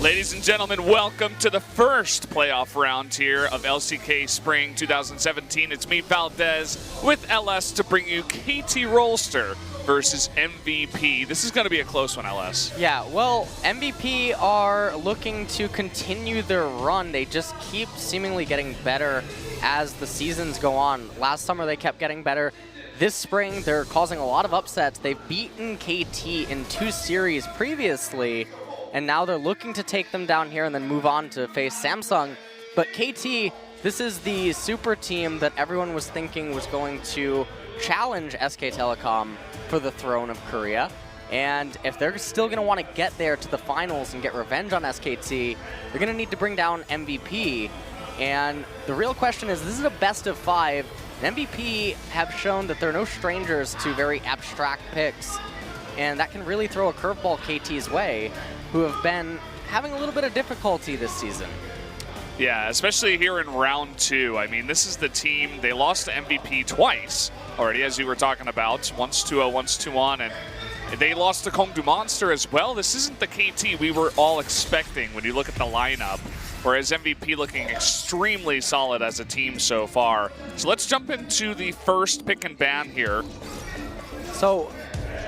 Ladies and gentlemen, welcome to the first playoff round here of LCK Spring 2017. It's me, Valdez, with LS to bring you KT Rolster versus MVP. This is going to be a close one, LS. Yeah, well, MVP are looking to continue their run. They just keep seemingly getting better as the seasons go on. Last summer, they kept getting better. This spring, they're causing a lot of upsets. They've beaten KT in 2 series previously, and now they're looking to take them down here and then move on to face Samsung. But KT, this is the super team that everyone was thinking was going to challenge SK Telecom for the throne of Korea. And if they're still going to want to get there to the finals and get revenge on SKT, they're going to need to bring down MVP. And the real question is, this is a best of 5. And MVP have shown that they're no strangers to very abstract picks. And that can really throw a curveball KT's way, who have been having a little bit of difficulty this season. Yeah, especially here in round 2. I mean, this is the team, they lost to MVP twice already, as you were talking about. Once 2-0, once 2-1, and they lost to Kongdu Monster as well. This isn't the KT we were all expecting when you look at the lineup, whereas MVP looking extremely solid as a team so far. So let's jump into the first pick and ban here. So,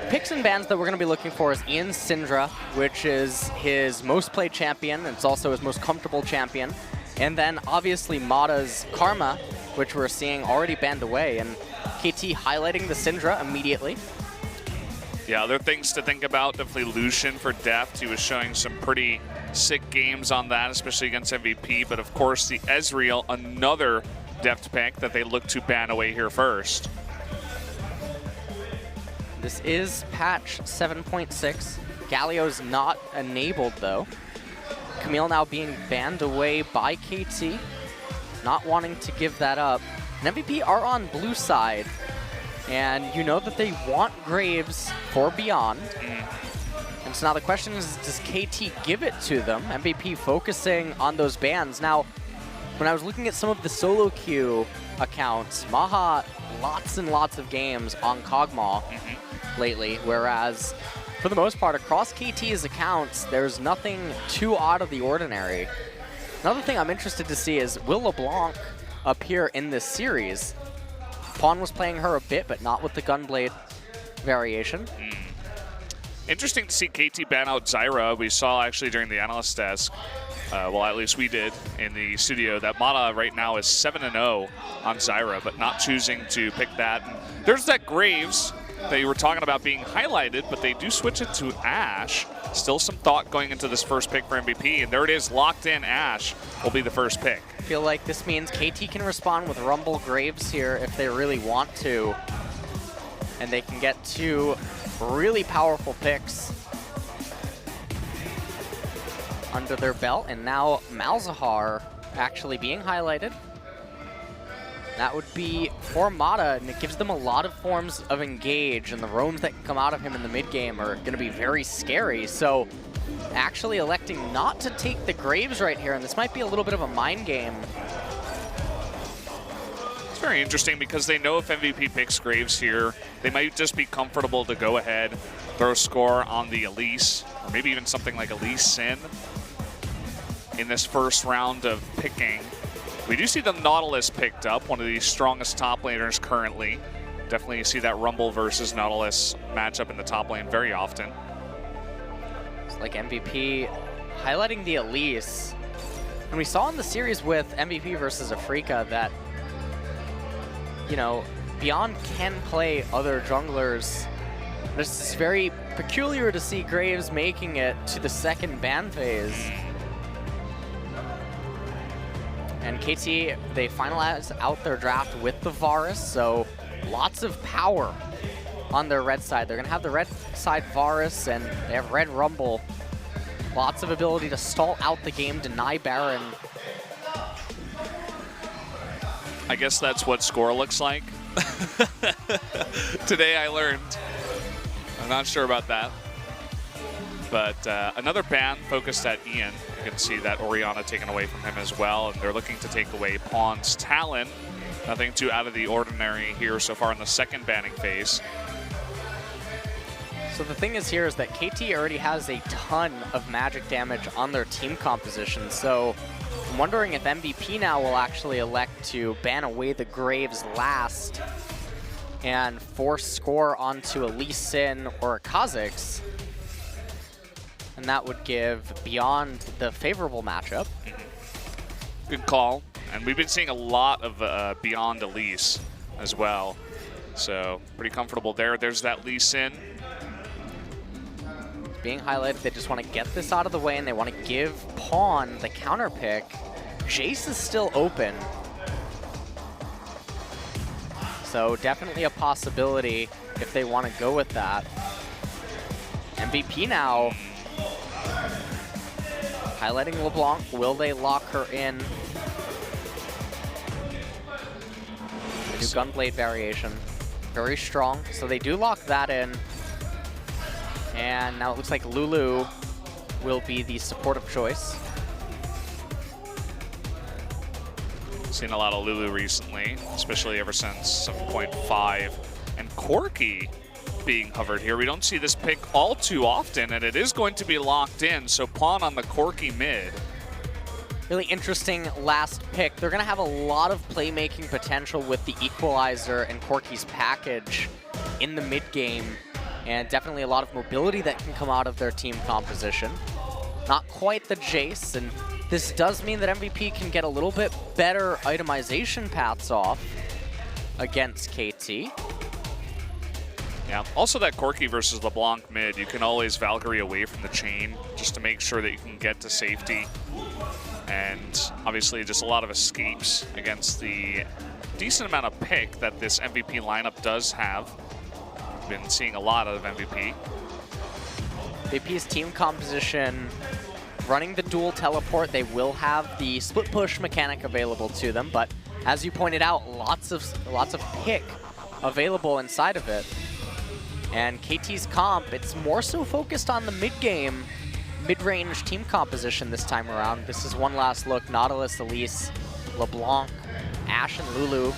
picks and bans that we're going to be looking for is Ian Syndra, which is his most played champion. It's also his most comfortable champion. And then obviously Mata's Karma, which we're seeing already banned away. And KT highlighting the Syndra immediately. Yeah, other things to think about, definitely Lucian for Deft. He was showing some pretty sick games on that, especially against MVP. But of course the Ezreal, another Deft pick that they look to ban away here first. This is patch 7.6. Galio's not enabled though. Camille now being banned away by KT. Not wanting to give that up. And MVP are on blue side. And you know that they want Graves for Beyond. And so now the question is, does KT give it to them? MVP focusing on those bans. Now, when I was looking at some of the solo queue accounts, Maha, lots and lots of games on Kog'Maw lately, whereas for the most part, across KT's accounts, there's nothing too out of the ordinary. Another thing I'm interested to see is, will LeBlanc appear in this series? Pawn was playing her a bit, but not with the Gunblade variation. Interesting to see KT ban out Zyra. We saw actually during the analyst desk, well, at least we did in the studio, that Mata right now is 7-0 on Zyra, but not choosing to pick that. And there's that Graves that you were talking about being highlighted, but they do switch it to Ashe. Still some thought going into this first pick for MVP, and there it is, locked in. Ashe will be the first pick. I feel like this means KT can respond with Rumble Graves here if they really want to. And they can get 2 really powerful picks under their belt. And now Malzahar actually being highlighted. That would be for Mata, and it gives them a lot of forms of engage, and the roams that can come out of him in the mid game are going to be very scary. So actually electing not to take the Graves right here, and this might be a little bit of a mind game. It's very interesting because they know if MVP picks Graves here, they might just be comfortable to go ahead, throw a score on the Elise, or maybe even something like Elise Sin in this first round of picking. We do see the Nautilus picked up, one of the strongest top laners currently. Definitely see that Rumble versus Nautilus matchup in the top lane very often. It's like MVP highlighting the Elise. And we saw in the series with MVP versus Afrika that, you know, Beyond can play other junglers. This is very peculiar to see Graves making it to the second ban phase. And KT, they finalize out their draft with the Varus, so lots of power on their red side. They're going to have the red side Varus, and they have red Rumble. Lots of ability to stall out the game, deny Baron. I guess that's what score looks like. Today I learned. I'm not sure about that. But another ban focused at Ian. You can see that Orianna taken away from him as well, and they're looking to take away Pawn's Talon. Nothing too out of the ordinary here so far in the second banning phase. So the thing is here is that KT already has a ton of magic damage on their team composition, so I'm wondering if MVP now will actually elect to ban away the Graves last and force Score onto a Lee Sin or a Kha'Zix. And that would give Beyond the favorable matchup. Good call. And we've been seeing a lot of Beyond Elise as well. So pretty comfortable there. There's that Lee Sin. It's being highlighted. They just want to get this out of the way and they want to give Pawn the counter pick. Jace is still open. So definitely a possibility if they want to go with that. MVP now highlighting LeBlanc. Will they lock her in? The new Gunblade variation. Very strong. So they do lock that in. And now it looks like Lulu will be the supportive choice. Seen a lot of Lulu recently, especially ever since 7.5. And Corki being hovered here. We don't see this pick all too often, and it is going to be locked in, so Pawn on the Corki mid. Really interesting last pick. They're going to have a lot of playmaking potential with the Equalizer and Corki's package in the mid game, and definitely a lot of mobility that can come out of their team composition. Not quite the Jace, and this does mean that MVP can get a little bit better itemization paths off against KT. Yeah, also that Corki versus LeBlanc mid, you can always Valkyrie away from the chain just to make sure that you can get to safety. And obviously just a lot of escapes against the decent amount of pick that this MVP lineup does have. Been seeing a lot of MVP. MVP's team composition, running the dual teleport, they will have the split push mechanic available to them, but as you pointed out, lots of pick available inside of it. And KT's comp, it's more so focused on the mid-game, mid-range team composition this time around. This is one last look. Nautilus, Elise, LeBlanc, Ashe, and Lulu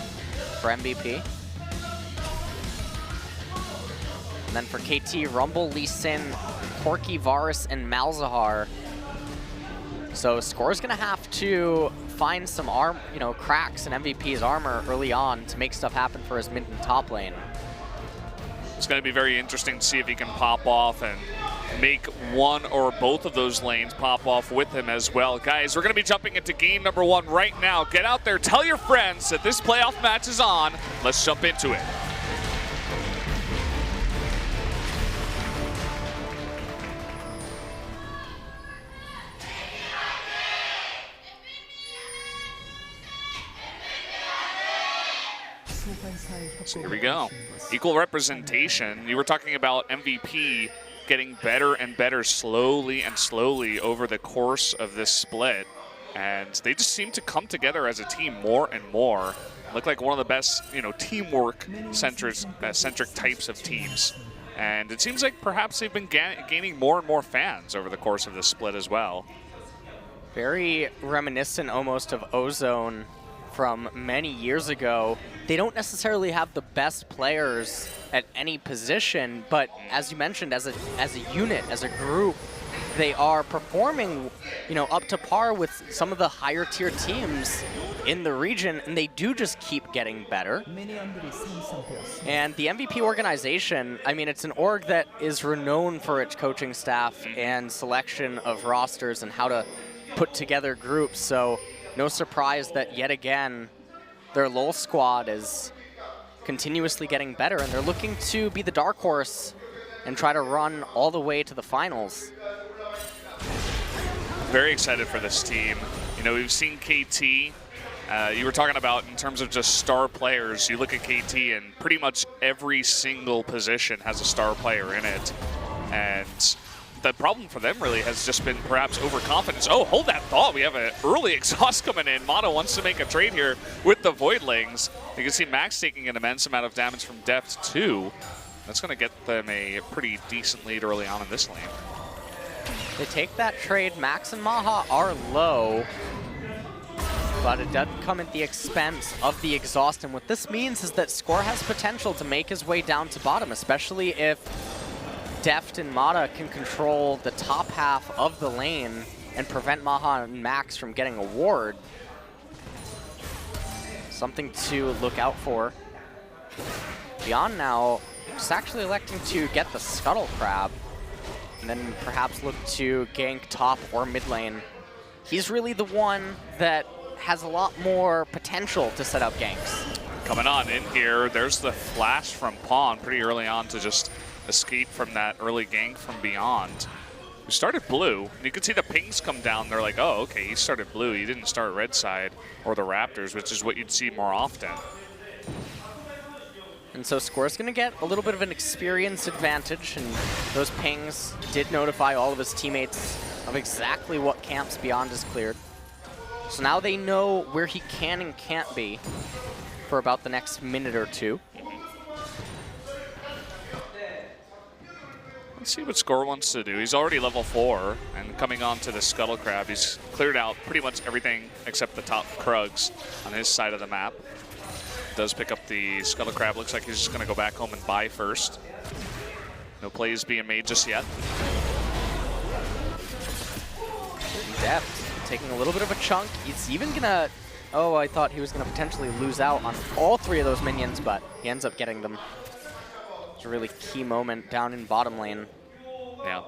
for MVP. And then for KT, Rumble, Lee Sin, Corki, Varus, and Malzahar. So Score's gonna have to find some cracks in MVP's armor early on to make stuff happen for his mid and top lane. It's going to be very interesting to see if he can pop off and make one or both of those lanes pop off with him as well. Guys, we're going to be jumping into game number 1 right now. Get out there, tell your friends that this playoff match is on. Let's jump into it. So here we go. Equal representation. You were talking about MVP getting better and better slowly and slowly over the course of this split. And they just seem to come together as a team more and more. Look like one of the best, teamwork centric types of teams. And it seems like perhaps they've been gaining more and more fans over the course of this split as well. Very reminiscent almost of Ozone from many years ago. They don't necessarily have the best players at any position, but as you mentioned, as a unit, as a group, they are performing, up to par with some of the higher tier teams in the region, and they do just keep getting better. And the MVP organization, I mean, it's an org that is renowned for its coaching staff and selection of rosters and how to put together groups, so no surprise that yet again their LoL squad is continuously getting better, and they're looking to be the dark horse and try to run all the way to the finals. Very excited for this team. We've seen KT. You were talking about in terms of just star players. You look at KT and pretty much every single position has a star player in it. And the problem for them really has just been perhaps overconfidence. Oh, hold that thought. We have an early exhaust coming in. Mono wants to make a trade here with the Voidlings. You can see Max taking an immense amount of damage from Deft 2. That's going to get them a pretty decent lead early on in this lane. They take that trade. Max and Maha are low, but it doesn't come at the expense of the exhaust. And what this means is that Score has potential to make his way down to bottom, especially if Deft and Mata can control the top half of the lane and prevent Maha and Max from getting a ward. Something to look out for. Beyond now is actually electing to get the Scuttle Crab and then perhaps look to gank top or mid lane. He's really the one that has a lot more potential to set up ganks. Coming on in here, there's the flash from Pawn pretty early on to just escape from that early gank from Beyond. We started blue. You can see the pings come down. They're like, oh, okay, he started blue. He didn't start red side or the Raptors, which is what you'd see more often. And so Score's going to get a little bit of an experience advantage, and those pings did notify all of his teammates of exactly what camps Beyond is cleared. So now they know where he can and can't be for about the next minute or two. Let's see what Score wants to do. He's already level 4, and coming on to the Scuttle Crab, he's cleared out pretty much everything except the top Krugs on his side of the map. Does pick up the Scuttle Crab. Looks like he's just going to go back home and buy first. No plays being made just yet. Deft taking a little bit of a chunk. He's even going to... Oh, I thought he was going to potentially lose out on all 3 of those minions, but he ends up getting them. It's a really key moment down in bottom lane. Yeah.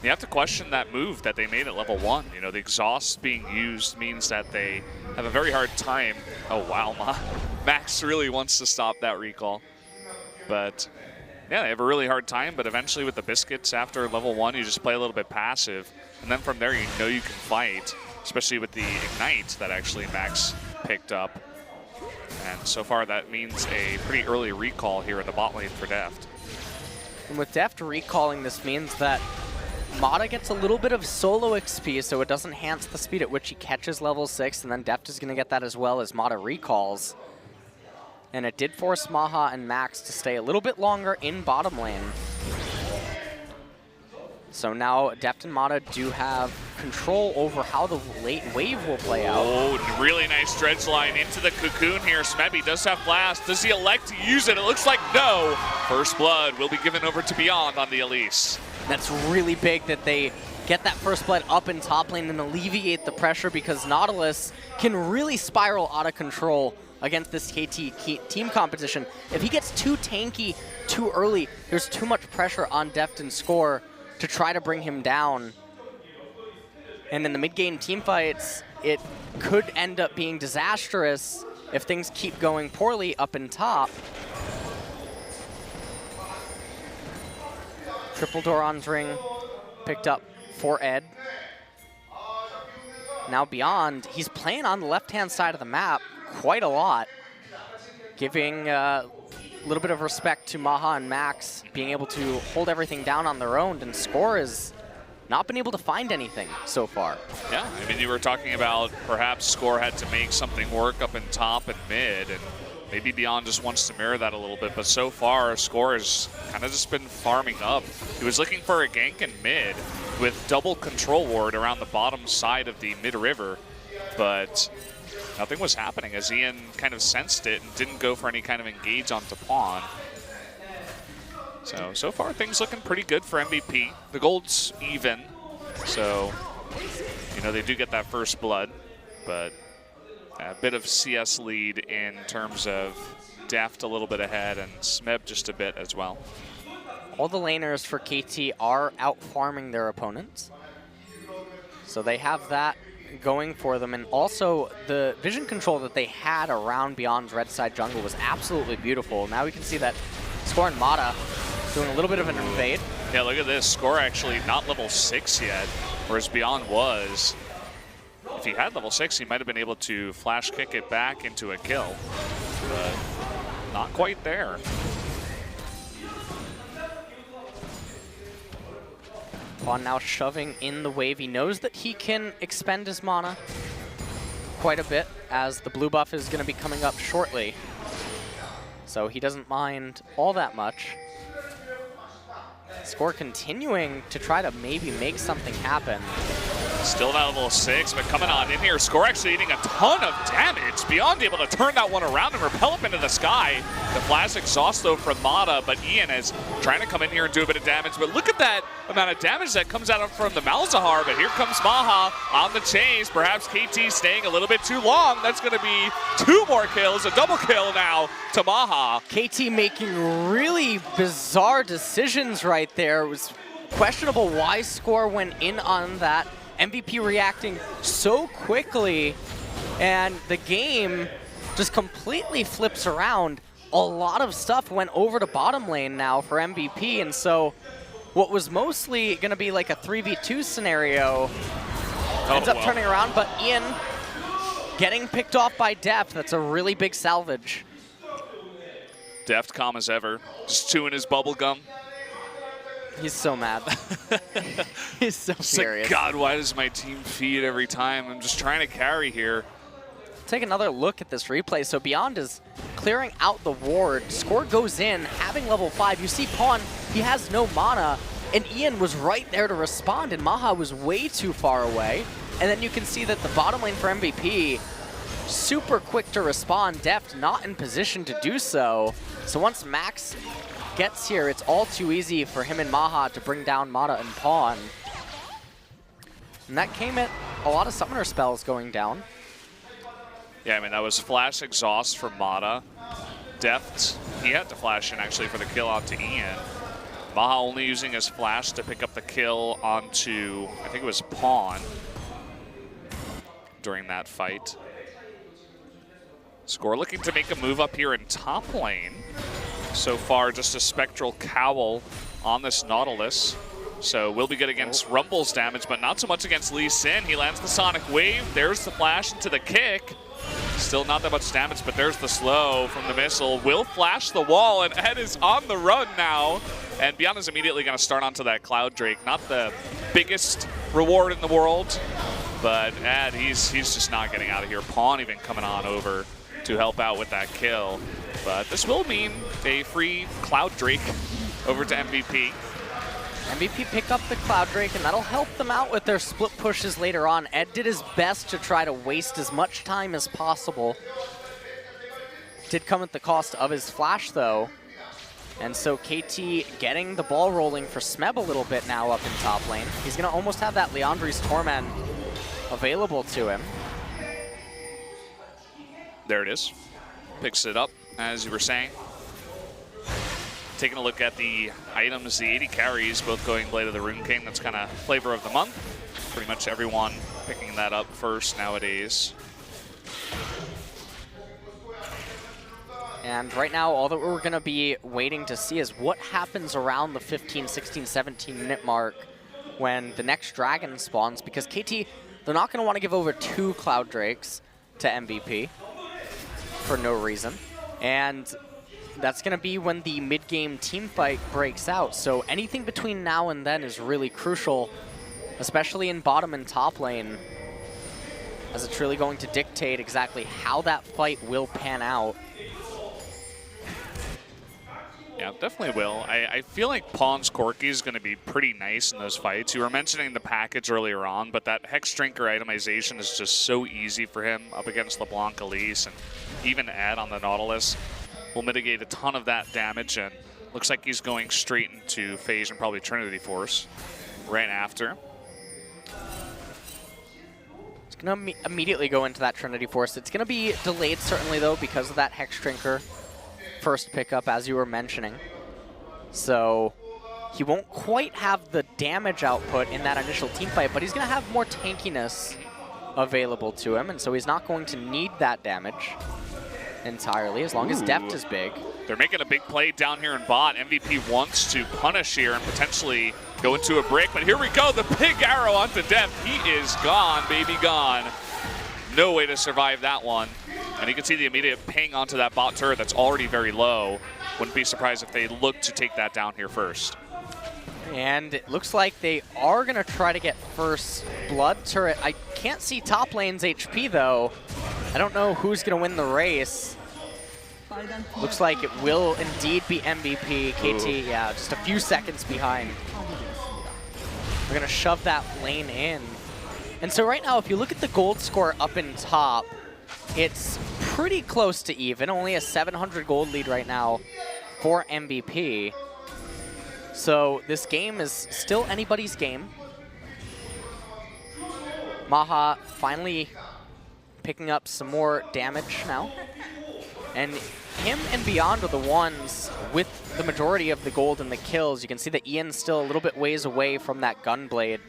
You have to question that move that they made at level 1. You know, the exhaust being used means that they have a very hard time. Oh, wow. Max really wants to stop that recall. But, yeah, they have a really hard time. But eventually with the biscuits after level 1, you just play a little bit passive. And then from there, you know you can fight, especially with the Ignite that actually Max picked up. And so far, that means a pretty early recall here in the bot lane for Deft. And with Deft recalling, this means that Mata gets a little bit of solo XP, so it does enhance the speed at which he catches level 6, and then Deft is going to get that as well as Mata recalls. And it did force Maha and Max to stay a little bit longer in bottom lane. So now Deft and Mata do have control over how the late wave will play out. Oh, really nice dredge line into the cocoon here. Smebby does have blast. Does he elect to use it? It looks like no. First blood will be given over to Beyond on the Elise. That's really big that they get that first blood up in top lane and alleviate the pressure, because Nautilus can really spiral out of control against this KT team competition. If he gets too tanky too early, there's too much pressure on Deft and Score to try to bring him down. And in the mid-game teamfights, it could end up being disastrous if things keep going poorly up in top. Triple Doran's ring picked up for Ed. Now Beyond, he's playing on the left-hand side of the map quite a lot, giving a little bit of respect to Maha and Max being able to hold everything down on their own, and Score has not been able to find anything so far. Yeah, I mean, you were talking about perhaps Score had to make something work up in top and mid, and maybe Beyond just wants to mirror that a little bit, but so far, Score has kind of just been farming up. He was looking for a gank in mid with double control ward around the bottom side of the mid-river, but nothing was happening as Ian kind of sensed it and didn't go for any kind of engage onto Pawn. So far things looking pretty good for MVP. The gold's even, so, you know, they do get that first blood, but a bit of CS lead in terms of Deft a little bit ahead and Smeb just a bit as well. All the laners for KT are out farming their opponents, so they have that going for them, and also the vision control that they had around Beyond's red side jungle was absolutely beautiful. Now we can see that Score and Mata doing a little bit of an invade. Yeah, look at this. Score actually not level 6 yet, whereas Beyond was. If he had level 6, he might have been able to flash kick it back into a kill, but not quite there. Pawn now shoving in the wave. He knows that he can expend his mana quite a bit, as the blue buff is going to be coming up shortly. So he doesn't mind all that much. Score continuing to try to maybe make something happen. Still not level 6, but coming on in here. Score actually eating a ton of damage. Beyond able to turn that one around and repel up into the sky. The flash exhaust though from Mata, but Ian is trying to come in here and do a bit of damage. But look at that amount of damage that comes out from the Malzahar. But here comes Maha on the chase. Perhaps KT staying a little bit too long. That's going to be 2 more kills, a double kill now to Maha. KT making really bizarre decisions right there. It was questionable why Score went in on that. MVP reacting so quickly, and the game just completely flips around. A lot of stuff went over to bottom lane now for MVP, and so what was mostly going to be like a 3v2 scenario ends up turning around, but Ian getting picked off by Deft. That's a really big salvage. Deft calm as ever, just chewing his bubble gum. He's so mad. He's so furious. Like, God, why does my team feed every time? I'm just trying to carry here. Take another look at this replay. So Beyond is clearing out the ward. Score goes in, having level 5. You see Pawn, he has no mana, and Ian was right there to respond, and Maha was way too far away. And then you can see that the bottom lane for MVP, super quick to respond. Deft not in position to do so. So once Max gets here, it's all too easy for him and Maha to bring down Mata and Pawn. And that came at a lot of summoner spells going down. Yeah, I mean, that was flash exhaust from Mata. Deft, he had to flash in actually for the kill onto Ian. Maha only using his flash to pick up the kill onto, I think it was Pawn during that fight. Score looking to make a move up here in top lane. So far, just a Spectral Cowl on this Nautilus. So will be good against Rumble's damage, but not so much against Lee Sin. He lands the Sonic Wave. There's the flash into the kick. Still not that much damage, but there's the slow from the missile. Will flash the wall, and Ed is on the run now. And Beyond is immediately going to start onto that Cloud Drake. Not the biggest reward in the world, but Ed, he's just not getting out of here. Pawn even coming on over to help out with that kill. But this will mean a free Cloud Drake over to MVP. MVP pick up the Cloud Drake, and that'll help them out with their split pushes later on. Ed did his best to try to waste as much time as possible. Did come at the cost of his flash, though. And so KT getting the ball rolling for Smeb a little bit now up in top lane. He's going to almost have that Liandry's Torment available to him. There it is. Picks it up, as you were saying. Taking a look at the items, the 80 carries, both going Blade of the Rune King. That's kind of flavor of the month. Pretty much everyone picking that up first nowadays. And right now, all that we're going to be waiting to see is what happens around the 15, 16, 17 minute mark when the next dragon spawns, because KT, they're not going to want to give over 2 Cloud Drakes to MVP for no reason. And that's going to be when the mid-game team fight breaks out. So anything between now and then is really crucial, especially in bottom and top lane, as it's really going to dictate exactly how that fight will pan out. Yeah, definitely will. I feel like Pawn's Corki is going to be pretty nice in those fights. You were mentioning the package earlier on, but that Hex Drinker itemization is just so easy for him up against LeBlanc Elise, and even Ed on the Nautilus will mitigate a ton of that damage, and looks like he's going straight into Phage and probably Trinity Force right after. It's going to immediately go into that Trinity Force. It's going to be delayed certainly though because of that Hex Drinker first pickup, as you were mentioning. So he won't quite have the damage output in that initial team fight, but he's going to have more tankiness available to him, and so he's not going to need that damage entirely, as long as Deft is big. They're making a big play down here in bot. MVP wants to punish here and potentially go into a break, but here we go, the big arrow onto Deft. He is gone, baby, gone. No way to survive that one. And you can see the immediate ping onto that bot turret that's already very low. Wouldn't be surprised if they look to take that down here first. And it looks like they are going to try to get first blood turret. I can't see top lane's HP, though. I don't know who's going to win the race. Looks like it will indeed be MVP. KT, yeah, just a few seconds behind. We're going to shove that lane in. And so right now, if you look at the gold score up in top, it's pretty close to even. Only a 700 gold lead right now for MVP. So this game is still anybody's game. Maha finally picking up some more damage now. And him and Beyond are the ones with the majority of the gold and the kills. You can see that Ian's still a little bit ways away from that Gunblade.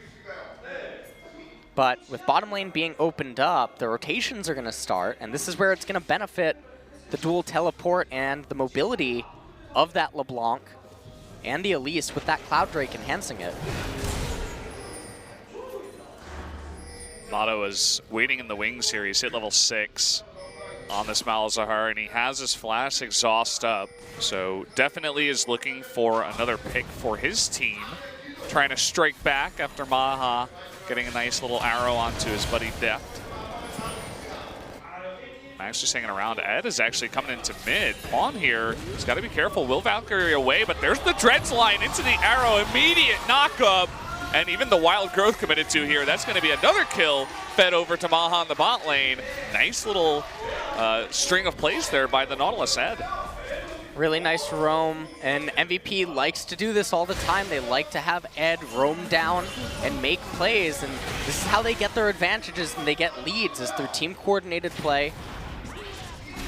But with bottom lane being opened up, the rotations are going to start, and this is where it's going to benefit the dual teleport and the mobility of that LeBlanc and the Elise with that Cloud Drake enhancing it. Motto is waiting in the wings here. He's hit level 6 on this Malzahar, and he has his flash exhaust up. So definitely is looking for another pick for his team. Trying to strike back after Maha getting a nice little arrow onto his buddy Deft. Max just hanging around. Ed is actually coming into mid. Pawn here, he's got to be careful. Will Valkyrie away, but there's the Dreads line into the arrow. Immediate knock-up. And even the Wild Growth committed to here. That's going to be another kill fed over to Maha in the bot lane. Nice little string of plays there by the Nautilus Ed. Really nice roam, and MVP likes to do this all the time. They like to have Ed roam down and make plays, and this is how they get their advantages and they get leads, is through team coordinated play,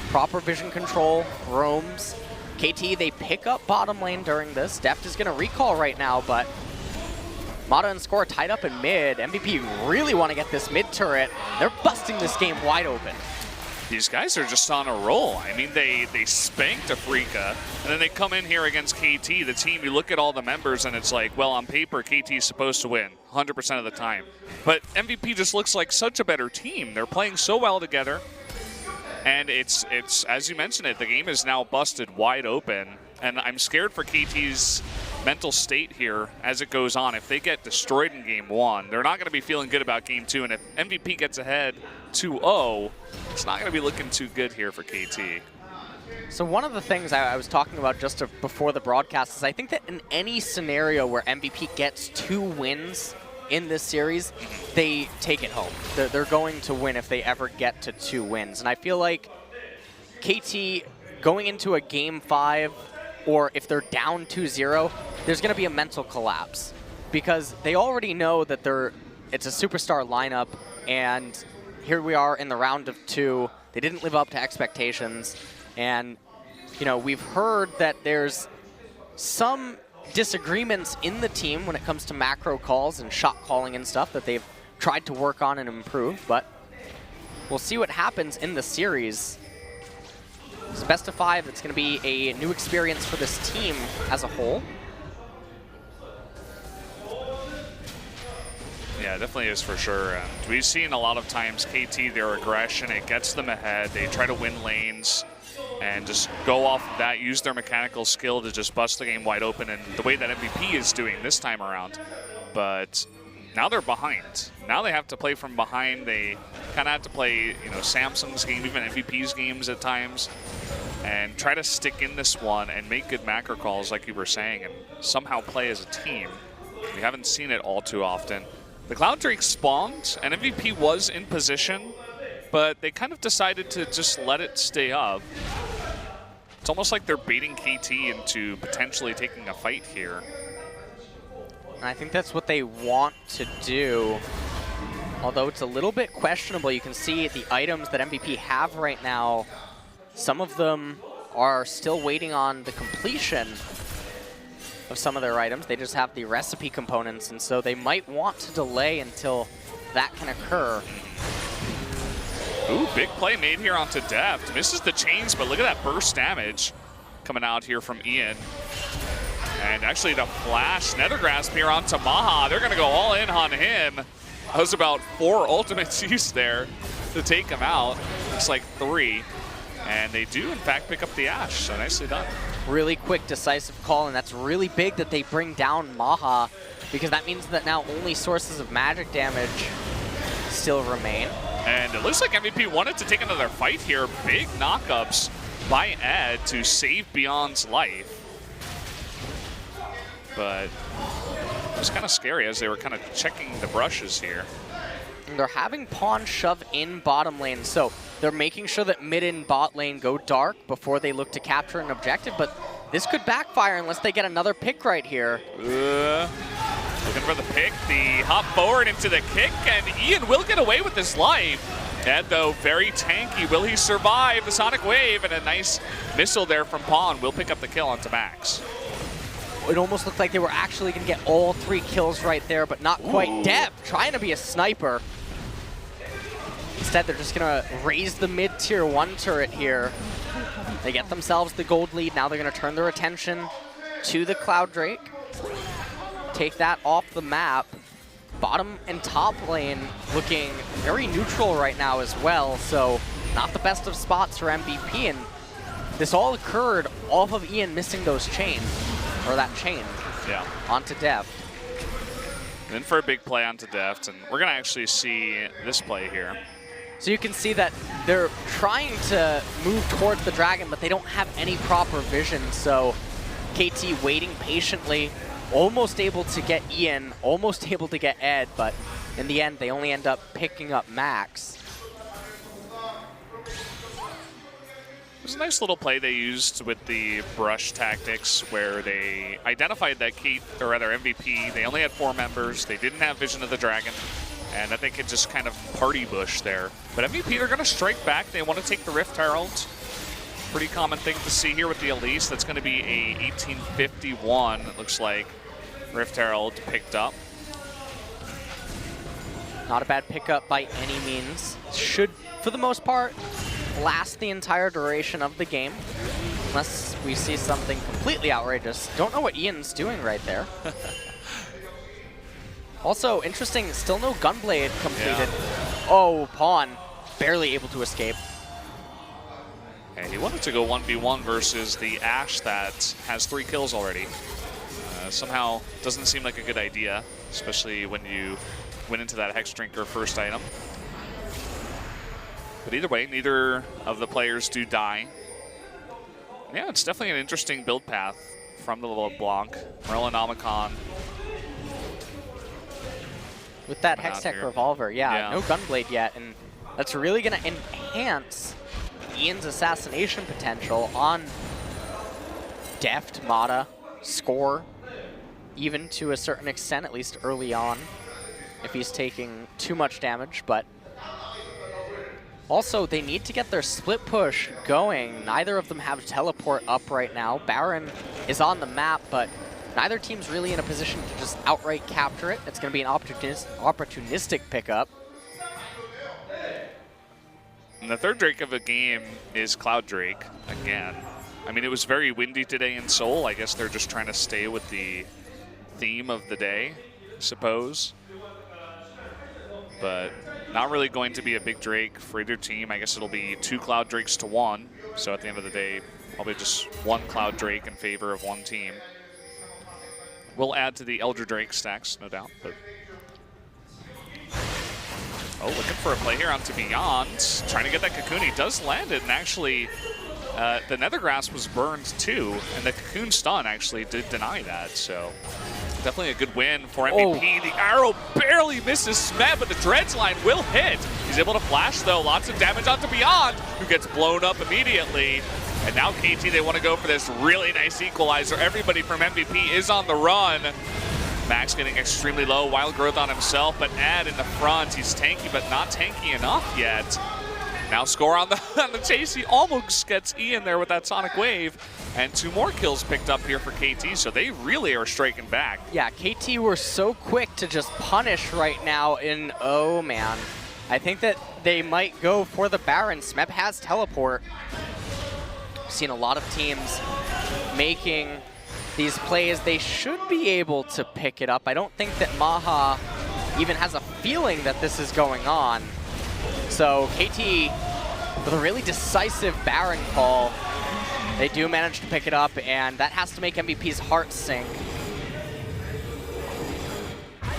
proper vision control, roams. KT, they pick up bottom lane during this. Deft is going to recall right now, but Mata and Score tied up in mid. MVP really want to get this mid turret. They're busting this game wide open. These guys are just on a roll. I mean, they spanked Afreeca, and then they come in here against KT, the team. You look at all the members, and it's like, well, on paper, KT's supposed to win 100% of the time. But MVP just looks like such a better team. They're playing so well together, and it's as you mentioned it, the game is now busted wide open, and I'm scared for KT's mental state here as it goes on. If they get destroyed in game 1, they're not going to be feeling good about game 2, and if MVP gets ahead 2-0, it's not going to be looking too good here for KT. So one of the things I was talking about just before the broadcast is I think that in any scenario where MVP gets 2 wins in this series, they take it home. They're going to win if they ever get to 2 wins. And I feel like KT going into a game 5, or if they're down 2-0, there's going to be a mental collapse because they already know that it's a superstar lineup, and here we are in the round of 2. They didn't live up to expectations, and you know, we've heard that there's some disagreements in the team when it comes to macro calls and shot calling and stuff that they've tried to work on and improve, but we'll see what happens in the series. It's best of 5. It's going to be a new experience for this team as a whole. Yeah, it definitely is for sure. And we've seen a lot of times KT, their aggression, it gets them ahead. They try to win lanes and just go off of that, use their mechanical skill to just bust the game wide open, and the way that MVP is doing this time around. But now they're behind. Now they have to play from behind. They kind of have to play, you know, Samsung's game, even MVP's games at times, and try to stick in this one and make good macro calls like you were saying and somehow play as a team. We haven't seen it all too often. The Cloud Drake spawned, and MVP was in position, but they kind of decided to just let it stay up. It's almost like they're baiting KT into potentially taking a fight here. And I think that's what they want to do, although it's a little bit questionable. You can see the items that MVP have right now, some of them are still waiting on the completion of some of their items. They just have the recipe components, and so they might want to delay until that can occur. Ooh, big play made here onto Deft. Misses the chains, but look at that burst damage coming out here from Ian. And actually the flash Nethergrasp here onto Maha. They're going to go all in on him. That was about 4 ultimates used there to take him out. Looks like 3. And they do, in fact, pick up the Ashe, so nicely done. Really quick, decisive call, and that's really big that they bring down Maha, because that means that now only sources of magic damage still remain. And it looks like MVP wanted to take another fight here. Big knockups by Ed to save Beyond's life. But it was kind of scary as they were kind of checking the brushes here. And they're having Pawn shove in bottom lane, so they're making sure that mid and bot lane go dark before they look to capture an objective, but this could backfire unless they get another pick right here. Looking for the pick, the hop forward into the kick, and Ian will get away with his life. Ed, though, very tanky. Will he survive the Sonic Wave? And a nice missile there from Pawn will pick up the kill onto Max. It almost looked like they were actually going to get all 3 kills right there, but not quite. Ooh. Dev trying to be a sniper. Instead, they're just going to raise the mid-tier 1 turret here. They get themselves the gold lead. Now they're going to turn their attention to the Cloud Drake. Take that off the map. Bottom and top lane looking very neutral right now as well, so not the best of spots for MVP, and this all occurred off of Ian missing those chains, or that chain, onto Deft. Then for a big play onto Deft, and we're going to actually see this play here. So you can see that they're trying to move towards the dragon, but they don't have any proper vision, so KT waiting patiently, almost able to get Ian, almost able to get Ed, but in the end, they only end up picking up Max. It was a nice little play they used with the brush tactics where they identified that MVP, they only had 4 members, they didn't have vision of the dragon, and that they could just kind of party bush there. But MVP, they're going to strike back. They want to take the Rift Herald. Pretty common thing to see here with the Elise. That's going to be a 1851, it looks like. Rift Herald picked up. Not a bad pickup by any means. Should, for the most part, last the entire duration of the game. Unless we see something completely outrageous. Don't know what Ian's doing right there. Also, interesting, still no Gunblade completed. Yeah. Oh, Pawn, barely able to escape. And he wanted to go 1v1 versus the Ashe that has 3 kills already. Somehow doesn't seem like a good idea, especially when you went into that Hex Drinker first item. But either way, neither of the players do die. Yeah, it's definitely an interesting build path from the LeBlanc. Merlinomicon. With that Hextech Revolver, yeah, no Gunblade yet, and that's really going to enhance Ian's assassination potential on Deft, Mata, Score, even to a certain extent, at least early on, if he's taking too much damage. But also, they need to get their split push going. Neither of them have teleport up right now. Baron is on the map, but neither team's really in a position to just outright capture it. It's going to be an opportunistic pickup. And the third Drake of the game is Cloud Drake again. I mean, it was very windy today in Seoul. I guess they're just trying to stay with the theme of the day, I suppose. But not really going to be a big Drake for either team. I guess it'll be 2 Cloud Drakes to 1. So at the end of the day, probably just 1 Cloud Drake in favor of 1 team. We'll add to the Elder Drake stacks, no doubt. But oh, looking for a play here onto Beyond. Trying to get that Cocoon. He does land it, and actually the Nethergrass was burned too, and the Cocoon stun actually did deny that, so definitely a good win for MVP. Oh. The arrow barely misses Smeb, but the Dredge line will hit. He's able to flash, though. Lots of damage onto Beyond, who gets blown up immediately. And now KT, they want to go for this really nice equalizer. Everybody from MVP is on the run. Max getting extremely low, Wild Growth on himself, but Ed in the front. He's tanky, but not tanky enough yet. Now Score on the chase. He almost gets Ian there with that Sonic Wave. And 2 more kills picked up here for KT, so they really are striking back. Yeah, KT were so quick to just punish right now in, oh man. I think that they might go for the Baron. Smeb has teleport. We've seen a lot of teams making these plays. They should be able to pick it up. I don't think that Maha even has a feeling that this is going on. So KT, with a really decisive Baron call, they do manage to pick it up, and that has to make MVP's heart sink.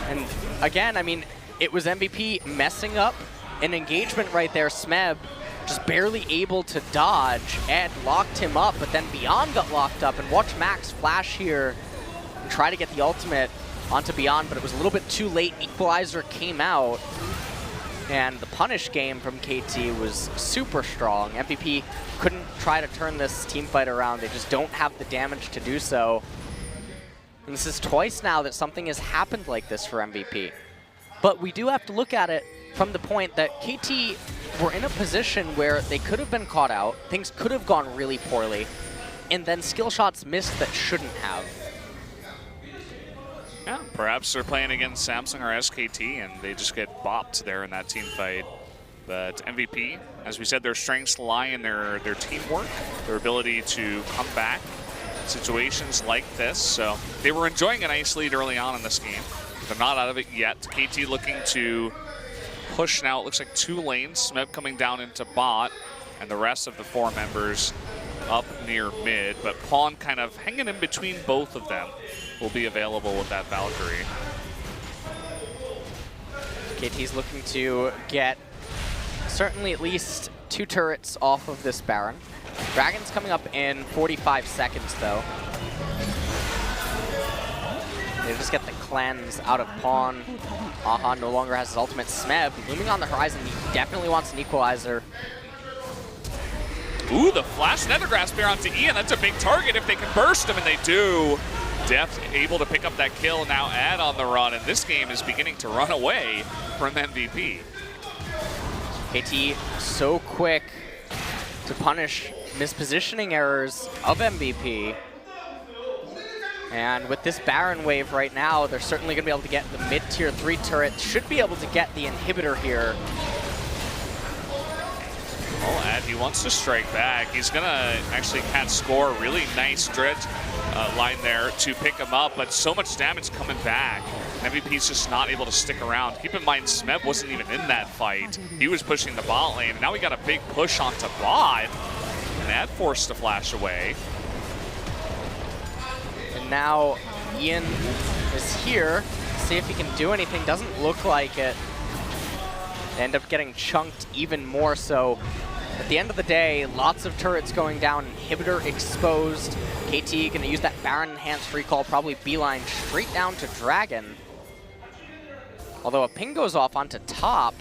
And again, I mean, it was MVP messing up an engagement right there. Smeb just barely able to dodge. Ed locked him up, but then Beyond got locked up. And watch Max flash here and try to get the ultimate onto Beyond, but it was a little bit too late. Equalizer came out. And the punish game from KT was super strong. MVP couldn't try to turn this team fight around. They just don't have the damage to do so. And this is twice now that something has happened like this for MVP. But we do have to look at it from the point that KT were in a position where they could have been caught out, things could have gone really poorly, and then skill shots missed that shouldn't have. Yeah, perhaps they're playing against Samsung or SKT and they just get bopped there in that team fight. But MVP, as we said, their strengths lie in their teamwork, their ability to come back in situations like this. So they were enjoying a nice lead early on in this game. They're not out of it yet. KT looking to push now. It looks like 2 lanes. Smeb coming down into bot, and the rest of the 4 members up near mid. But Pawn kind of hanging in between both of them will be available with that Valkyrie. KT's looking to get certainly at least 2 turrets off of this Baron. Dragon's coming up in 45 seconds, though. They just get the cleanse out of Pawn. Aha no longer has his ultimate. Smeb looming on the horizon. He definitely wants an equalizer. Ooh, the flash Nethergrass Spear onto Ian. That's a big target if they can burst him, and they do. Deft able to pick up that kill, now Ad on the run, and this game is beginning to run away from MVP. KT so quick to punish mispositioning errors of MVP. And with this Baron wave right now, they're certainly going to be able to get the mid-tier 3 turret. Should be able to get the inhibitor here. Well, Ad, he wants to strike back. He's going to actually can't score. Really nice dredge line there to pick him up, but so much damage coming back. MVP's just not able to stick around. Keep in mind, Smeb wasn't even in that fight. He was pushing the bot lane, and now we got a big push onto bot. And Ad forced to flash away. And now Ian is here. See if he can do anything. Doesn't look like it. They end up getting chunked even more so. At the end of the day, lots of turrets going down, inhibitor exposed. KT gonna use that Baron enhanced recall, probably beeline straight down to Dragon. Although a ping goes off onto top.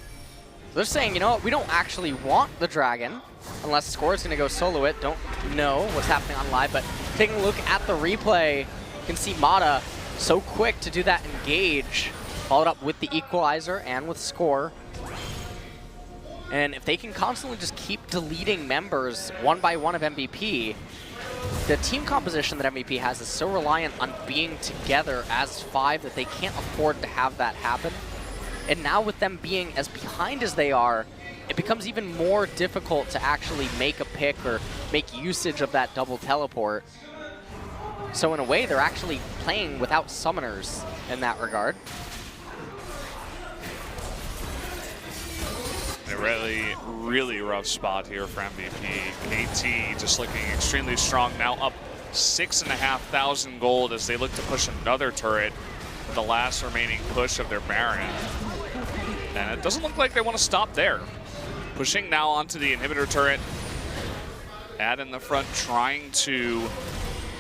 So they're saying, you know what, we don't actually want the Dragon, unless Score's gonna go solo it. Don't know what's happening on live, but taking a look at the replay, you can see Mata so quick to do that engage, followed up with the equalizer and with Score. And if they can constantly just keep deleting members one by one of MVP, the team composition that MVP has is so reliant on being together as 5 that they can't afford to have that happen. And now with them being as behind as they are, it becomes even more difficult to actually make a pick or make usage of that double teleport. So in a way, they're actually playing without summoners in that regard. A really rough spot here for MVP. KT just looking extremely strong, now up 6,500 gold as they look to push another turret with the last remaining push of their Baron. And it doesn't look like they want to stop there. Pushing now onto the inhibitor turret. Ad in the front trying to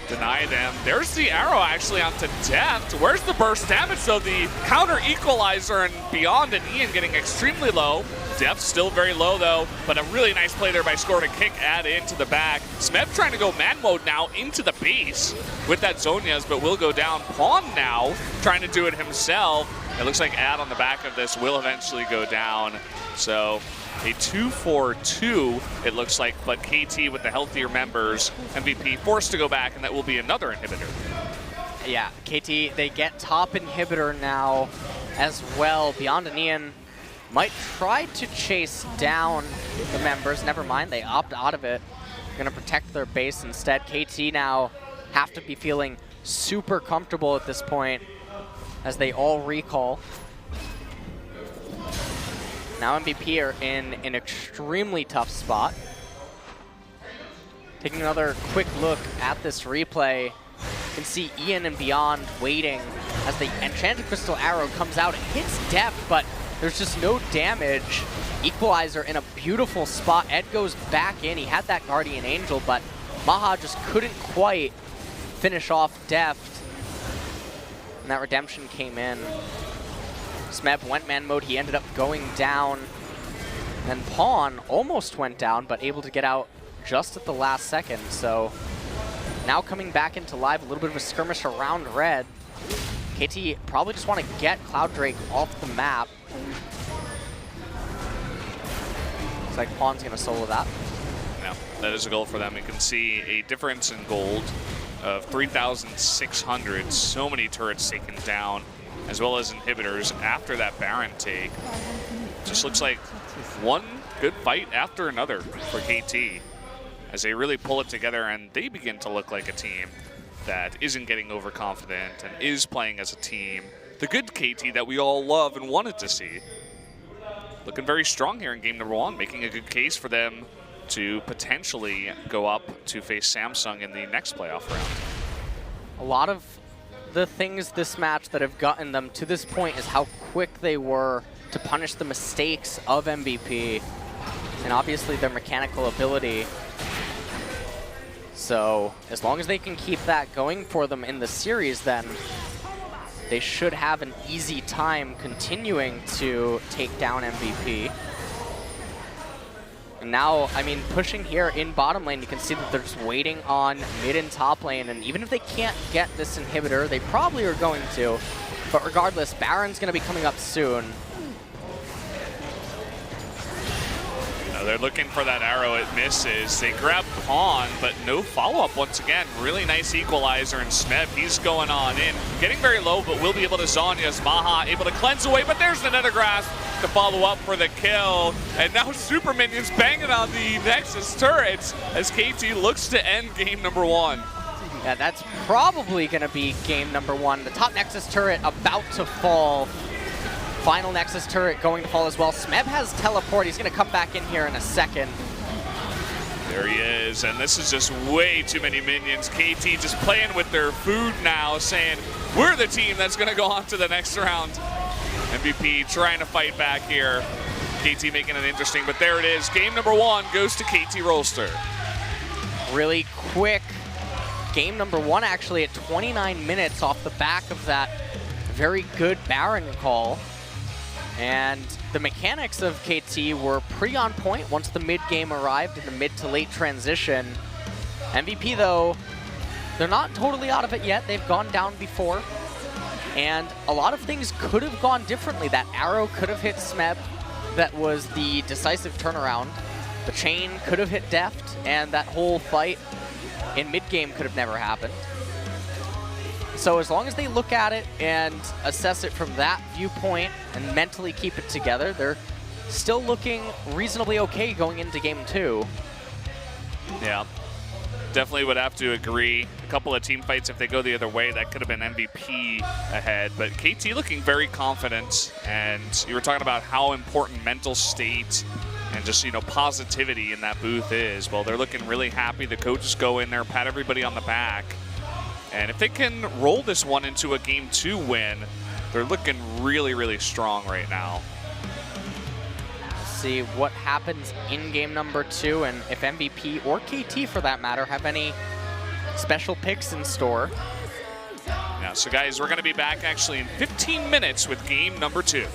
deny them. There's the arrow actually onto Deft. Where's the burst damage though? The counter equalizer and beyond, and Ian getting extremely low. Deft still very low though, but a really nice play there by Score to kick Ad into the back. Smeb trying to go man mode now into the base with that Zhonya's, but will go down. Pawn now trying to do it himself. It looks like Ad on the back of this will eventually go down. So a 2-4-2, it looks like, but KT with the healthier members, MVP forced to go back, and that will be another inhibitor. Yeah, KT, they get top inhibitor now as well. Beyond and Ian might try to chase down the members. Never mind, they opt out of it. Gonna protect their base instead. KT now have to be feeling super comfortable at this point as they all recall. Now MVP are in an extremely tough spot. Taking another quick look at this replay, you can see Ian and Beyond waiting as the Enchanted Crystal Arrow comes out. It hits Deft, but there's just no damage. Equalizer in a beautiful spot. Ed goes back in. He had that Guardian Angel, but Maha just couldn't quite finish off Deft. And that redemption came in. Smeb went man mode. He ended up going down And Pawn almost went down, but able to get out just at the last second. So now coming back into live, a little bit of a skirmish around red. KT probably just want to get Cloud Drake off the map. Looks like Pawn's going to solo that. Yeah, that is a goal for them. You can see a difference in gold of 3,600. So many turrets taken down, as well as inhibitors after that Baron take. Just looks like one good fight after another for KT as they really pull it together, and they begin to look like a team that isn't getting overconfident and is playing as a team. The good KT that we all love and wanted to see. Looking very strong here in game number 1, making a good case for them to potentially go up to face Samsung in the next playoff round. A lot of the things this match that have gotten them to this point is how quick they were to punish the mistakes of MVP and obviously their mechanical ability. So as long as they can keep that going for them in the series, then they should have an easy time continuing to take down MVP. And now, I mean, pushing here in bottom lane, you can see that they're just waiting on mid and top lane. And even if they can't get this inhibitor, they probably are going to. But regardless, Baron's going to be coming up soon. They're looking for that arrow, it misses. They grab Pawn, but no follow-up once again. Really nice equalizer, and Smeb, he's going on in. Getting very low, but will be able to Zhonya's. Maha able to cleanse away, but there's the Nether Grasp to follow up for the kill. And now Super Minions banging on the Nexus turrets as KT looks to end game number 1. Yeah, that's probably going to be game number 1. The top Nexus turret about to fall. Final Nexus turret going to fall as well. Smeb has teleport. He's going to come back in here in a second. There he is, and this is just way too many minions. KT just playing with their food now, saying, we're the team that's going to go on to the next round. MVP trying to fight back here. KT making it interesting, but there it is. Game number 1 goes to KT Rolster. Really quick. Game number 1 actually at 29 minutes off the back of that very good Baron call. And the mechanics of KT were pretty on point once the mid-game arrived in the mid to late transition. MVP, though, they're not totally out of it yet. They've gone down before. And a lot of things could have gone differently. That arrow could have hit Smeb. That was the decisive turnaround. The chain could have hit Deft, and that whole fight in mid-game could have never happened. So as long as they look at it and assess it from that viewpoint and mentally keep it together, they're still looking reasonably okay going into game 2. Yeah, definitely would have to agree. A couple of team fights, if they go the other way, that could have been MVP ahead. But KT looking very confident, and you were talking about how important mental state and just, you know, positivity in that booth is. Well, they're looking really happy. The coaches go in there, pat everybody on the back. And if they can roll this one into a game 2 win, they're looking really, really strong right now. See what happens in game number 2, and if MVP or KT for that matter have any special picks in store. Yeah, so guys, we're going to be back actually in 15 minutes with game number 2.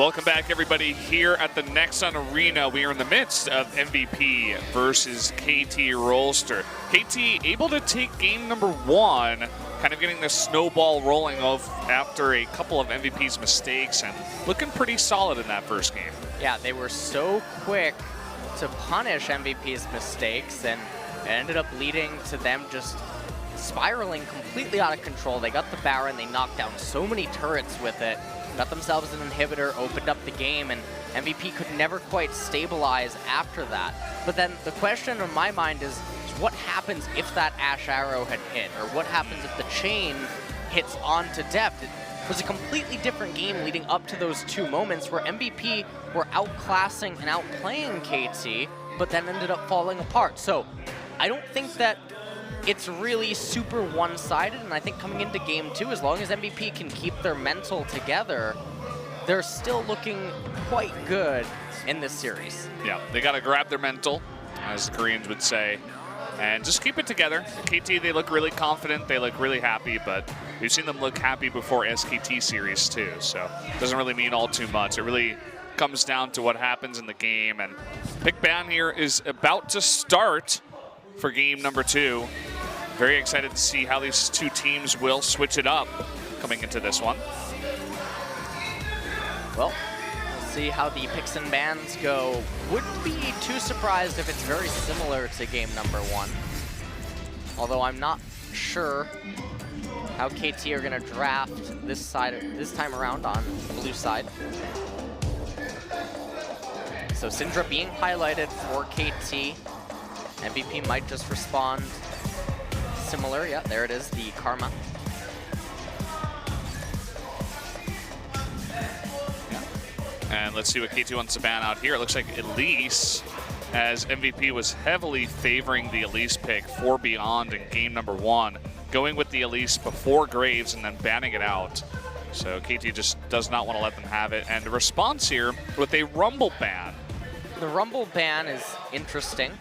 Welcome back, everybody, here at the Nexon Arena. We are in the midst of MVP versus KT Rolster. KT able to take game number 1, kind of getting the snowball rolling after a couple of MVP's mistakes and looking pretty solid in that first game. Yeah, they were so quick to punish MVP's mistakes, and it ended up leading to them just spiraling completely out of control. They got the Baron, they knocked down so many turrets with it, got themselves an inhibitor, opened up the game, and MVP could never quite stabilize after that. But then the question in my mind is what happens if that Ash Arrow had hit, or what happens if the chain hits onto Deft? It was a completely different game leading up to those 2 moments where MVP were outclassing and outplaying KT, but then ended up falling apart. So I don't think that it's really super one-sided, and I think coming into game 2, as long as MVP can keep their mental together, they're still looking quite good in this series. Yeah, they got to grab their mental, as the Koreans would say, and just keep it together. KT, they look really confident, they look really happy, but we've seen them look happy before SKT series too, so it doesn't really mean all too much. It really comes down to what happens in the game, and Pick Ban here is about to start for game number 2. Very excited to see how these 2 teams will switch it up coming into this one. Well, we'll see how the picks and bans go. Wouldn't be too surprised if it's very similar to game number 1. Although I'm not sure how KT are going to draft this time around on the blue side. So Syndra being highlighted for KT. MVP might just respond similar. Yeah, there it is, the Karma. And let's see what KT wants to ban out here. It looks like Elise, as MVP was heavily favoring the Elise pick for Beyond in game number 1, going with the Elise before Graves and then banning it out. So KT just does not want to let them have it. And the response here with a Rumble ban. The Rumble ban is interesting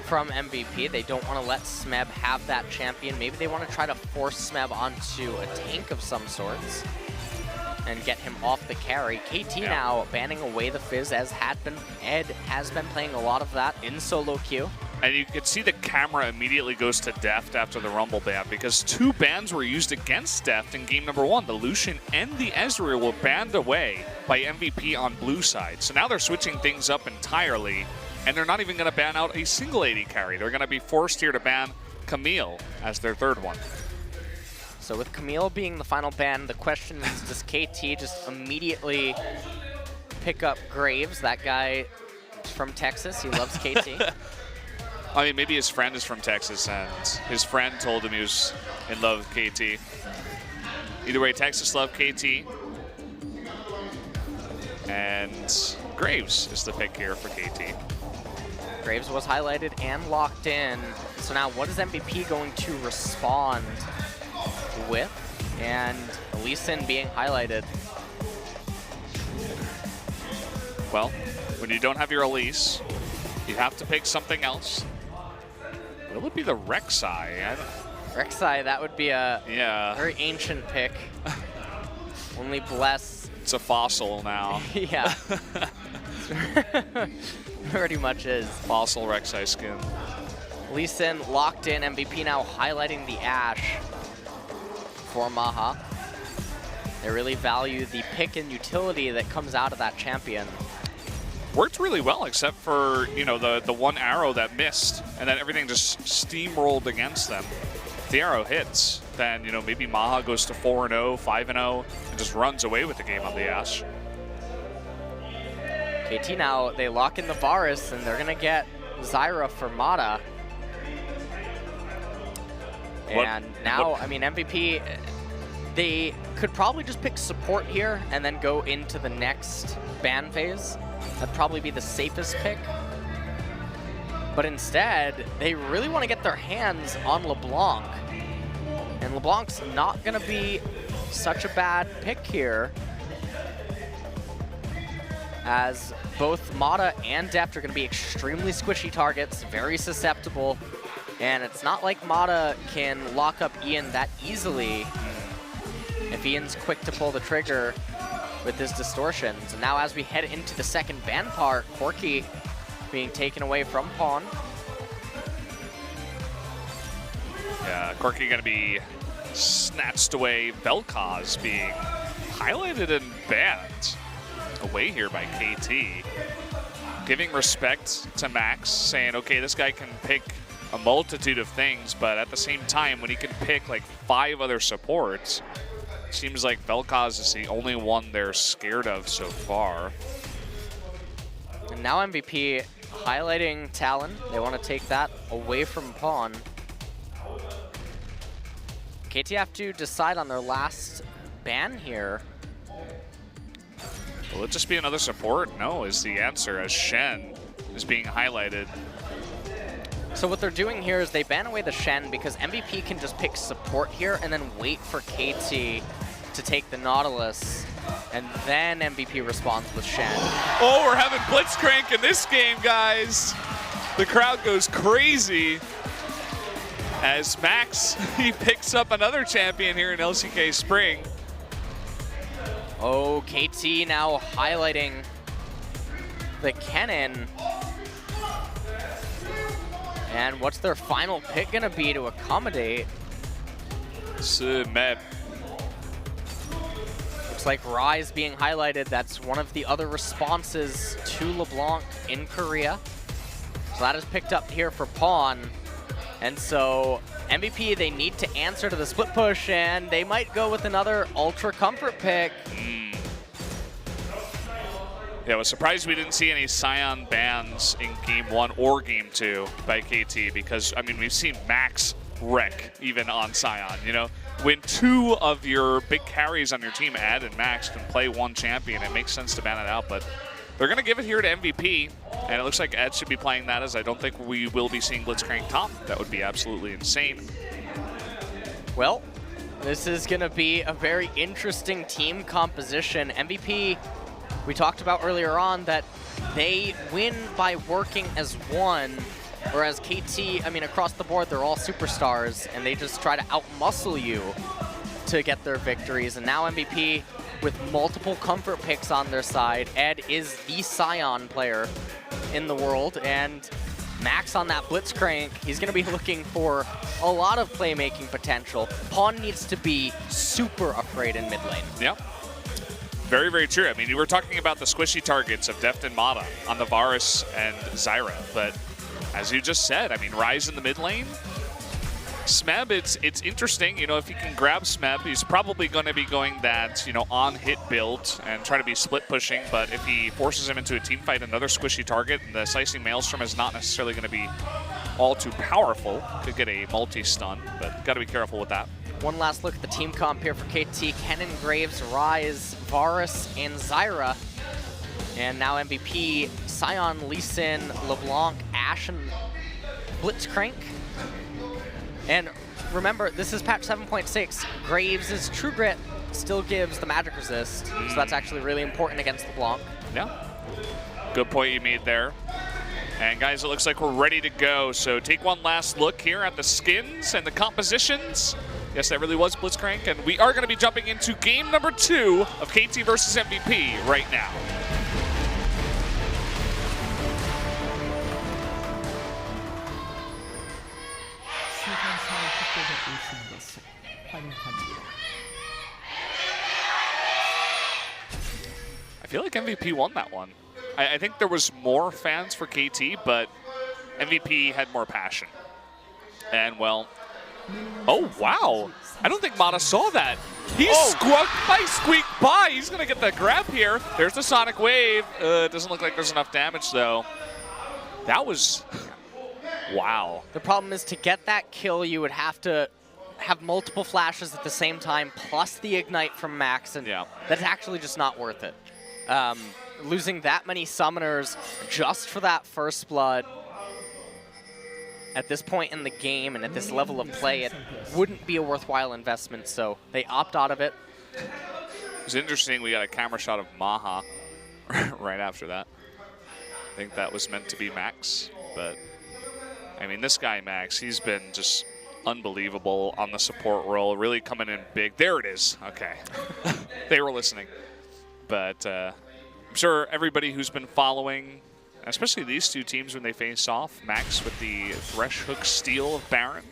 from MVP. They don't want to let Smeb have that champion. Maybe they want to try to force Smeb onto a tank of some sorts and get him off the carry. KT now banning away the Fizz, as Ed has been playing a lot of that in solo queue. And you can see the camera immediately goes to Deft after the Rumble ban, because 2 bans were used against Deft in game number 1. The Lucian and the Ezreal were banned away by MVP on blue side. So now they're switching things up entirely, and they're not even going to ban out a single AD carry. They're going to be forced here to ban Camille as their 3rd one. So with Camille being the final ban, the question is, does KT just immediately pick up Graves? That guy is from Texas. He loves KT. I mean, maybe his friend is from Texas, and his friend told him he was in love with KT. Either way, Texas love KT. And Graves is the pick here for KT. Graves was highlighted and locked in. So now what is MVP going to respond with? And Lee Sin being highlighted. Well, when you don't have your Elise, you have to pick something else. Will it be the Rek'Sai? Rek'Sai, that would be a very ancient pick. Only Bless. It's a fossil now. Yeah. Pretty much is. Fossil Rek'Sai skin. Lee Sin locked in. MVP now highlighting the Ashe for Maha. They really value the pick and utility that comes out of that champion. Worked really well, except for, you know, the one arrow that missed, and then everything just steamrolled against them. If the arrow hits, then, you know, maybe Maha goes to 4-0, 5-0, and just runs away with the game on the Ashe. KT now, they lock in the Varus, and they're going to get Zyra for Mata. And now, I mean, MVP, they could probably just pick support here and then go into the next ban phase. That'd probably be the safest pick. But instead, they really want to get their hands on LeBlanc. And LeBlanc's not going to be such a bad pick here, as both Mata and Deft are going to be extremely squishy targets, very susceptible. And it's not like Mata can lock up Ian that easily. If Ian's quick to pull the trigger, with his distortions. And now as we head into the second ban part, Corki being taken away from Pawn. Yeah, Corki going to be snatched away. Vel'Koz being highlighted and banned away here by KT. Giving respect to Max, saying, okay, this guy can pick a multitude of things, but at the same time, when he can pick like 5 other supports, seems like Vel'Koz is the only one they're scared of so far. And now MVP highlighting Talon. They want to take that away from Pawn. KT have to decide on their last ban here. Will it just be another support? No, is the answer, as Shen is being highlighted. So what they're doing here is they ban away the Shen because MVP can just pick support here and then wait for KT to take the Nautilus, and then MVP responds with Shen. Oh, we're having Blitzcrank in this game, guys. The crowd goes crazy as Max, he picks up another champion here in LCK Spring. Oh, KT now highlighting the Kennen. And what's their final pick gonna be to accommodate? Smeb. Looks like Rise being highlighted. That's one of the other responses to LeBlanc in Korea. So that is picked up here for Pawn. And so MVP, they need to answer to the split push, and they might go with another Ultra Comfort pick. Yeah, I was surprised we didn't see any Sion bans in Game 1 or Game 2 by KT because, I mean, we've seen Max wreck even on Sion, you know? When 2 of your big carries on your team, Ed and Max, can play 1 champion, it makes sense to ban it out, but they're going to give it here to MVP, and it looks like Ed should be playing that, as I don't think we will be seeing Blitzcrank top. That would be absolutely insane. Well, this is going to be a very interesting team composition. MVP, we talked about earlier on that they win by working as one, whereas KT, I mean, across the board, they're all superstars, and they just try to outmuscle you to get their victories. And now MVP, with multiple comfort picks on their side, Ed is the Sion player in the world, and Max on that Blitzcrank, he's going to be looking for a lot of playmaking potential. Pawn needs to be super afraid in mid lane. Yeah. Very, very true. I mean, you were talking about the squishy targets of Deft and Mata on the Varus and Zyra, but as you just said, I mean, Rise in the mid lane, Smeb, it's interesting, you know, if you can grab Smeb, he's probably going to be going that, you know, on-hit build and try to be split pushing, but if he forces him into a team fight, another squishy target, the Slicing Maelstrom is not necessarily going to be all too powerful. Could get a multi-stun, but got to be careful with that. One last look at the team comp here for KT. Kennen, Graves, Rise, Varus, and Zyra. And now MVP, Sion, Lee Sin, LeBlanc, Ashe, and Blitzcrank. And remember, this is patch 7.6. Graves' True Grit still gives the magic resist, so that's actually really important against LeBlanc. Yeah, good point you made there. And guys, it looks like we're ready to go. So take one last look here at the skins and the compositions. Yes, that really was Blitzcrank, and we are going to be jumping into game number 2 of KT versus MVP right now. I feel like MVP won that one. I think there was more fans for KT, but MVP had more passion. And, well, oh, wow. I don't think Mata saw that. He squeaked by. He's going to get the grab here. There's the Sonic Wave. It doesn't look like there's enough damage, though. That was, wow. The problem is to get that kill, you would have to have multiple flashes at the same time, plus the Ignite from Max, and that's actually just not worth it. Losing that many summoners just for that first blood at this point in the game and at this level of play, it wouldn't be a worthwhile investment, so they opt out of it. It's interesting, we got a camera shot of Maha right after that. I think that was meant to be Max, but I mean, this guy, Max, he's been just unbelievable on the support role, really coming in big. There it is. Okay. They were listening. But I'm sure everybody who's been following, especially these two teams when they face off, Max with the Thresh Hook steal of Baron,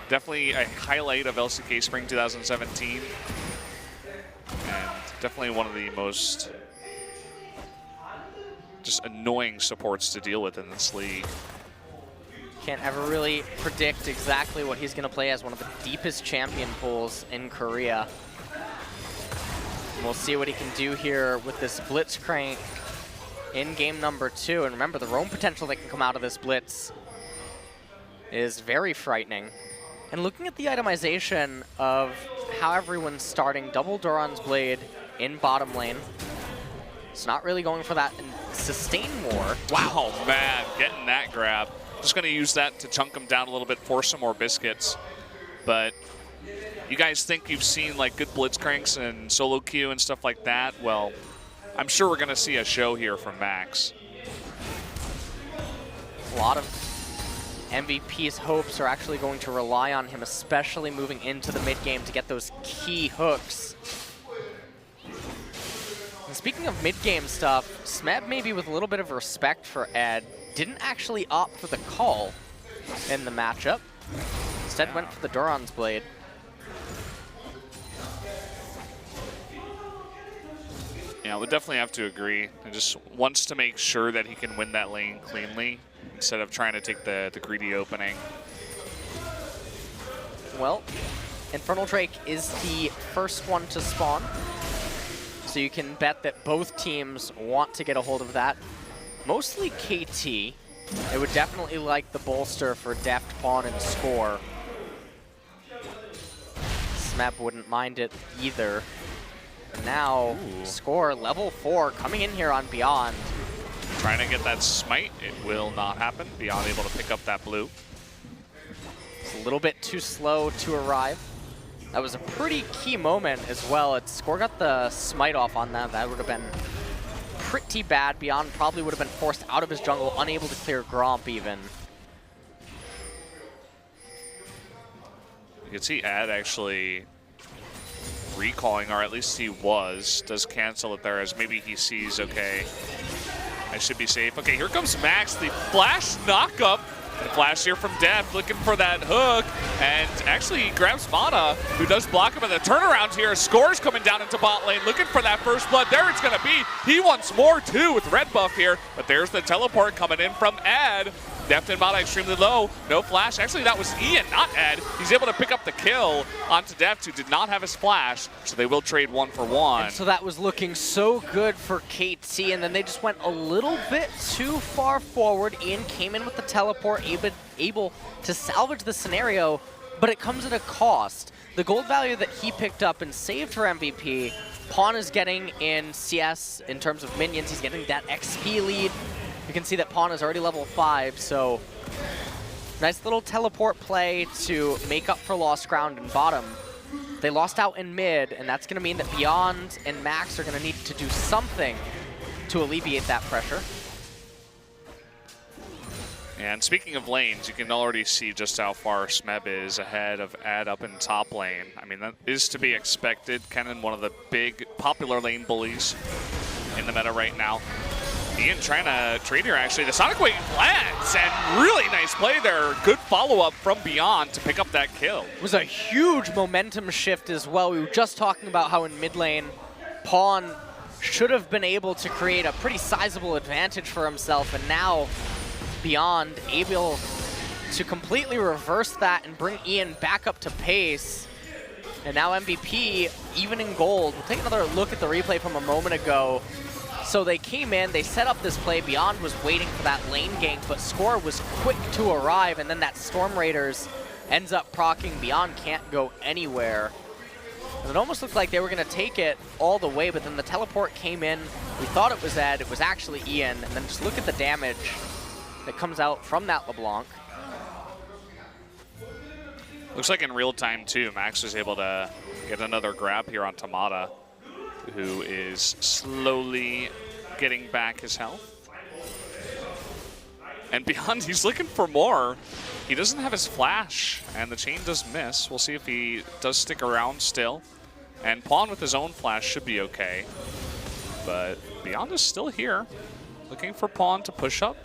definitely a highlight of LCK Spring 2017. And definitely one of the most just annoying supports to deal with in this league. Can't ever really predict exactly what he's going to play as one of the deepest champion pools in Korea. And we'll see what he can do here with this Blitzcrank in game number 2. And remember, the roam potential that can come out of this Blitz is very frightening. And looking at the itemization of how everyone's starting, double Duran's Blade in bottom lane. It's not really going for that sustain war. Wow, man, getting that grab. Just going to use that to chunk him down a little bit, force some more biscuits. But you guys think you've seen like good Blitzcranks and solo queue and stuff like that? Well, I'm sure we're going to see a show here from Max. A lot of MVP's hopes are actually going to rely on him, especially moving into the mid game to get those key hooks. And speaking of mid game stuff, Smeb, maybe with a little bit of respect for Ed, didn't actually opt for the call in the matchup. Instead went for the Duran's Blade. Yeah, I would definitely have to agree. He just wants to make sure that he can win that lane cleanly instead of trying to take the greedy opening. Well, Infernal Drake is the first one to spawn, so you can bet that both teams want to get a hold of that. Mostly KT. They would definitely like the bolster for Deft, Pawn, and Score. Smeb wouldn't mind it either. And now, Score, level 4, coming in here on Beyond. Trying to get that smite. It will not happen. Beyond able to pick up that blue. It's a little bit too slow to arrive. That was a pretty key moment as well. Score got the smite off on that. That would have been pretty bad. Beyond probably would have been forced out of his jungle, unable to clear Gromp even. You can see Ad actually recalling, or at least he was, does cancel it there as maybe he sees, okay, I should be safe. Okay, here comes Max, the flash knockup. And flash here from Deft, looking for that hook, and actually he grabs Mana, who does block him in the turnaround here. Score's coming down into bot lane, looking for that first blood. There it's gonna be. He wants more too with red buff here, but there's the teleport coming in from Ed. Deft and Mana extremely low, no flash. Actually, that was Ian, not Ed. He's able to pick up the kill onto Deft, who did not have his flash, so they will trade 1 for 1. And so that was looking so good for KT, and then they just went a little bit too far forward. Ian came in with the teleport, able to salvage the scenario, but it comes at a cost. The gold value that he picked up and saved for MVP, Pawn is getting in CS in terms of minions. He's getting that XP lead. You can see that Pawn is already level 5, so nice little teleport play to make up for lost ground in bottom. They lost out in mid, and that's going to mean that Beyond and Max are going to need to do something to alleviate that pressure. And speaking of lanes, you can already see just how far Smeb is ahead of Ad up in top lane. I mean, that is to be expected. Kennen, one of the big popular lane bullies in the meta right now. Ian trying to trade here, actually. The Sonic Wave lands, and really nice play there. Good follow-up from Beyond to pick up that kill. It was a huge momentum shift as well. We were just talking about how in mid lane, Pawn should have been able to create a pretty sizable advantage for himself, and now Beyond able to completely reverse that and bring Ian back up to pace. And now MVP, even in gold. We'll take another look at the replay from a moment ago. So they came in, they set up this play. Beyond was waiting for that lane gank, but Score was quick to arrive, and then that Storm Raiders ends up proccing. Beyond can't go anywhere. And it almost looked like they were going to take it all the way, but then the teleport came in. We thought it was Ed, it was actually Ian, and then just look at the damage that comes out from that LeBlanc. Looks like in real time too, Max was able to get another grab here on Tamada, who is slowly getting back his health. And Beyond, he's looking for more. He doesn't have his flash, and the chain does miss. We'll see if he does stick around still. And Pawn with his own flash should be okay. but Beyond is still here, looking for Pawn to push up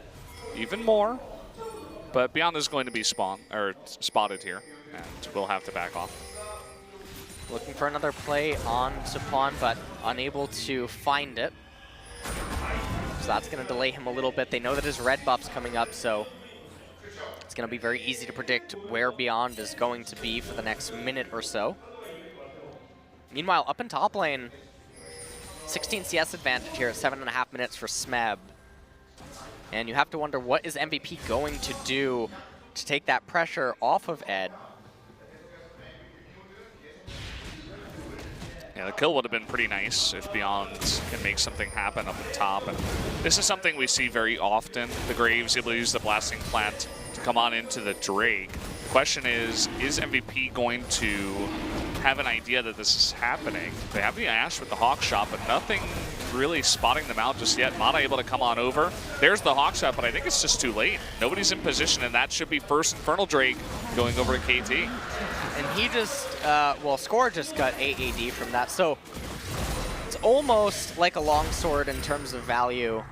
even more. But Beyond is going to be spotted here, and we'll have to back off. Looking for another play on to Pawn, but unable to find it. So that's going to delay him a little bit. They know that his red buff's coming up, so it's going to be very easy to predict where Beyond is going to be for the next minute or so. Meanwhile, up in top lane, 16 CS advantage here at 7.5 minutes for Smeb. And you have to wonder, what is MVP going to do to take that pressure off of Ed? Yeah, the kill would have been pretty nice if Beyond can make something happen up at top. And this is something we see very often. The Graves able to use the Blasting Plant to come on into the Drake. The question is MVP going to have an idea that this is happening? They have the Ashe with the Hawk Shot, but nothing really spotting them out just yet. Mata able to come on over. There's the Hawk Shot, but I think it's just too late. Nobody's in position, and that should be first Infernal Drake going over to KT. And he just, well, Score just got AAD from that. So it's almost like a longsword in terms of value.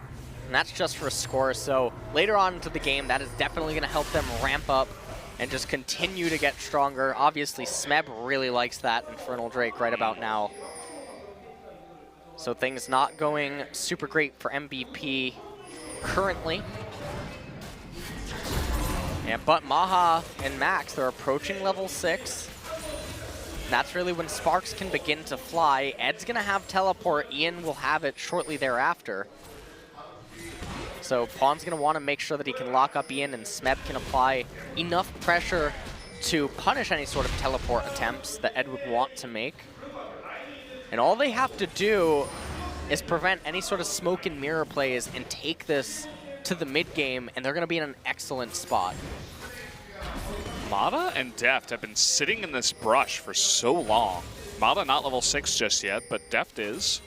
And that's just for Score. So later on into the game, that is definitely going to help them ramp up and just continue to get stronger. Obviously, Smeb really likes that Infernal Drake right about now. So things not going super great for MVP currently. Yeah, but Maha and Max, they're approaching level 6. And that's really when sparks can begin to fly. Ed's gonna have teleport, Ian will have it shortly thereafter. So Pawn's gonna wanna make sure that he can lock up Ian, and Smeb can apply enough pressure to punish any sort of teleport attempts that Ed would want to make. And all they have to do is prevent any sort of smoke and mirror plays and take this to the mid game, and they're going to be in an excellent spot. Mata and Deft have been sitting in this brush for so long. Mata not level 6 just yet, but Deft is.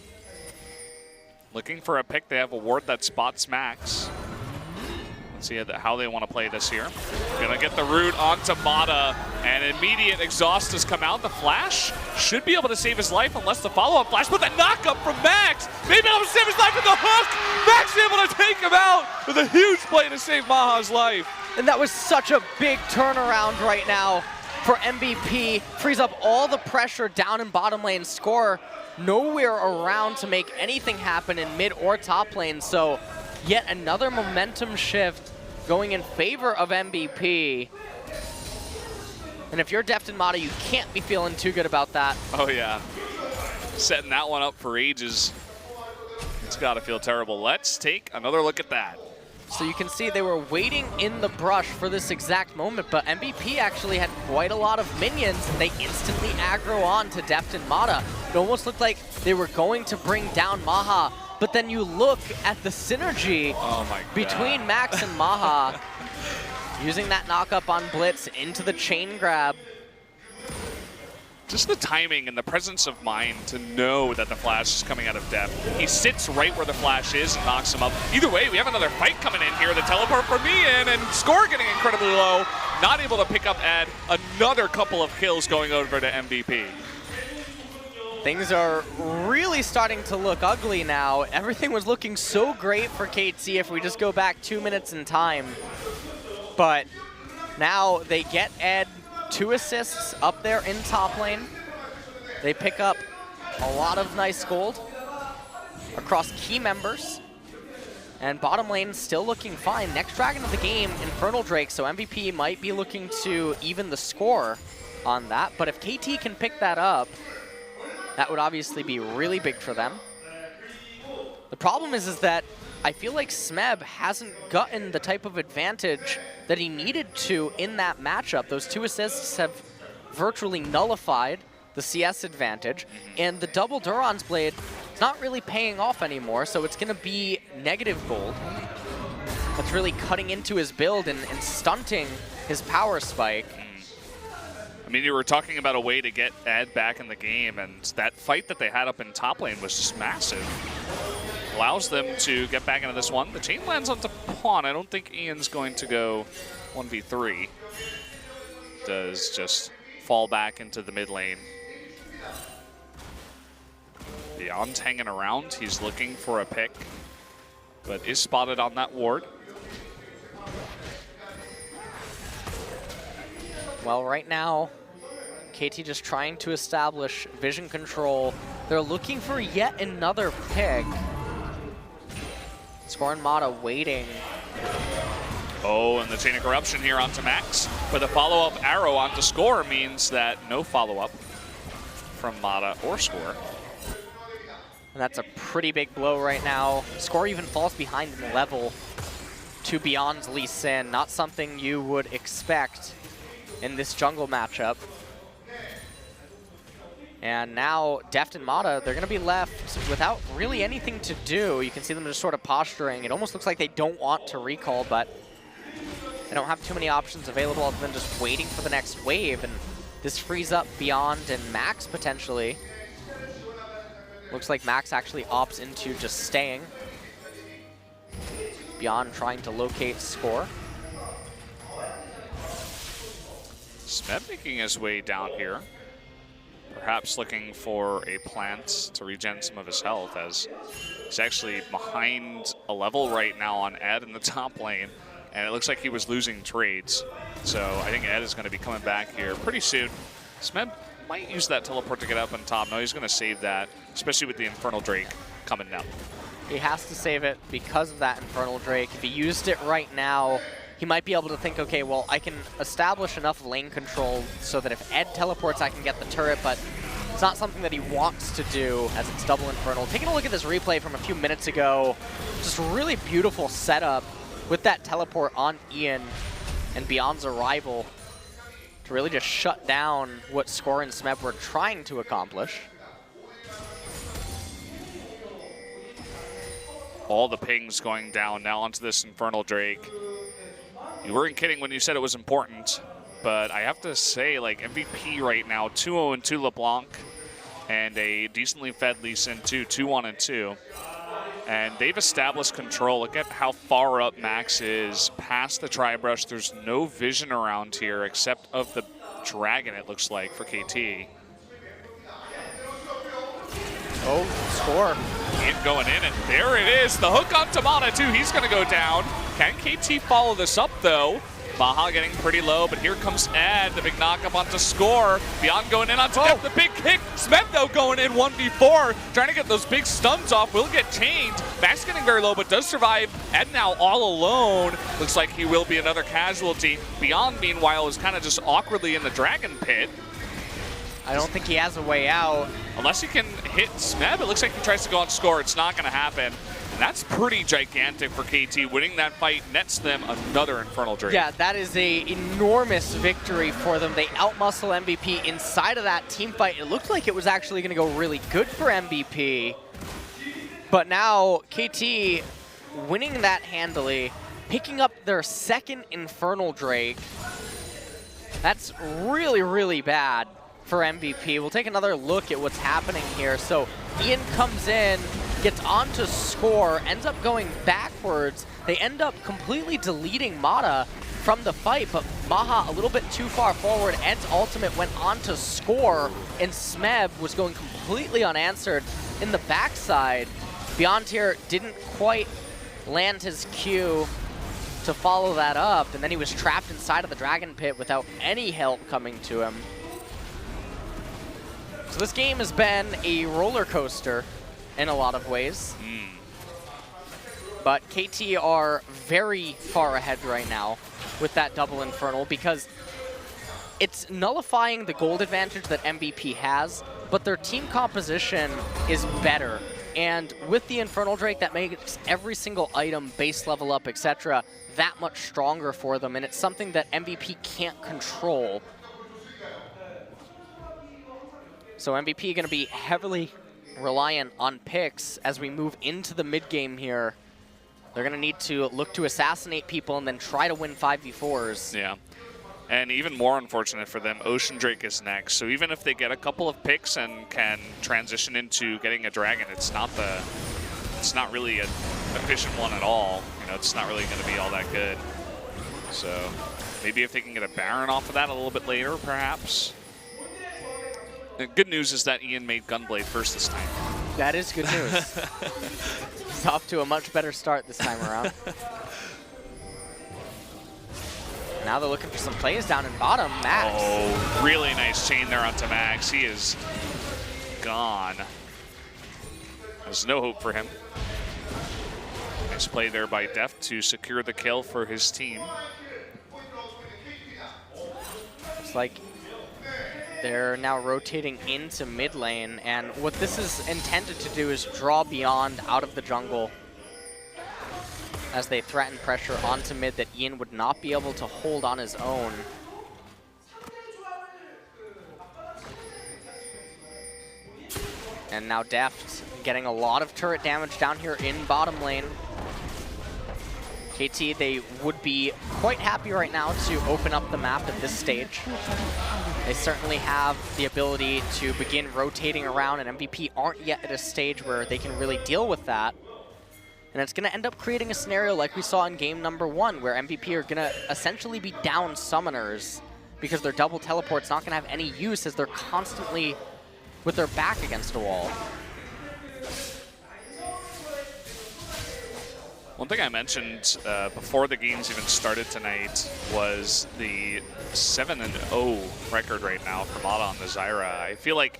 Looking for a pick. They have a ward that spots Max. Let's see how they want to play this here. Gonna get the root onto Mata, and immediate exhaust has come out. The flash should be able to save his life unless the follow-up flash, but the knock-up from Max may be able to save his life with the hook. Max able to take him out with a huge play to save Maha's life. And that was such a big turnaround right now for MVP. Frees up all the pressure down in bottom lane. Score nowhere around to make anything happen in mid or top lane. So yet another momentum shift going in favor of MVP. And if you're Deft and Mata, you can't be feeling too good about that. Oh yeah, setting that one up for ages. It's gotta feel terrible. Let's take another look at that. So you can see they were waiting in the brush for this exact moment, but MVP actually had quite a lot of minions, and they instantly aggro on to Deft and Mata. It almost looked like they were going to bring down Maha, but then you look at the synergy between Max and Maha, using that knock-up on Blitz into the chain grab. Just the timing and the presence of mind to know that the flash is coming out of Deft. He sits right where the flash is and knocks him up. Either way, we have another fight coming in here. The teleport from Ian, and Score getting incredibly low. Not able to pick up Ed. Another couple of kills going over to MVP. Things are really starting to look ugly now. Everything was looking so great for KT if we just go back 2 minutes in time. But now they get Ed 2 assists up there in top lane. They pick up a lot of nice gold across key members. And bottom lane still looking fine. Next Dragon of the game, Infernal Drake, so MVP might be looking to even the score on that. But if KT can pick that up, that would obviously be really big for them. The problem is that I feel like Smeb hasn't gotten the type of advantage that he needed to in that matchup. Those 2 assists have virtually nullified the CS advantage, and the double Duran's Blade is not really paying off anymore, so it's going to be negative gold. That's really cutting into his build and stunting his power spike. I mean, you were talking about a way to get Ed back in the game, and that fight that they had up in top lane was just massive. Allows them to get back into this one. The chain lands onto Pawn. I don't think Ian's going to go 1v3. Does just fall back into the mid lane. Beyond's hanging around. He's looking for a pick, but is spotted on that ward. Well, right now, KT just trying to establish vision control. They're looking for yet another pick. Score and Mata waiting. Oh, and the Chain of Corruption here onto Max. But the follow-up arrow onto Score means that no follow-up from Mata or Score. And that's a pretty big blow right now. Score even falls behind in level to Beyond's Lee Sin. Not something you would expect in this jungle matchup. And now Deft and Mata, they're going to be left without really anything to do. You can see them just sort of posturing. It almost looks like they don't want to recall, but they don't have too many options available other than just waiting for the next wave. And this frees up Beyond and Max potentially. Looks like Max actually opts into just staying. Beyond trying to locate Score. Smeb making his way down here. Perhaps looking for a plant to regen some of his health, as he's actually behind a level right now on Ed in the top lane, and it looks like he was losing trades. So I think Ed is going to be coming back here pretty soon. Smeb might use that teleport to get up on top. No, he's going to save that, especially with the Infernal Drake coming down. He has to save it because of that Infernal Drake. If he used it right now, he might be able to think, okay, well, I can establish enough lane control so that if Ed teleports, I can get the turret, but it's not something that he wants to do as it's double Infernal. Taking a look at this replay from a few minutes ago, just really beautiful setup with that teleport on Ian and Beyond's arrival to really just shut down what Score and Smeb were trying to accomplish. All the pings going down now onto this Infernal Drake. You weren't kidding when you said it was important, but I have to say, like, MVP right now, 2-0 and 2 LeBlanc, and a decently fed Lee Sin too, 2-1 and 2. And they've established control. Look at how far up Max is past the Tri-Brush. There's no vision around here except of the Dragon, it looks like, for KT. Oh, Score. Ian going in, and there it is. The hook on Tamana, too. He's going to go down. Can KT follow this up, though? Baha getting pretty low, but here comes Ed. The big knock-up onto Score. Beyond going in onto Deft. The big kick. Smeb, though, going in 1v4. Trying to get those big stuns off. Will get chained. Max getting very low, but does survive. Ed now all alone. Looks like he will be another casualty. Beyond, meanwhile, is kind of just awkwardly in the Dragon Pit. I don't think he has a way out. Unless he can hit Smeb, it looks like he tries to go on Score. It's not going to happen. And that's pretty gigantic for KT. Winning that fight nets them another Infernal Drake. Yeah, that is an enormous victory for them. They outmuscle MVP inside of that team fight. It looked like it was actually going to go really good for MVP. But now KT winning that handily, picking up their second Infernal Drake. That's really, really bad for MVP. We'll take another look at what's happening here. So Ian comes in, gets onto Score, ends up going backwards. They end up completely deleting Mata from the fight, but Baha a little bit too far forward. Ed's ultimate went onto Score, and Smeb was going completely unanswered in the backside. Beyond here didn't quite land his Q to follow that up, and then he was trapped inside of the Dragon Pit without any help coming to him. So this game has been a roller coaster in a lot of ways. But KT are very far ahead right now with that double Infernal because it's nullifying the gold advantage that MVP has, but their team composition is better. And with the Infernal Drake, that makes every single item, base level up, etc., that much stronger for them, and it's something that MVP can't control. So MVP going to be heavily reliant on picks as we move into the mid game here. They're going to need to look to assassinate people and then try to win 5v4s. Yeah. And even more unfortunate for them, Ocean Drake is next. So even if they get a couple of picks and can transition into getting a dragon, it's not really an efficient one at all. You know, it's not really going to be all that good. So maybe if they can get a Baron off of that a little bit later, perhaps. The good news is that Ian made Gunblade first this time. That is good news. It's off to a much better start this time around. Now they're looking for some plays down in bottom. Max. Oh, really nice chain there onto Max. He is gone. There's no hope for him. Nice play there by Deft to secure the kill for his team. Looks like they're now rotating into mid lane, and what this is intended to do is draw Beyond out of the jungle as they threaten pressure onto mid that Ian would not be able to hold on his own. And now Deft getting a lot of turret damage down here in bottom lane. KT, they would be quite happy right now to open up the map at this stage. They certainly have the ability to begin rotating around, and MVP aren't yet at a stage where they can really deal with that. And it's going to end up creating a scenario like we saw in game number 1, where MVP are going to essentially be down summoners because their double teleport's not going to have any use as they're constantly with their back against a wall. One thing I mentioned before the games even started tonight was the 7-0 record right now for Mata on the Zyra. I feel like,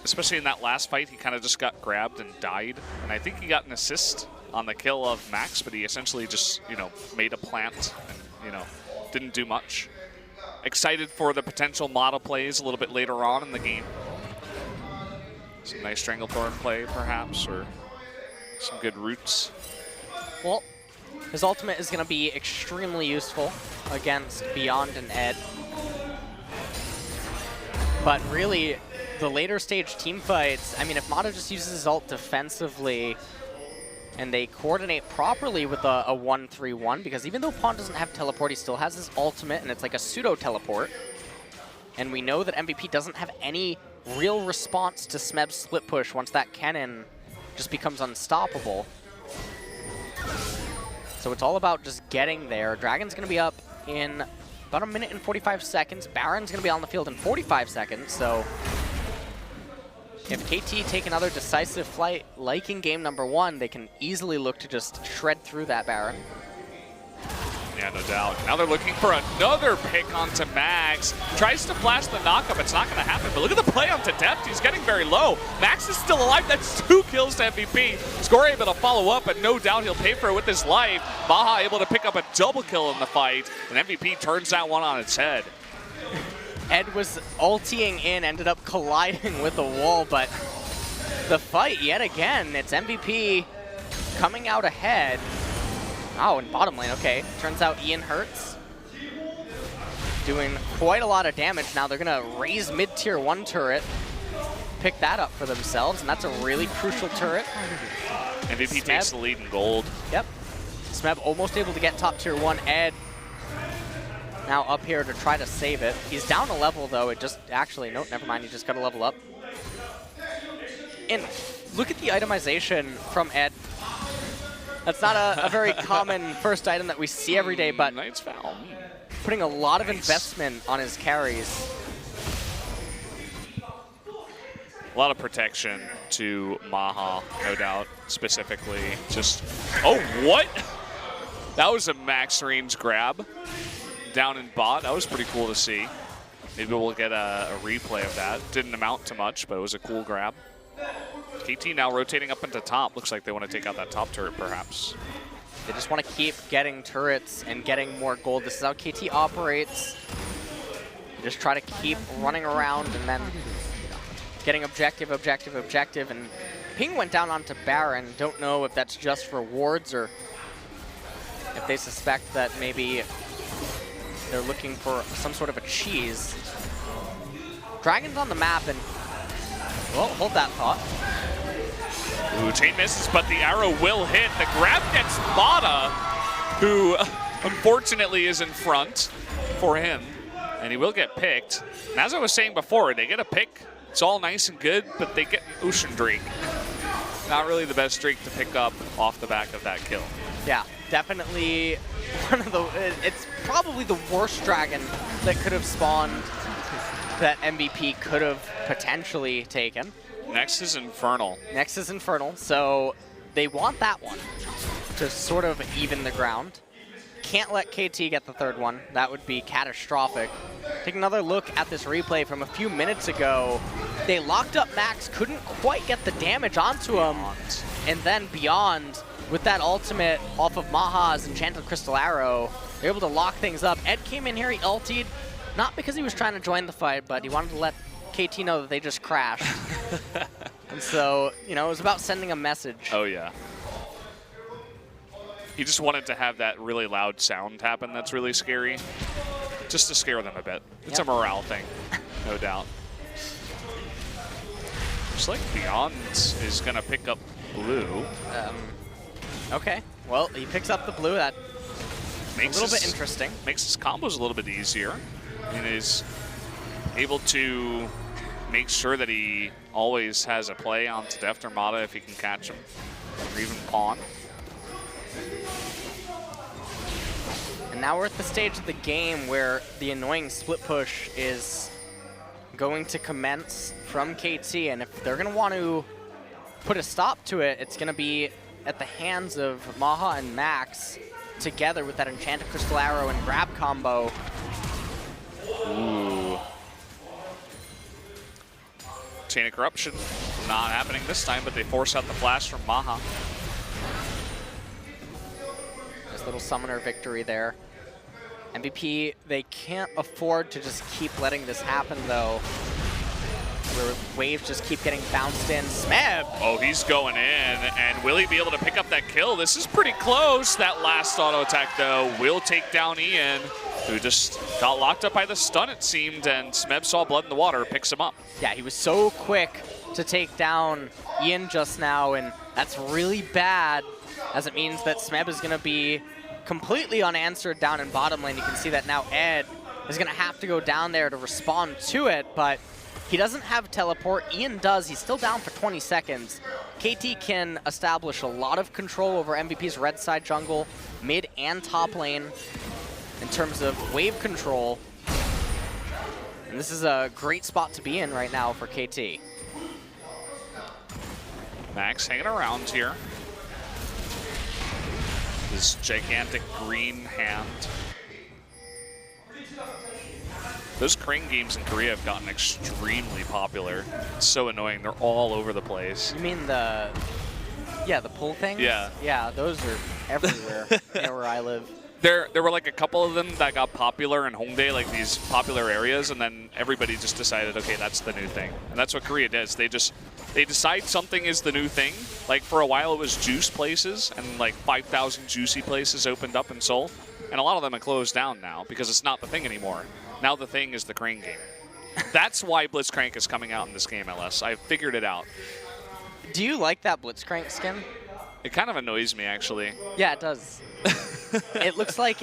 especially in that last fight, he kind of just got grabbed and died. And I think he got an assist on the kill of Max, but he essentially just, made a plant and, didn't do much. Excited for the potential Mata plays a little bit later on in the game. Some nice Stranglethorn play, perhaps, or some good roots. Well, his ultimate is going to be extremely useful against Beyond and Ed. But really, the later stage team fights, I mean, if Mata just uses his ult defensively and they coordinate properly with a 1-3-1, because even though Pawn doesn't have teleport, he still has his ultimate, and it's like a pseudo-teleport. And we know that MVP doesn't have any real response to Smeb's split push once that cannon just becomes unstoppable. So it's all about just getting there. Dragon's going to be up in about 1 minute and 45 seconds. Baron's going to be on the field in 45 seconds. So if KT take another decisive flight like in game number 1, they can easily look to just shred through that Baron. Yeah, no doubt. Now they're looking for another pick onto Max. Tries to flash the knockup. It's not going to happen. But look at the play onto Deft. He's getting very low. Max is still alive. That's 2 kills to MVP. Score able to follow up, but no doubt he'll pay for it with his life. Baha able to pick up a double kill in the fight. And MVP turns that one on its head. Ed was ulting in, ended up colliding with the wall, but the fight yet again, it's MVP coming out ahead. Oh, in bottom lane, okay. Turns out Ian Hurts doing quite a lot of damage. Now they're going to raise mid-tier 1 turret, pick that up for themselves, and that's a really crucial turret. MVP takes the lead in gold. Yep. Smeb almost able to get top tier 1. Ed now up here to try to save it. He's down a level, though. It just actually, no, never mind. He just got to level up. And look at the itemization from Ed. That's not a very common first item that we see every day, but nice foul. Putting a lot of investment on his carries. A lot of protection to Maha, no doubt, specifically. Just, oh, what? That was a max range grab down in bot. That was pretty cool to see. Maybe we'll get a replay of that. Didn't amount to much, but it was a cool grab. KT now rotating up into top. Looks like they want to take out that top turret, perhaps. They just want to keep getting turrets and getting more gold. This is how KT operates. They just try to keep running around and then getting objective. And Ping went down onto Baron. Don't know if that's just for wards or if they suspect that maybe they're looking for some sort of a cheese. Dragon's on the map, and well, hold that thought. Ooh, chain misses, but the arrow will hit. The grab gets Mata, who unfortunately is in front for him, and he will get picked. And as I was saying before, they get a pick. It's all nice and good, but they get Ocean Drake. Not really the best streak to pick up off the back of that kill. Yeah, definitely one of the, it's probably the worst dragon that could have spawned that MVP could have potentially taken. Next is Infernal. Next is Infernal, so they want that one to sort of even the ground. Can't let KT get the third one. That would be catastrophic. Take another look at this replay from a few minutes ago. They locked up Max, couldn't quite get the damage onto him. And then Beyond, with that ultimate off of Maha's Enchanted Crystal Arrow, they're able to lock things up. Ed came in here, he ultied, not because he was trying to join the fight, but he wanted to let KT know that they just crashed. And so, you know, it was about sending a message. Oh, yeah. He just wanted to have that really loud sound happen that's really scary, just to scare them a bit. It's a morale thing, no doubt. Looks like Beyond is going to pick up blue. Okay, well, he picks up the blue. That makes a little bit interesting. Makes his combos a little bit easier. And is able to make sure that he always has a play onto Deft or Mata if he can catch him, or even Pawn. And now we're at the stage of the game where the annoying split push is going to commence from KT, and if they're going to want to put a stop to it, it's going to be at the hands of Maha and Max together with that Enchanted Crystal Arrow and grab combo. Ooh. Chain of Corruption not happening this time, but they force out the flash from Maha. Nice little summoner victory there. MVP, they can't afford to just keep letting this happen, though. Where waves just keep getting bounced in. Smeb! Oh, he's going in, and will he be able to pick up that kill? This is pretty close. That last auto attack, though, will take down Ian, who just got locked up by the stun, it seemed, and Smeb saw blood in the water, picks him up. Yeah, he was so quick to take down Ian just now, and that's really bad, as it means that Smeb is going to be completely unanswered down in bottom lane. You can see that now Ed is going to have to go down there to respond to it, but he doesn't have teleport. Ian does. He's still down for 20 seconds. KT can establish a lot of control over MVP's red side jungle, mid and top lane, in terms of wave control. And this is a great spot to be in right now for KT. Max hanging around here. This gigantic green hand. Those crane games in Korea have gotten extremely popular. It's so annoying. They're all over the place. You mean the pull things? Yeah. Yeah, those are everywhere where I live. There were like a couple of them that got popular in Hongdae, like these popular areas, and then everybody just decided, okay, that's the new thing. And that's what Korea does. They decide something is the new thing. Like for a while it was juice places, and like 5,000 juicy places opened up in Seoul. And a lot of them have closed down now because it's not the thing anymore. Now the thing is the crane game. That's why Blitzcrank is coming out in this game, LS. I've figured it out. Do you like that Blitzcrank skin? It kind of annoys me, actually. Yeah, it does. it looks like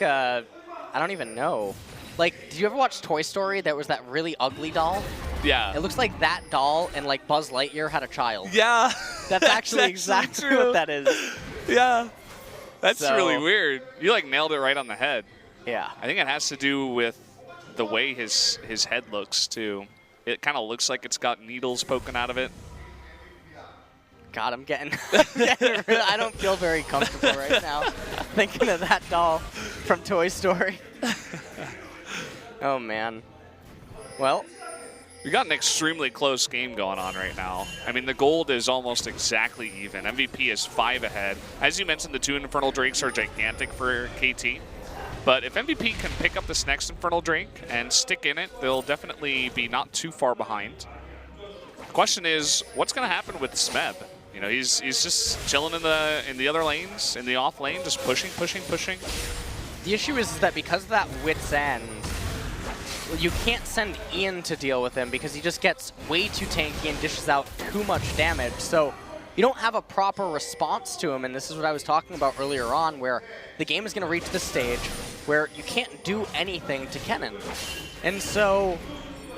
a, I don't even know. Like, did you ever watch Toy Story? There was that really ugly doll. Yeah. It looks like that doll and like Buzz Lightyear had a child. Yeah. That's actually exactly true. what that is. Yeah. That's So- really weird. You like nailed it right on the head. Yeah. I think it has to do with the way his head looks too. It kind of looks like it's got needles poking out of it. God, I'm getting I don't feel very comfortable right now thinking of that doll from Toy Story. Oh, man. Well, We got an extremely close game going on right now. I mean, the gold is almost exactly even. MVP is 5 ahead. As you mentioned, the 2 Infernal Drakes are gigantic for KT. But if MVP can pick up this next Infernal Drake and stick in it, they'll definitely be not too far behind. The question is, what's going to happen with Smeb? You know, he's just chilling in the other lanes, in the off lane, just pushing. the issue is that because of that Wit's End, you can't send Ian to deal with him because he just gets way too tanky and dishes out too much damage. So you don't have a proper response to him, and this is what I was talking about earlier on, where the game is going to reach the stage where you can't do anything to Kennen. And so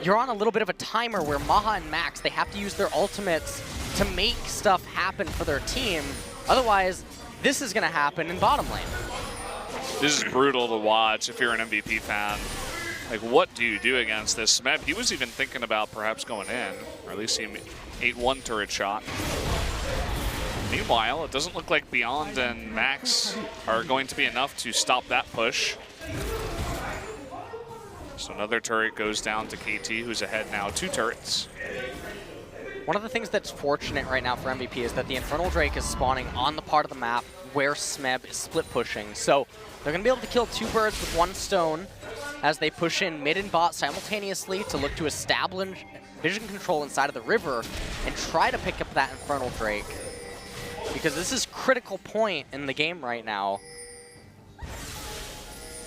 you're on a little bit of a timer where Maha and Max, they have to use their ultimates to make stuff happen for their team. Otherwise, this is going to happen in bottom lane. This is brutal to watch if you're an MVP fan. Like, what do you do against this Smeb? He was even thinking about perhaps going in, or at least he ate one turret shot. Meanwhile, it doesn't look like Beyond and Max are going to be enough to stop that push. So another turret goes down to KT, who's ahead now 2 turrets. One of the things that's fortunate right now for MVP is that the Infernal Drake is spawning on the part of the map where Smeb is split pushing. So they're going to be able to kill 2 birds with 1 stone as they push in mid and bot simultaneously to look to establish vision control inside of the river and try to pick up that Infernal Drake. Because this is critical point in the game right now.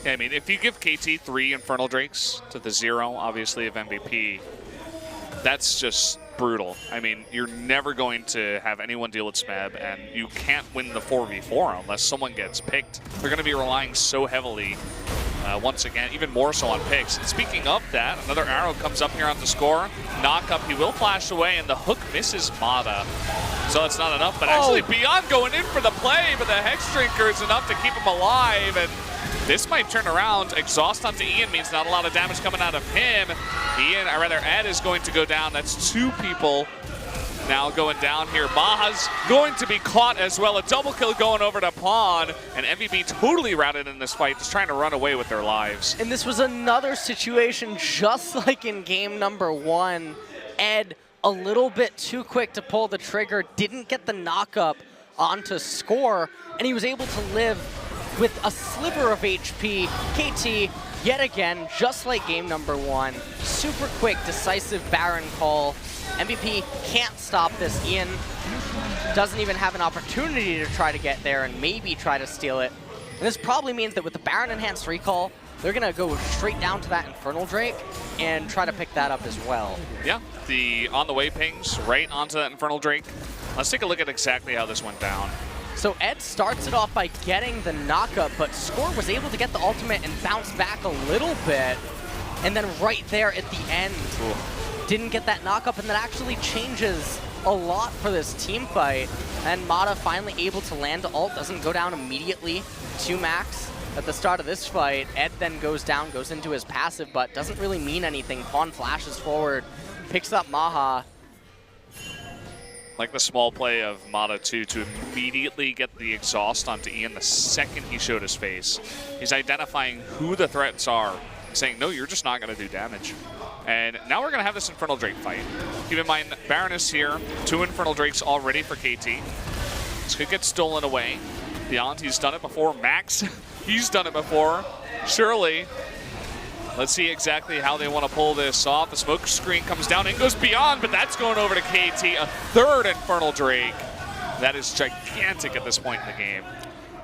Yeah, I mean, if you give KT 3 Infernal Drakes to the 0, obviously, of MVP, that's just brutal. I mean, you're never going to have anyone deal with Smeb, and you can't win the 4v4 unless someone gets picked. They're going to be relying so heavily, once again, even more so on picks. And speaking of that, another arrow comes up here on the score. Knock up, he will flash away, and the hook misses Mata. So that's not enough, but actually Beyond going in for the play, but the Hex Drinker is enough to keep him alive, and this might turn around. Exhaust onto Ian means not a lot of damage coming out of him. Ed is going to go down. That's 2 people now going down here. Maha's going to be caught as well. A double kill going over to Pawn, and MVP totally routed in this fight, just trying to run away with their lives. And this was another situation just like in game number 1. Ed, a little bit too quick to pull the trigger, didn't get the knock-up onto Score, and he was able to live with a sliver of HP. KT, yet again, just like game number 1, super quick, decisive Baron call. MVP can't stop this. Ian doesn't even have an opportunity to try to get there and maybe try to steal it. And this probably means that with the Baron enhanced recall, they're gonna go straight down to that Infernal Drake and try to pick that up as well. Yeah, the on the way pings right onto that Infernal Drake. Let's take a look at exactly how this went down. So Ed starts it off by getting the knockup, but Score was able to get the ultimate and bounce back a little bit. And then right there at the end, didn't get that knockup, and that actually changes a lot for this team fight. And Mata finally able to land the ult, doesn't go down immediately to Max at the start of this fight. Ed then goes down, goes into his passive, but doesn't really mean anything. Pawn flashes forward, picks up Maha. Like the small play of Mata 2 to immediately get the exhaust onto Ian the second he showed his face. He's identifying who the threats are, saying, no, you're just not going to do damage. And now we're going to have this Infernal Drake fight. Keep in mind, Baron is here. 2 Infernal Drakes already for KT. This could get stolen away. Beyond, he's done it before. Max, he's done it before. Surely. Let's see exactly how they want to pull this off. The smoke screen comes down and goes Beyond, but that's going over to KT. A 3rd Infernal Drake. That is gigantic at this point in the game.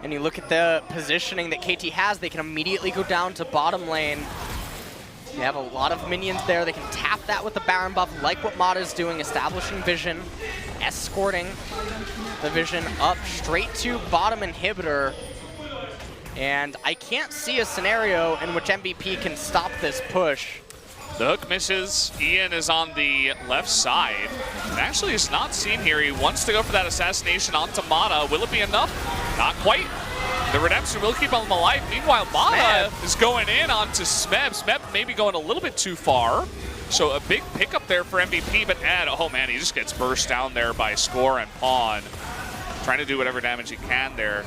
And you look at the positioning that KT has, they can immediately go down to bottom lane. They have a lot of minions there. They can tap that with the Baron buff, like what Mata's doing, establishing vision, escorting the vision up straight to bottom inhibitor. And I can't see a scenario in which MVP can stop this push. The hook misses. Ian is on the left side. And actually, it's not seen here. He wants to go for that assassination onto Mata. Will it be enough? Not quite. The redemption will keep him alive. Meanwhile, Mata is going in onto Smeb. Smeb maybe going a little bit too far. So a big pickup there for MVP, but Ed, oh man, he just gets burst down there by Score and Pawn. Trying to do whatever damage he can there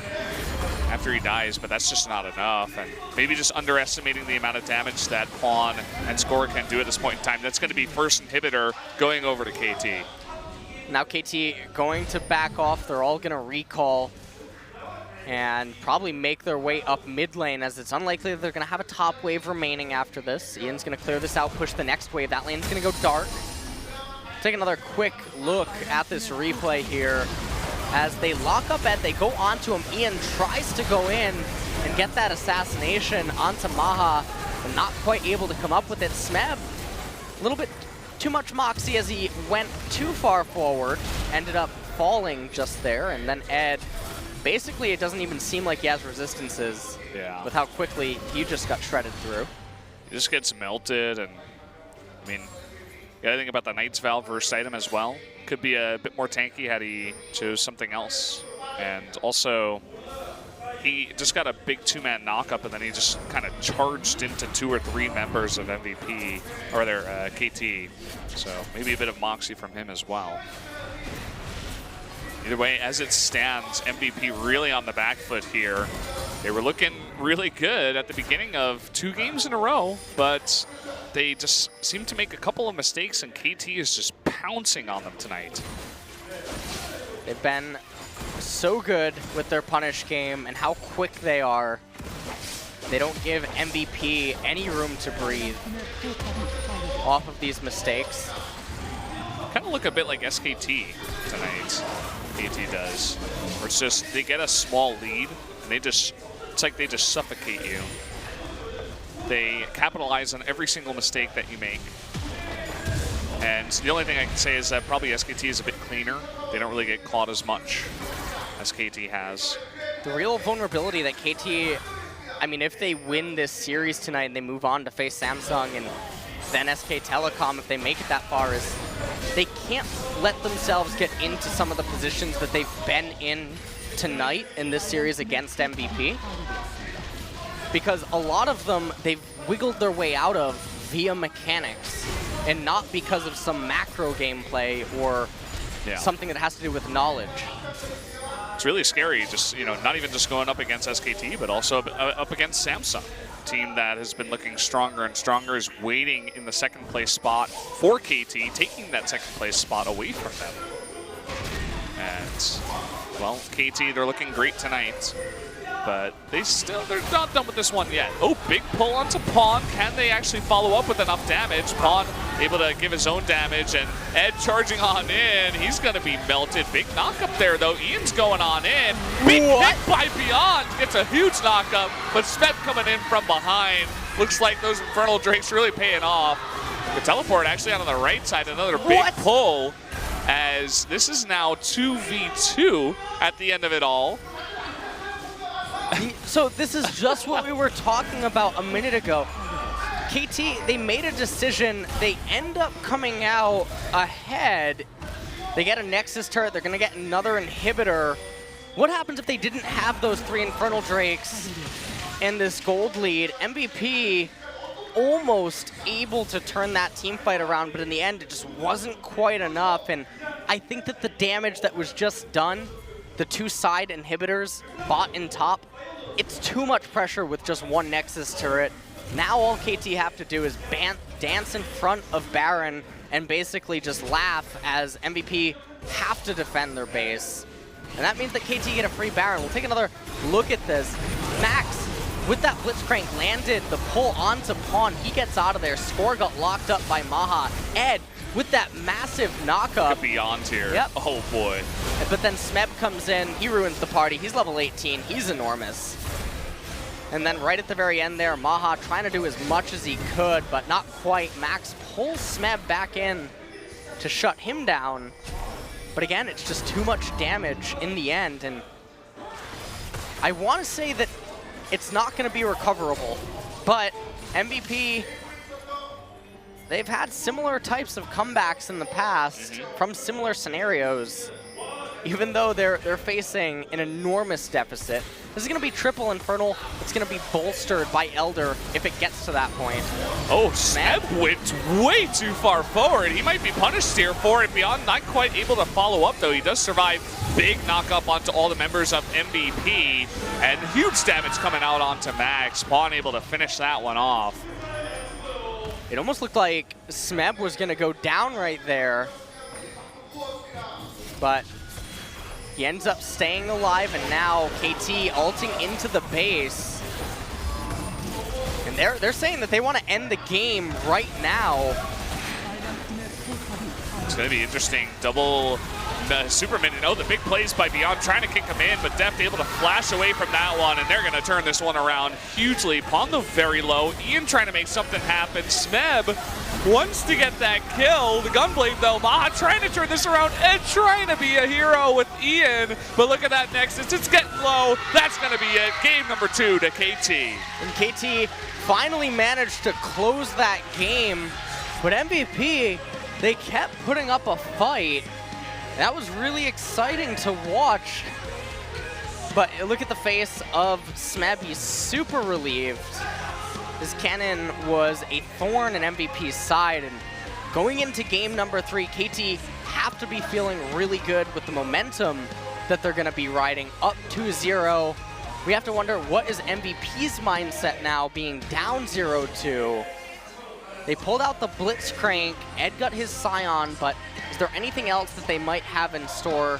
after he dies, but that's just not enough. And maybe just underestimating the amount of damage that Pawn and Score can do at this point in time. That's going to be first inhibitor going over to KT. Now KT going to back off. They're all going to recall and probably make their way up mid lane, as it's unlikely that they're going to have a top wave remaining after this. Ian's going to clear this out, push the next wave. That lane's going to go dark. Take another quick look at this replay here. As they lock up Ed, they go onto him. Ian tries to go in and get that assassination onto Maha, but not quite able to come up with it. Smeb, a little bit too much moxie as he went too far forward, ended up falling just there, and then Ed, basically it doesn't even seem like he has resistances with how quickly he just got shredded through. He just gets melted, and I mean, you gotta think about the Knight's Vow versus item as well. Could be a bit more tanky had he chose something else. And also, he just got a big two-man knock-up, and then he just kind of charged into 2 or 3 members of MVP, or their KT. So maybe a bit of moxie from him as well. Either way, as it stands, MVP really on the back foot here. They were looking really good at the beginning of 2 games in a row, but they just seem to make a couple of mistakes, and KT is just pouncing on them tonight. They've been so good with their punish game and how quick they are. They don't give MVP any room to breathe off of these mistakes. Kind of look a bit like SKT tonight. KT does. Where it's just, they get a small lead, and they just, it's like they just suffocate you. They capitalize on every single mistake that you make. And the only thing I can say is that probably SKT is a bit cleaner. They don't really get caught as much as KT has. The real vulnerability that KT, I mean, if they win this series tonight and they move on to face Samsung and then SK Telecom, if they make it that far, is they can't let themselves get into some of the positions that they've been in tonight in this series against MVP. Because a lot of them, they've wiggled their way out of via mechanics and not because of some macro gameplay or something that has to do with knowledge. It's really scary, just, you know, not even just going up against SKT, but also up against Samsung. A team that has been looking stronger and stronger, is waiting in the second place spot for KT, taking that second place spot away from them. And, well, KT, they're looking great tonight, but they're not done with this one yet. Oh, big pull onto Pawn. Can they actually follow up with enough damage? Pawn able to give his own damage, and Ed charging on in. He's going to be melted. Big knock up there, though. Ian's going on in. Big hit by Beyond. Gets a huge knock up, but Smeb coming in from behind. Looks like those Infernal Drakes really paying off. The teleport actually on the right side. Another big pull, as this is now 2v2 at the end of it all. So this is just what we were talking about a minute ago. KT, they made a decision. They end up coming out ahead. They get a Nexus turret. They're going to get another inhibitor. What happens if they didn't have those 3 Infernal Drakes and this gold lead? MVP almost able to turn that team fight around, but in the end, it just wasn't quite enough. And I think that the damage that was just done, the 2 side inhibitors, bot and top, it's too much pressure with just 1 Nexus turret. Now all KT have to do is dance in front of Baron and basically just laugh as MVP have to defend their base. And that means that KT get a free Baron. We'll take another look at this. Max, with that Blitzcrank, landed the pull onto Pawn. He gets out of there. Score got locked up by Maha. Ed, with that massive knockup. Beyond here. Yep. Oh, boy. But then Smeb comes in. He ruins the party. He's level 18. He's enormous. And then right at the very end there, Maha trying to do as much as he could, but not quite. Max pulls Smeb back in to shut him down. But again, it's just too much damage in the end. And I want to say that it's not going to be recoverable. But MVP, they've had similar types of comebacks in the past from similar scenarios. Even though they're facing an enormous deficit. This is going to be triple Infernal. It's going to be bolstered by Elder if it gets to that point. Oh, Smeb went way too far forward. He might be punished here for it. Beyond not quite able to follow up, though. He does survive. Big knock up onto all the members of MVP. And huge damage coming out onto Max. Pawn able to finish that one off. It almost looked like Smeb was going to go down right there. But he ends up staying alive, and now KT ulting into the base. And they're saying that they want to end the game right now. It's going to be interesting. Double Superman. Oh, the big plays by Beyond trying to kick him in, but Deft able to flash away from that one, and they're going to turn this one around hugely. Pawn though very low. Ian trying to make something happen. Smeb wants to get that kill. The Gunblade though, Maha trying to turn this around and trying to be a hero with Ian, but look at that Nexus. It's getting low. That's going to be it. Game number 2 to KT. And KT finally managed to close that game, but MVP, they kept putting up a fight. That was really exciting to watch. But look at the face of Smeb. He's super relieved. This cannon was a thorn in MVP's side, and going into game number 3, KT have to be feeling really good with the momentum that they're going to be riding up 2-0. We have to wonder, what is MVP's mindset now being down 0-2? They pulled out the Blitzcrank. Ed got his Scion, but is there anything else that they might have in store?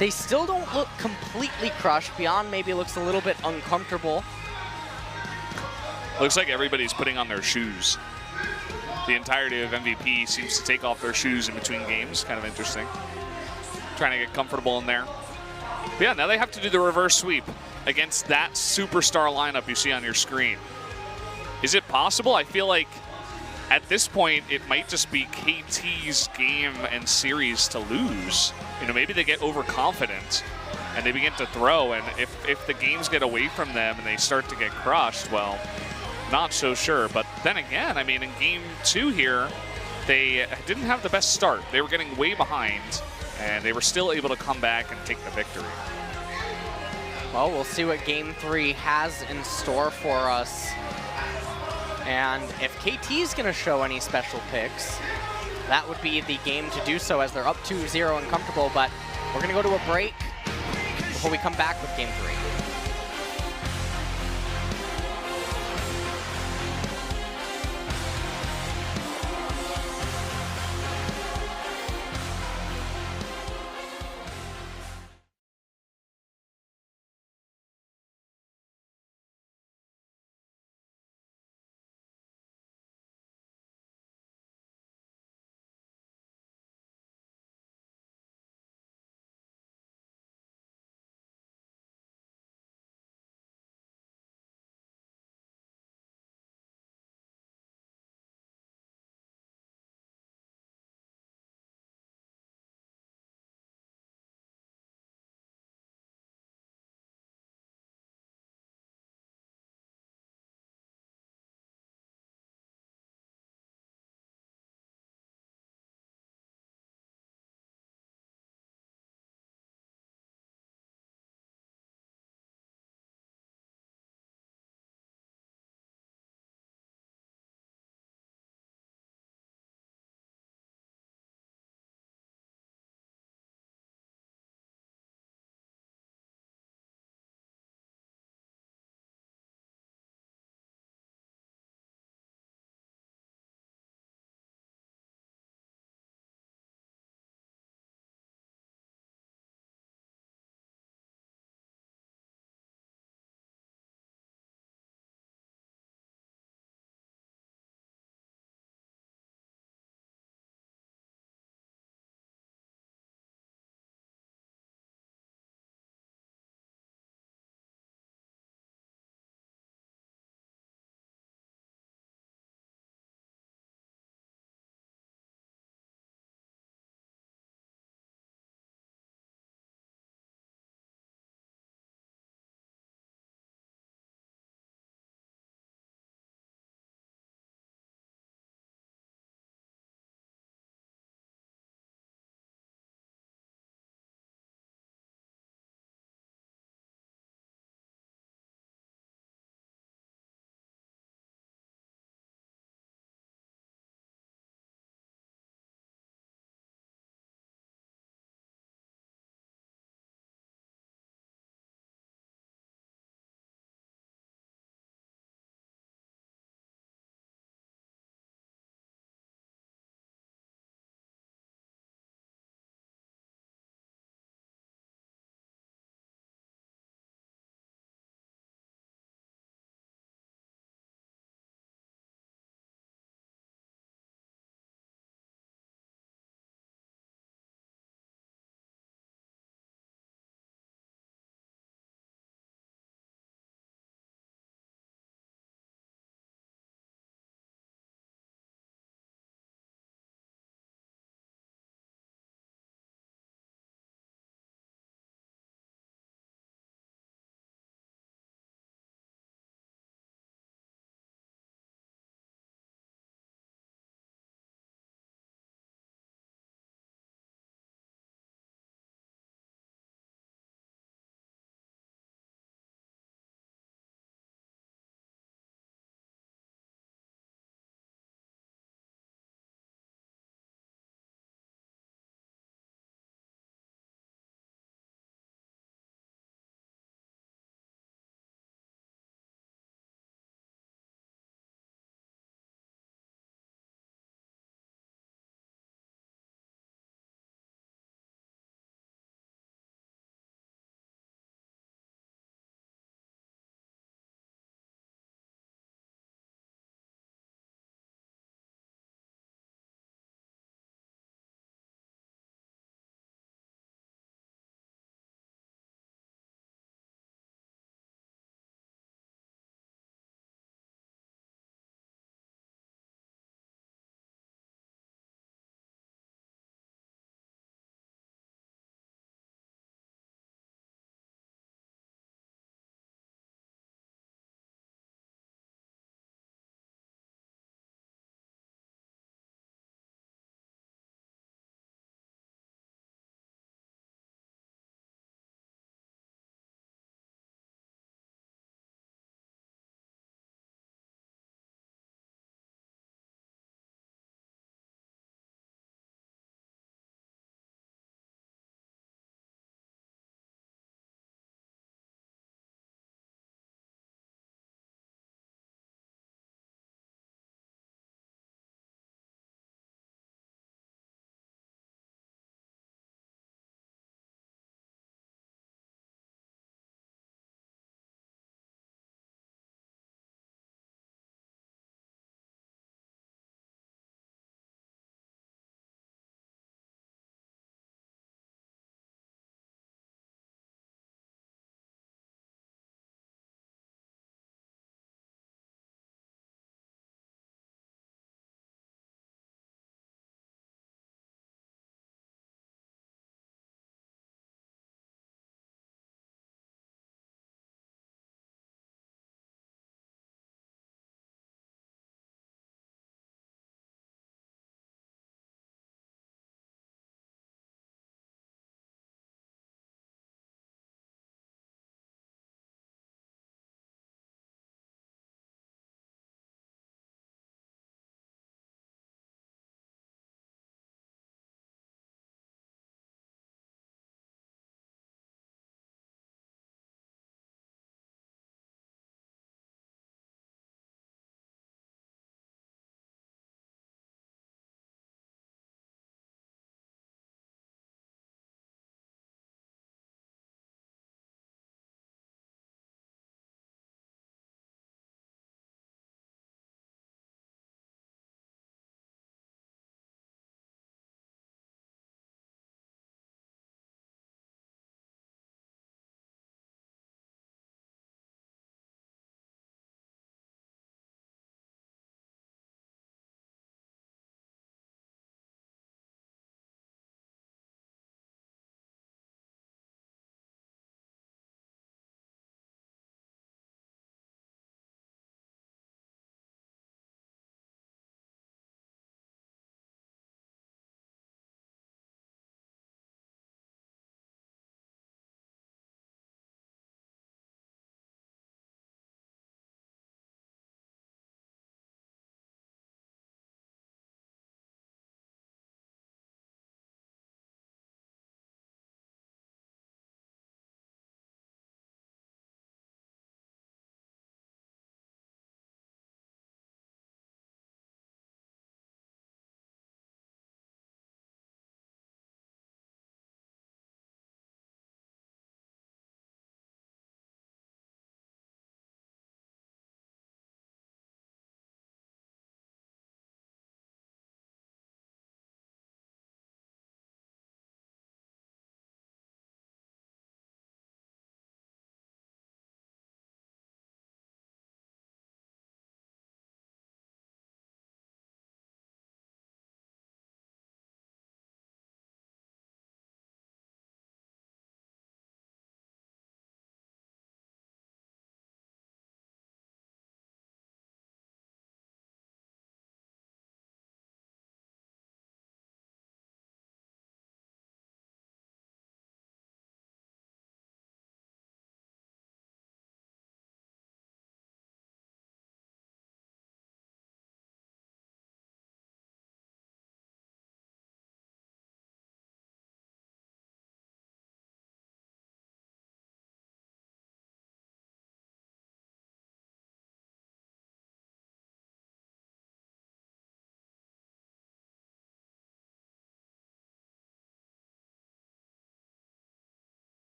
They still don't look completely crushed. Beyond maybe looks a little bit uncomfortable. Looks like everybody's putting on their shoes. The entirety of MVP seems to take off their shoes in between games. Kind of interesting. Trying to get comfortable in there. But yeah, now they have to do the reverse sweep against that superstar lineup you see on your screen. Is it possible? I feel like at this point, it might just be KT's game and series to lose. You know, maybe they get overconfident and they begin to throw, and if the games get away from them and they start to get crushed, well, not so sure. But then again, I mean, in game 2 here, they didn't have the best start. They were getting way behind, and they were still able to come back and take the victory. Well, we'll see what game 3 has in store for us. And if KT's going to show any special picks, that would be the game to do so, as they're up 2-0 and comfortable. But we're going to go to a break before we come back with game 3.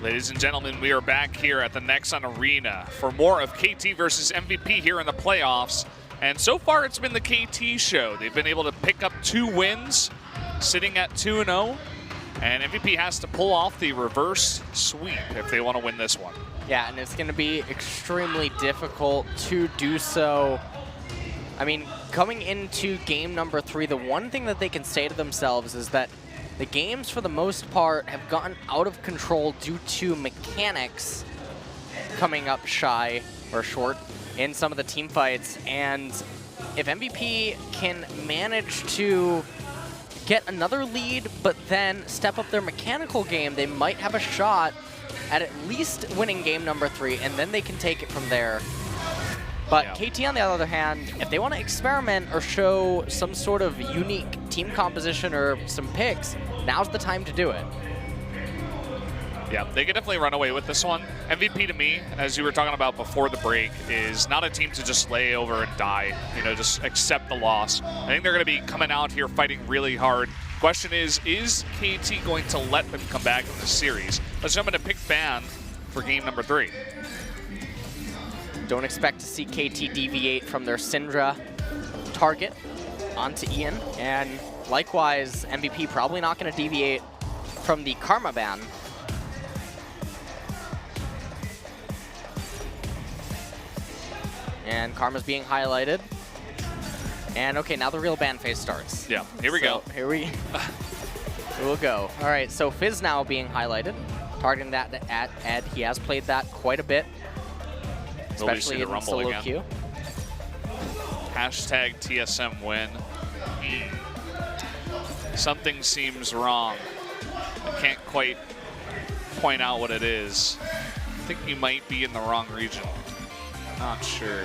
Ladies and gentlemen, we are back here at the Nexon Arena for more of KT versus MVP here in the playoffs. And so far, it's been the KT show. They've been able to pick up 2 wins, sitting at 2-0. And MVP has to pull off the reverse sweep if they want to win this one. Yeah, and it's going to be extremely difficult to do so. I mean, coming into game number 3, the one thing that they can say to themselves is that the games, for the most part, have gotten out of control due to mechanics coming up shy or short in some of the team fights. And if MVP can manage to get another lead, but then step up their mechanical game, they might have a shot at least winning game number 3, and then they can take it from there. But yeah. KT, on the other hand, if they want to experiment or show some sort of unique team composition or some picks, now's the time to do it. Yeah, they could definitely run away with this one. MVP to me, as you were talking about before the break, is not a team to just lay over and die, you know, just accept the loss. I think they're going to be coming out here fighting really hard. Question is KT going to let them come back in this series? Let's jump into pick ban for game number 3. Don't expect to see KT deviate from their Syndra target onto Ian. And likewise, MVP probably not going to deviate from the Karma ban. And Karma's being highlighted. And okay, now the real ban phase starts. Yeah, here we go. Here we will go. All right, so Fizz now being highlighted, targeting that at Ed. He has played that quite a bit, especially in solo queue. Hashtag TSM win. Something seems wrong. I can't quite point out what it is. I think you might be in the wrong region. Not sure.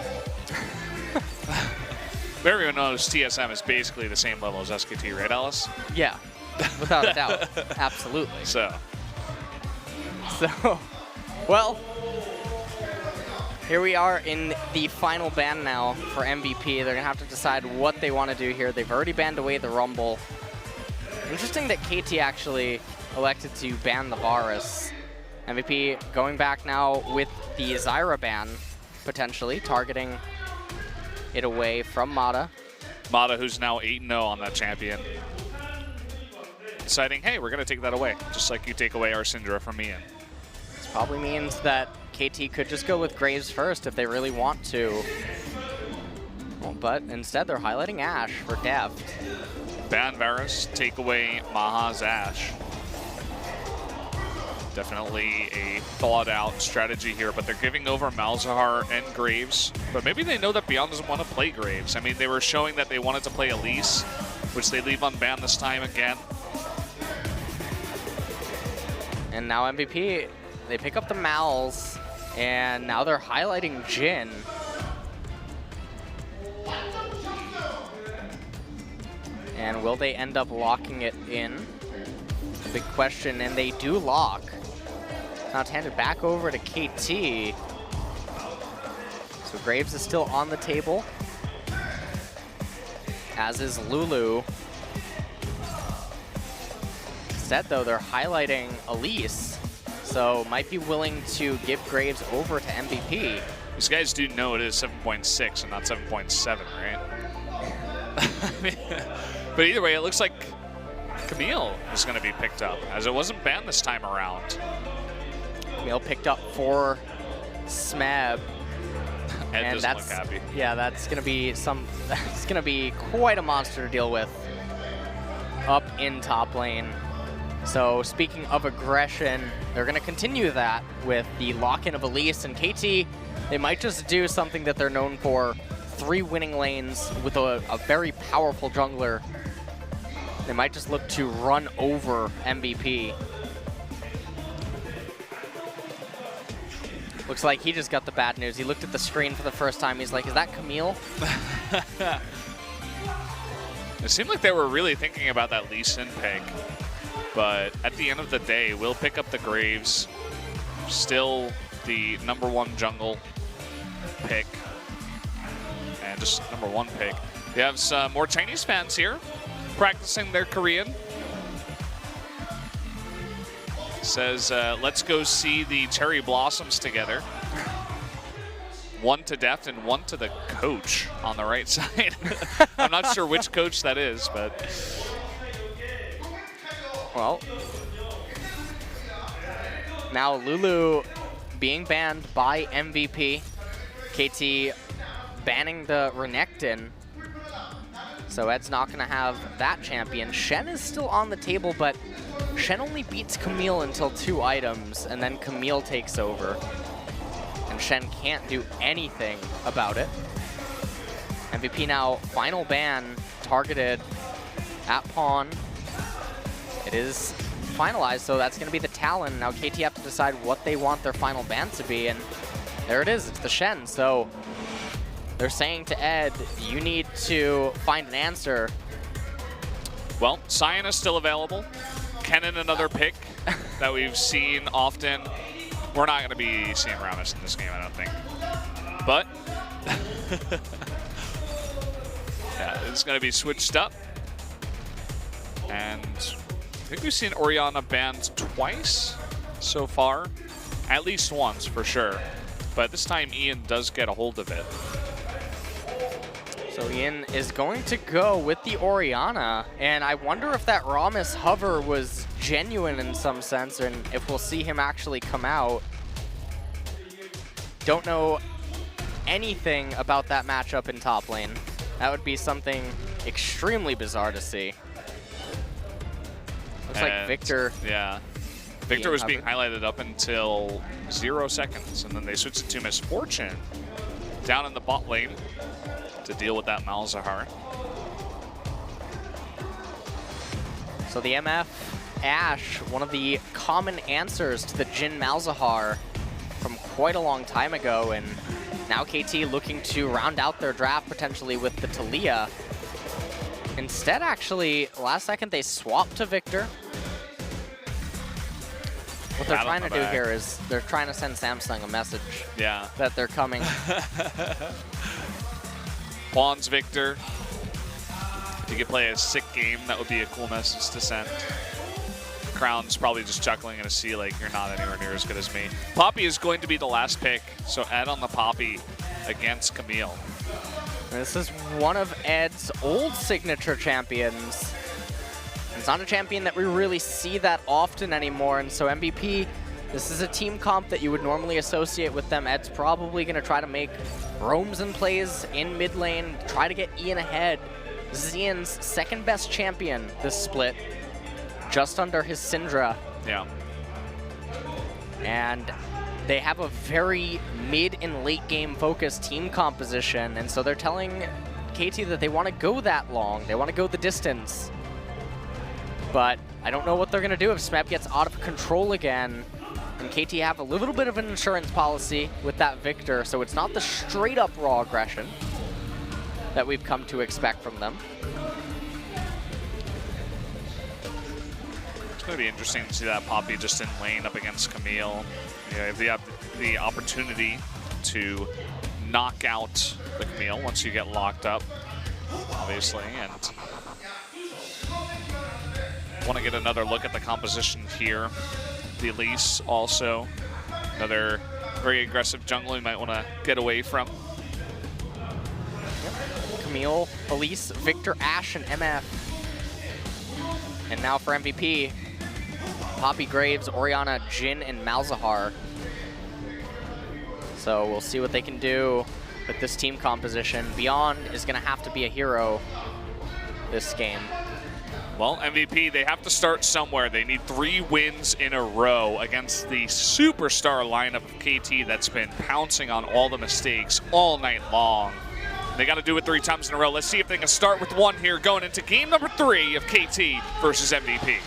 But everyone knows TSM is basically the same level as SKT, right, Alice? Yeah, without a doubt. Absolutely. So, well, here we are in the final ban now for MVP. They're going to have to decide what they want to do here. They've already banned away the Rumble. Interesting that KT actually elected to ban the Varus. MVP going back now with the Zyra ban, potentially targeting it away from Mata. Mata, who's now 8-0 on that champion, deciding, hey, we're going to take that away, just like you take away our Syndra from Ian. This probably means that KT could just go with Graves first if they really want to. Well, but instead, they're highlighting Ashe for Deft. Ban Varus, take away Maha's Ashe. Definitely a thought-out strategy here, but they're giving over Malzahar and Graves. But maybe they know that Beyond doesn't want to play Graves. I mean, they were showing that they wanted to play Elise, which they leave unbanned this time again. And now MVP, they pick up the Mals, and now they're highlighting Jhin. And will they end up locking it in? A big question, and they do lock. Now it's handed back over to KT. So Graves is still on the table, as is Lulu. Instead, though, they're highlighting Elise, so might be willing to give Graves over to MVP. These guys do know it is 7.6 and not 7.7, right? But either way, it looks like Camille is going to be picked up, as it wasn't banned this time around. Camille picked up for Smeb. Ed doesn't look happy. Yeah, that's going to be that's going to be quite a monster to deal with up in top lane. So speaking of aggression, they're going to continue that with the lock-in of Elise and KT. They might just do something that they're known for, 3 winning lanes with a very powerful jungler. They might just look to run over MVP. Looks like he just got the bad news. He looked at the screen for the first time. He's like, is that Camille? It seemed like they were really thinking about that Lee Sin pick. But at the end of the day, we'll pick up the Graves. Still the #1 jungle pick. And just #1 pick. We have some more Chinese fans here practicing their Korean. says, let's go see the cherry blossoms together. One to Deft and one to the coach on the right side. I'm not sure which coach that is, but. Well, now Lulu being banned by MVP. KT banning the Renekton. So Ed's not going to have that champion. Shen is still on the table, but Shen only beats Camille until 2 items, and then Camille takes over. And Shen can't do anything about it. MVP now, final ban targeted at pawn. It is finalized, so that's going to be the Talon. Now KT have to decide what they want their final ban to be, and there it is, it's the Shen. So they're saying to Ed, you need to find an answer. Well, Cyan is still available. Kennen, another pick that we've seen often. We're not going to be seeing Rammus in this game, I don't think. But, yeah, it's going to be switched up. And I think we've seen Orianna banned twice so far. At least once, for sure. But this time, Ian does get a hold of it. So Ian is going to go with the Orianna, and I wonder if that Rammus hover was genuine in some sense, and if we'll see him actually come out. Don't know anything about that matchup in top lane. That would be something extremely bizarre to see. Looks like Victor. Yeah. Victor was being highlighted up until 0 seconds, and then they switched it to Misfortune down in the bot lane to deal with that Malzahar. So the MF Ashe, one of the common answers to the Jhin Malzahar from quite a long time ago, and now KT looking to round out their draft potentially with the Taliyah. Instead, actually, last second they swapped to Victor. What they're trying to do here is they're trying to send Samsung a message that they're coming. Pawns Victor. If you could play a sick game, that would be a cool message to send. Crown's probably just chuckling in a sea like, you're not anywhere near as good as me. Poppy is going to be the last pick, so Ed on the Poppy against Camille. This is one of Ed's old signature champions. It's not a champion that we really see that often anymore, and so MVP, this is a team comp that you would normally associate with them. Ed's probably going to try to make roams and plays in mid lane, try to get Ian ahead. This is Ian's second best champion this split, just under his Syndra. Yeah. And they have a very mid and late game focused team composition, and so they're telling KT that they want to go that long. They want to go the distance. But I don't know what they're going to do if Smeb gets out of control again. And KT have a little bit of an insurance policy with that Victor, so it's not the straight up raw aggression that we've come to expect from them. It's going to be interesting to see that Poppy just in lane up against Camille. You know, if you have the opportunity to knock out the Camille once you get locked up, obviously, and want to get another look at the composition here. The Elise also, another very aggressive jungle you might want to get away from. Yep. Camille, Elise, Victor, Ashe, and MF. And now for MVP, Poppy, Graves, Orianna, Jhin, and Malzahar. So we'll see what they can do with this team composition. Beyond is going to have to be a hero this game. Well, MVP, they have to start somewhere. They need 3 wins in a row against the superstar lineup of KT that's been pouncing on all the mistakes all night long. They got to do it 3 times in a row. Let's see if they can start with 1 here going into game number 3 of KT versus MVP.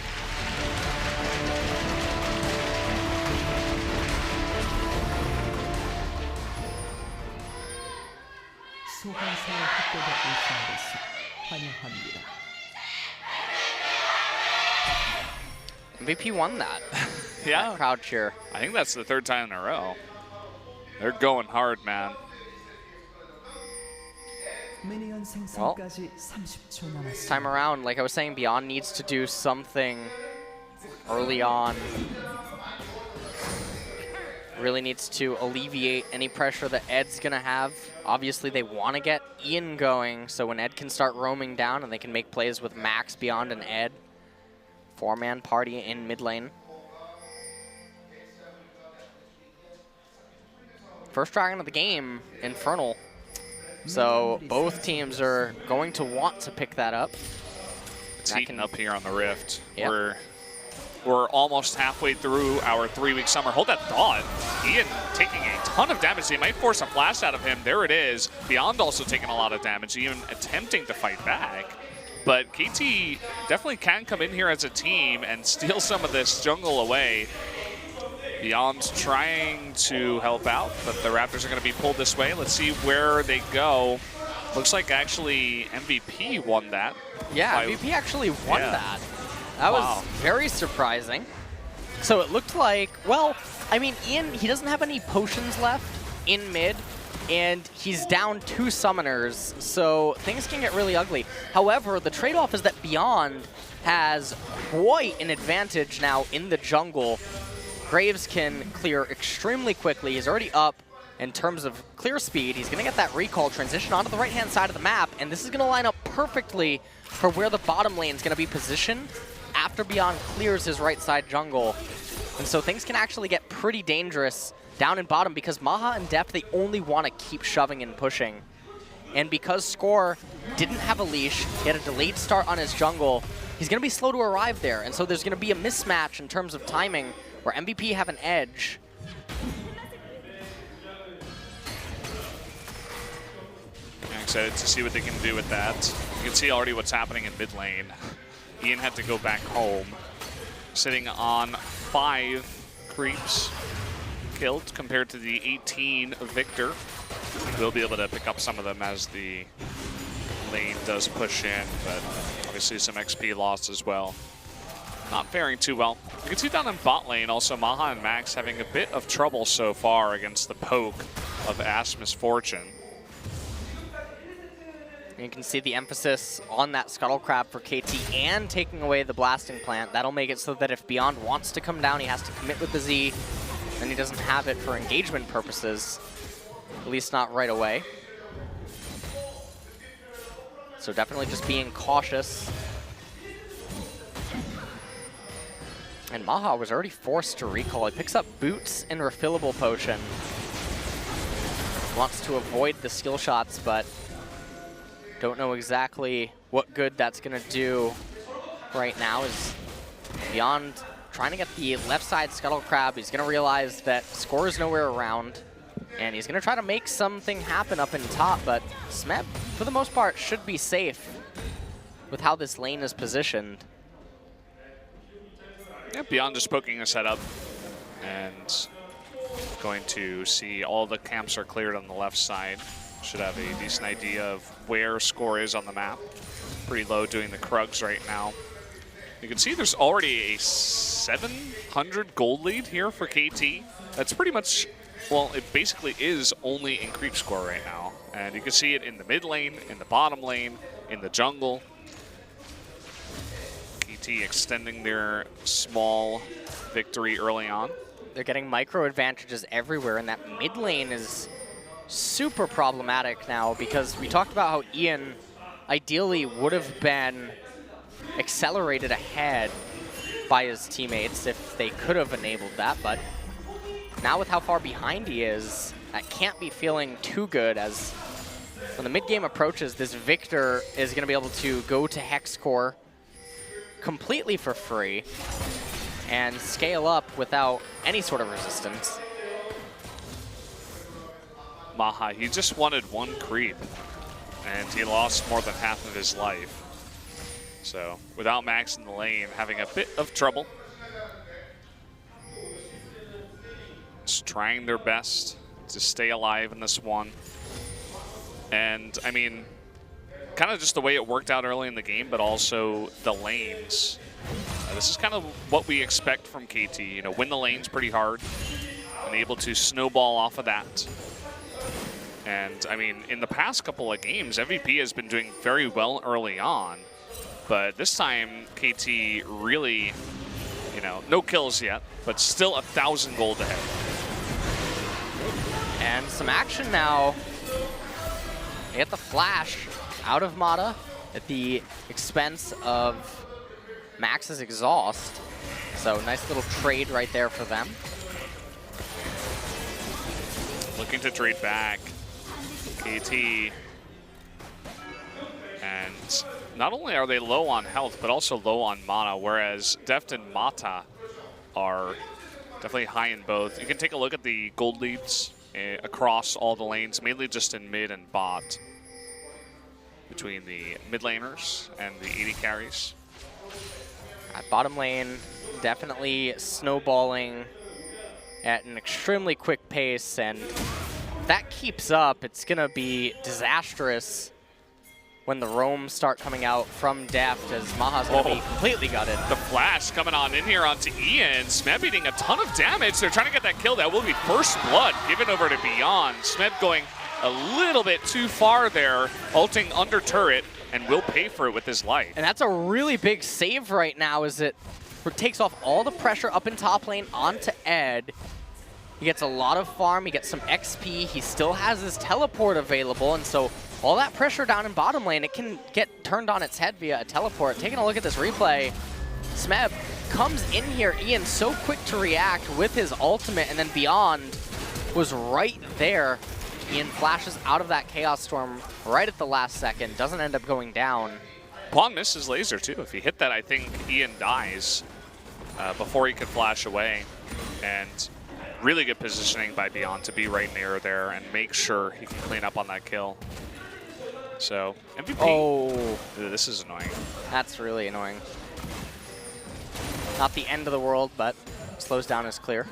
MVP won that. Yeah. That crowd cheer. I think that's the 3rd time in a row. They're going hard, man. Well, this time around, like I was saying, Beyond needs to do something early on really needs to alleviate any pressure that Ed's going to have. Obviously, they want to get Ian going, so when Ed can start roaming down and they can make plays with Max, Beyond, and Ed. 4-man party in mid lane. First dragon of the game, Infernal. So both teams are going to want to pick that up. It's heating up here on the Rift. Yep. We're almost halfway through our 3-week summer. Hold that thought. Ian taking a ton of damage. They might force a flash out of him. There it is. Beyond also taking a lot of damage, even attempting to fight back. But KT definitely can come in here as a team and steal some of this jungle away. Beyond trying to help out, but the Raptors are going to be pulled this way. Let's see where they go. Looks like actually MVP won that. Yeah, MVP actually won that. That was very surprising. So it looked like, well, I mean, Ian, he doesn't have any potions left in mid, and he's down 2 summoners, so things can get really ugly. However, the trade-off is that Beyond has quite an advantage now in the jungle. Graves can clear extremely quickly. He's already up in terms of clear speed. He's going to get that recall, transition onto the right-hand side of the map, and this is going to line up perfectly for where the bottom lane is going to be positioned after Beyond clears his right side jungle. And so things can actually get pretty dangerous down in bottom because Maha and Deft, they only want to keep shoving and pushing. And because Score didn't have a leash, he had a delayed start on his jungle, he's going to be slow to arrive there. And so there's going to be a mismatch in terms of timing where MVP have an edge. I'm excited to see what they can do with that. You can see already what's happening in mid lane. Ian had to go back home, sitting on 5 creeps killed compared to the 18 of Victor. We'll be able to pick up some of them as the lane does push in, but obviously some XP lost as well. Not faring too well. You can see down in bot lane also Maha and Max having a bit of trouble so far against the poke of Ash Misfortune. You can see the emphasis on that Scuttle Crab for KT and taking away the Blasting Plant. That'll make it so that if Beyond wants to come down, he has to commit with the Z, and he doesn't have it for engagement purposes, at least not right away. So definitely just being cautious. And Maha was already forced to recall. He picks up Boots and Refillable Potion. Wants to avoid the skill shots, but don't know exactly what good that's going to do right now. Is Beyond trying to get the left side Scuttle Crab. He's going to realize that Score is nowhere around, and he's going to try to make something happen up in top, but Smeb, for the most part, should be safe with how this lane is positioned. Yeah, Beyond just poking a setup and going to see all the camps are cleared on the left side. Should have a decent idea of where Score is on the map. Pretty low doing the Krugs right now. You can see there's already a 700 gold lead here for KT. That's pretty much, well, it basically is only in creep score right now. And you can see it in the mid lane, in the bottom lane, in the jungle. KT extending their small victory early on. They're getting micro advantages everywhere, and that mid lane is super problematic now because we talked about how Ian ideally would have been accelerated ahead by his teammates if they could have enabled that, but now with how far behind he is, that can't be feeling too good, as when the mid game approaches, this Victor is going to be able to go to Hex Core completely for free and scale up without any sort of resistance. Maha, he just wanted 1 creep, and he lost more than half of his life. So, without Max in the lane, having a bit of trouble. Just trying their best to stay alive in this one. And, I mean, kind of just the way it worked out early in the game, but also the lanes. This is kind of what we expect from KT. You know, win the lanes pretty hard and able to snowball off of that. And, I mean, in the past couple of games, MVP has been doing very well early on. But this time, KT really, you know, no kills yet, but still 1,000 gold ahead. And some action now. They get the flash out of Mata at the expense of Max's exhaust. So nice little trade right there for them. Looking to trade back. KT. And not only are they low on health, but also low on mana, whereas Deft and Mata are definitely high in both. You can take a look at the gold leads across all the lanes, mainly just in mid and bot, between the mid laners and the AD carries. At bottom lane, definitely snowballing at an extremely quick pace, and if that keeps up, it's gonna be disastrous when the roams start coming out from Deft, as Maha's gonna be completely gutted. The flash coming on in here onto Ian. Smeb eating a ton of damage. They're trying to get that kill. That will be first blood given over to Beyond. Smeb going a little bit too far there, ulting under turret, and will pay for it with his life. And that's a really big save right now, as it takes off all the pressure up in top lane onto Ed. He gets a lot of farm, he gets some XP, he still has his teleport available, and so all that pressure down in bottom lane, it can get turned on its head via a teleport. Taking a look at this replay, Smeb comes in here, Ian so quick to react with his ultimate, and then Beyond was right there. Ian flashes out of that Chaos Storm right at the last second, doesn't end up going down. Kwon missed his laser too. If he hit that, I think Ian dies before he could flash away. And really good positioning by Beyond to be right near there and make sure he can clean up on that kill. So, MVP. Oh, This is annoying. that's really annoying. Not the end of the world, but slows down is clear.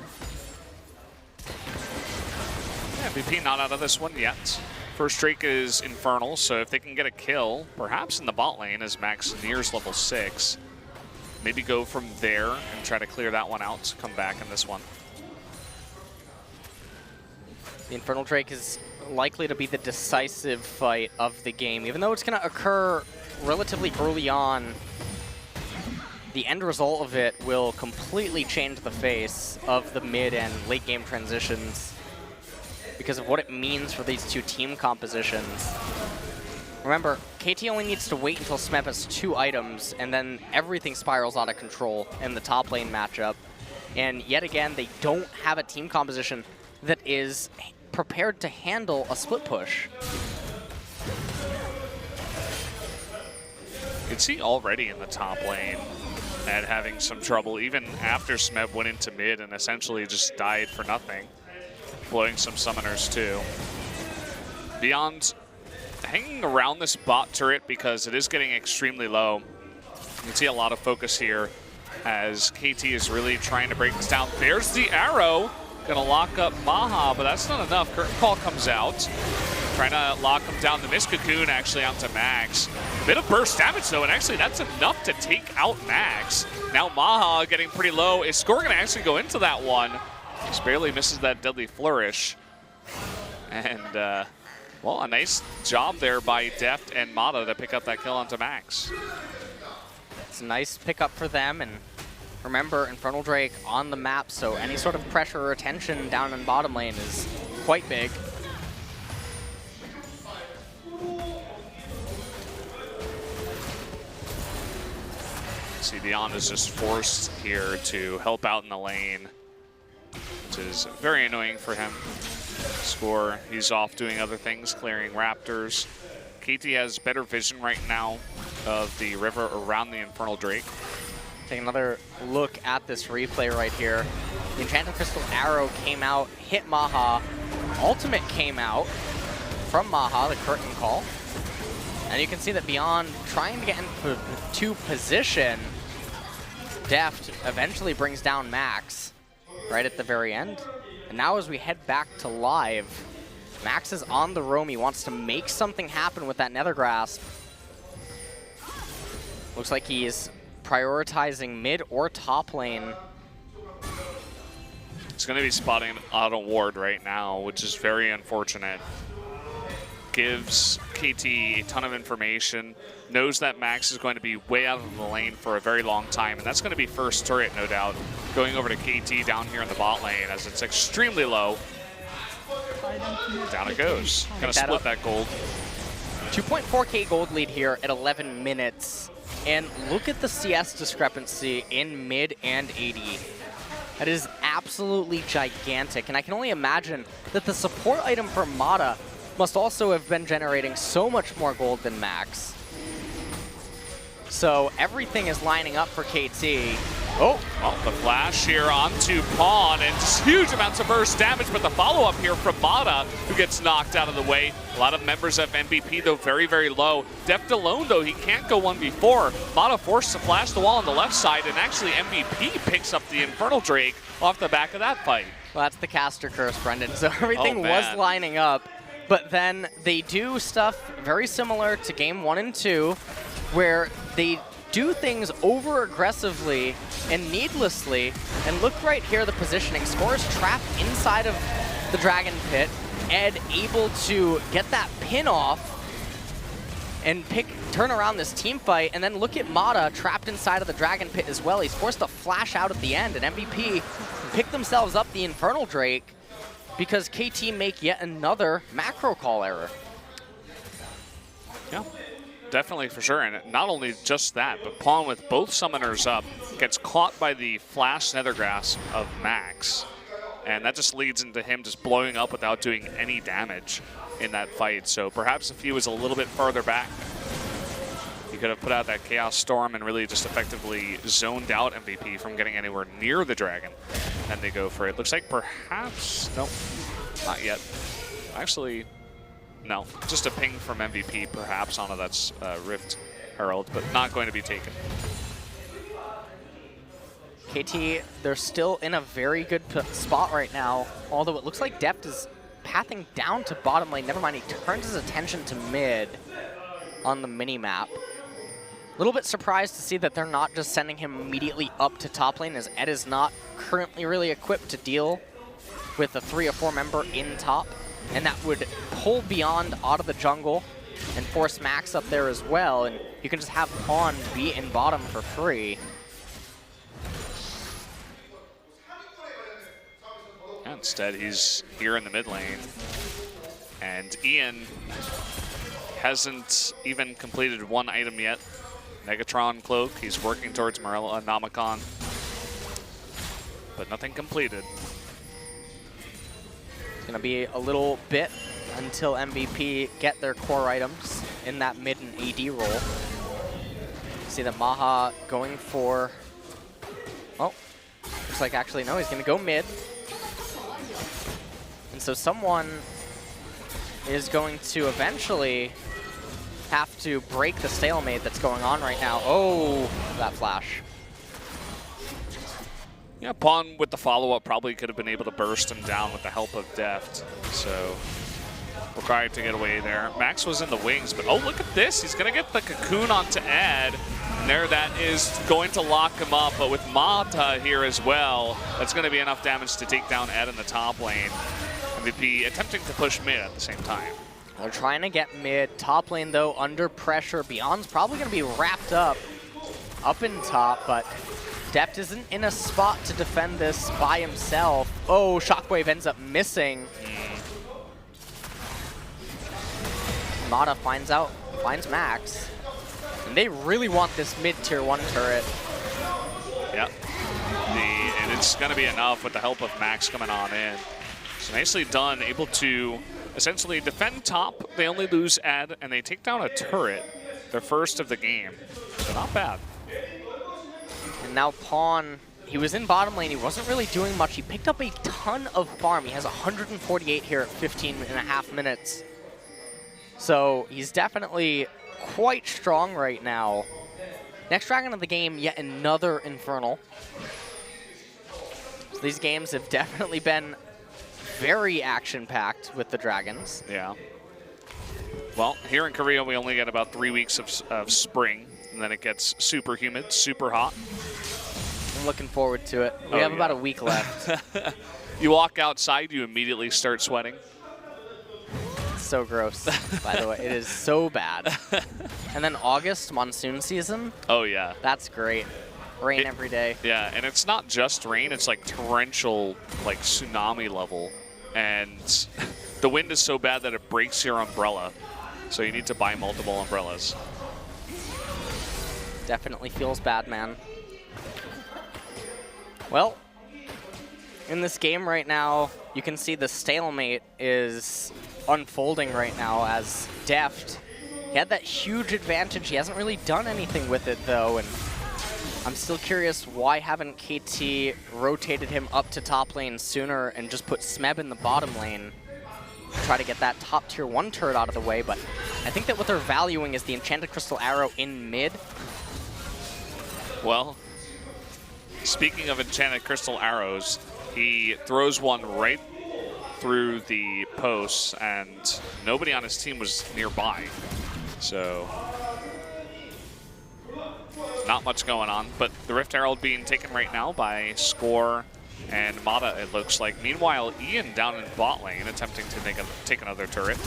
Yeah, MVP not out of this one yet. First Drake is Infernal, so if they can get a kill, perhaps in the bot lane as Max nears level 6, maybe go from there and try to clear that one out, come back in this one. The Infernal Drake is likely to be the decisive fight of the game. Even though it's going to occur relatively early on, the end result of it will completely change the face of the mid and late game transitions because of what it means for these two team compositions. Remember, KT only needs to wait until Smeb has 2 items, and then everything spirals out of control in the top lane matchup. And yet again, they don't have a team composition that is prepared to handle a split push. You can see already in the top lane Ed having some trouble, even after Smeb went into mid and essentially just died for nothing, blowing some summoners too. Beyond hanging around this bot turret because it is getting extremely low. You can see a lot of focus here as KT is really trying to break this down. There's the arrow. Gonna lock up Maha, but that's not enough. Curtain Call comes out. Trying to lock him down. The Mist Cocoon actually onto Max. Bit of burst damage though, and actually that's enough to take out Max. Now Maha getting pretty low. Is Score gonna actually go into that one? Just barely misses that Deadly Flourish. And, well, a nice job there by Deft and Mata to pick up that kill onto Max. It's a nice pickup for them, and remember, Infernal Drake on the map, so any sort of pressure or attention down in bottom lane is quite big. See, Beyond is just forced here to help out in the lane, which is very annoying for him. Score, he's off doing other things, clearing Raptors. KT has better vision right now of the river around the Infernal Drake. Take another look at this replay right here. The Enchanted Crystal Arrow came out, hit Maha. Ultimate came out from Maha, the Curtain Call. And you can see that Beyond trying to get into position, Deft eventually brings down Max right at the very end. And now as we head back to live, Max is on the roam. He wants to make something happen with that Nether Grasp. Looks like he is prioritizing mid or top lane. He's going to be spotting Auto Ward right now, which is very unfortunate. Gives KT a ton of information, knows that Max is going to be way out of the lane for a very long time, and that's going to be first turret, no doubt, going over to KT down here in the bot lane as it's extremely low. Down it goes. Gonna that split up. that gold. 2.4K gold lead here at 11 minutes. And look at the CS discrepancy in mid and AD. That is absolutely gigantic. And I can only imagine that the support item for Mata must also have been generating so much more gold than Max. So everything is lining up for KT. Oh, well, the flash here onto Pawn, and just huge amounts of burst damage, but the follow-up here from Mata, who gets knocked out of the way. A lot of members of MVP, though, very, very low. Deft alone, though, he can't go 1v4. Mata forced to flash the wall on the left side, and actually MVP picks up the Infernal Drake off the back of that fight. Well, that's the caster curse, Brendan. So everything was man. lining up, but then they do stuff very similar to game 1 and 2, where they do things over-aggressively and needlessly. And look right here, the positioning. Score is trapped inside of the Dragon Pit. Ed able to get that pin off and turn around this team fight. And then look at Mata trapped inside of the Dragon Pit as well. He's forced to flash out at the end, and MVP pick themselves up the Infernal Drake because KT make yet another macro call error. Yeah. Definitely, for sure, and not only just that, but Pawn with both summoners up gets caught by the flash Nethergrass of Max, and that just leads into him just blowing up without doing any damage in that fight. So perhaps if he was a little bit farther back, he could have put out that Chaos Storm and really just effectively zoned out MVP from getting anywhere near the dragon, and they go for it. Looks like perhaps, nope, not yet. Actually, no, just a ping from MVP perhaps onto that Rift Herald, but not going to be taken. KT, they're still in a very good spot right now, although it looks like Deft is pathing down to bottom lane. Never mind, he turns his attention to mid on the mini-map. A little bit surprised to see that they're not just sending him immediately up to top lane, as Ed is not currently really equipped to deal with a 3 or 4 member in top. And that would pull Beyond out of the jungle and force Max up there as well. And you can just have Pawn be in bottom for free. Instead, he's here in the mid lane. And Ian hasn't even completed one item yet. Negatron Cloak, he's working towards Nomicon. But nothing completed. Gonna be a little bit until MVP get their core items in that mid and AD role. See that Maha going for, oh, looks like actually no, he's gonna go mid. And so someone is going to eventually have to break the stalemate that's going on right now. Oh, that flash. Yeah, Pawn with the follow-up probably could have been able to burst him down with the help of Deft. So required to get away there. Max was in the wings, but oh, look at this. He's going to get the cocoon onto Ed. And there that is going to lock him up. But with Mata here as well, that's going to be enough damage to take down Ed in the top lane. MVP attempting to push mid at the same time. They're trying to get mid. Top lane, though, under pressure. Beyond's probably going to be wrapped up in top, but Deft isn't in a spot to defend this by himself. Oh, Shockwave ends up missing. Mata finds Max. And they really want this mid-tier 1 turret. Yep. And it's going to be enough with the help of Max coming on in. So nicely done, able to essentially defend top. They only lose Ed, and they take down a turret, their first of the game. So not bad. And now Pawn, he was in bottom lane. He wasn't really doing much. He picked up a ton of farm. He has 148 here at 15.5 minutes. So he's definitely quite strong right now. Next dragon of the game, yet another Infernal. So these games have definitely been very action-packed with the dragons. Yeah. Well, here in Korea, we only get about 3 weeks of spring, and then it gets super humid, super hot. I'm looking forward to it. We have about a week left. You walk outside, you immediately start sweating. It's so gross, by the way. It is so bad. And then August, monsoon season. Oh, yeah. That's great. Rain every day. Yeah, and it's not just rain. It's like torrential, like tsunami level. And the wind is so bad that it breaks your umbrella. So you need to buy multiple umbrellas. Definitely feels bad, man. Well, in this game right now, you can see the stalemate is unfolding right now as Deft, he had that huge advantage. He hasn't really done anything with it, though, and I'm still curious why haven't KT rotated him up to top lane sooner and just put Smeb in the bottom lane to try to get that top tier 1 turret out of the way, but I think that what they're valuing is the Enchanted Crystal Arrow in mid. Well, speaking of Enchanted Crystal Arrows, he throws one right through the posts, and nobody on his team was nearby. So, not much going on, but the Rift Herald being taken right now by Score and Mata, it looks like. Meanwhile, Ian down in bot lane attempting to take another turret.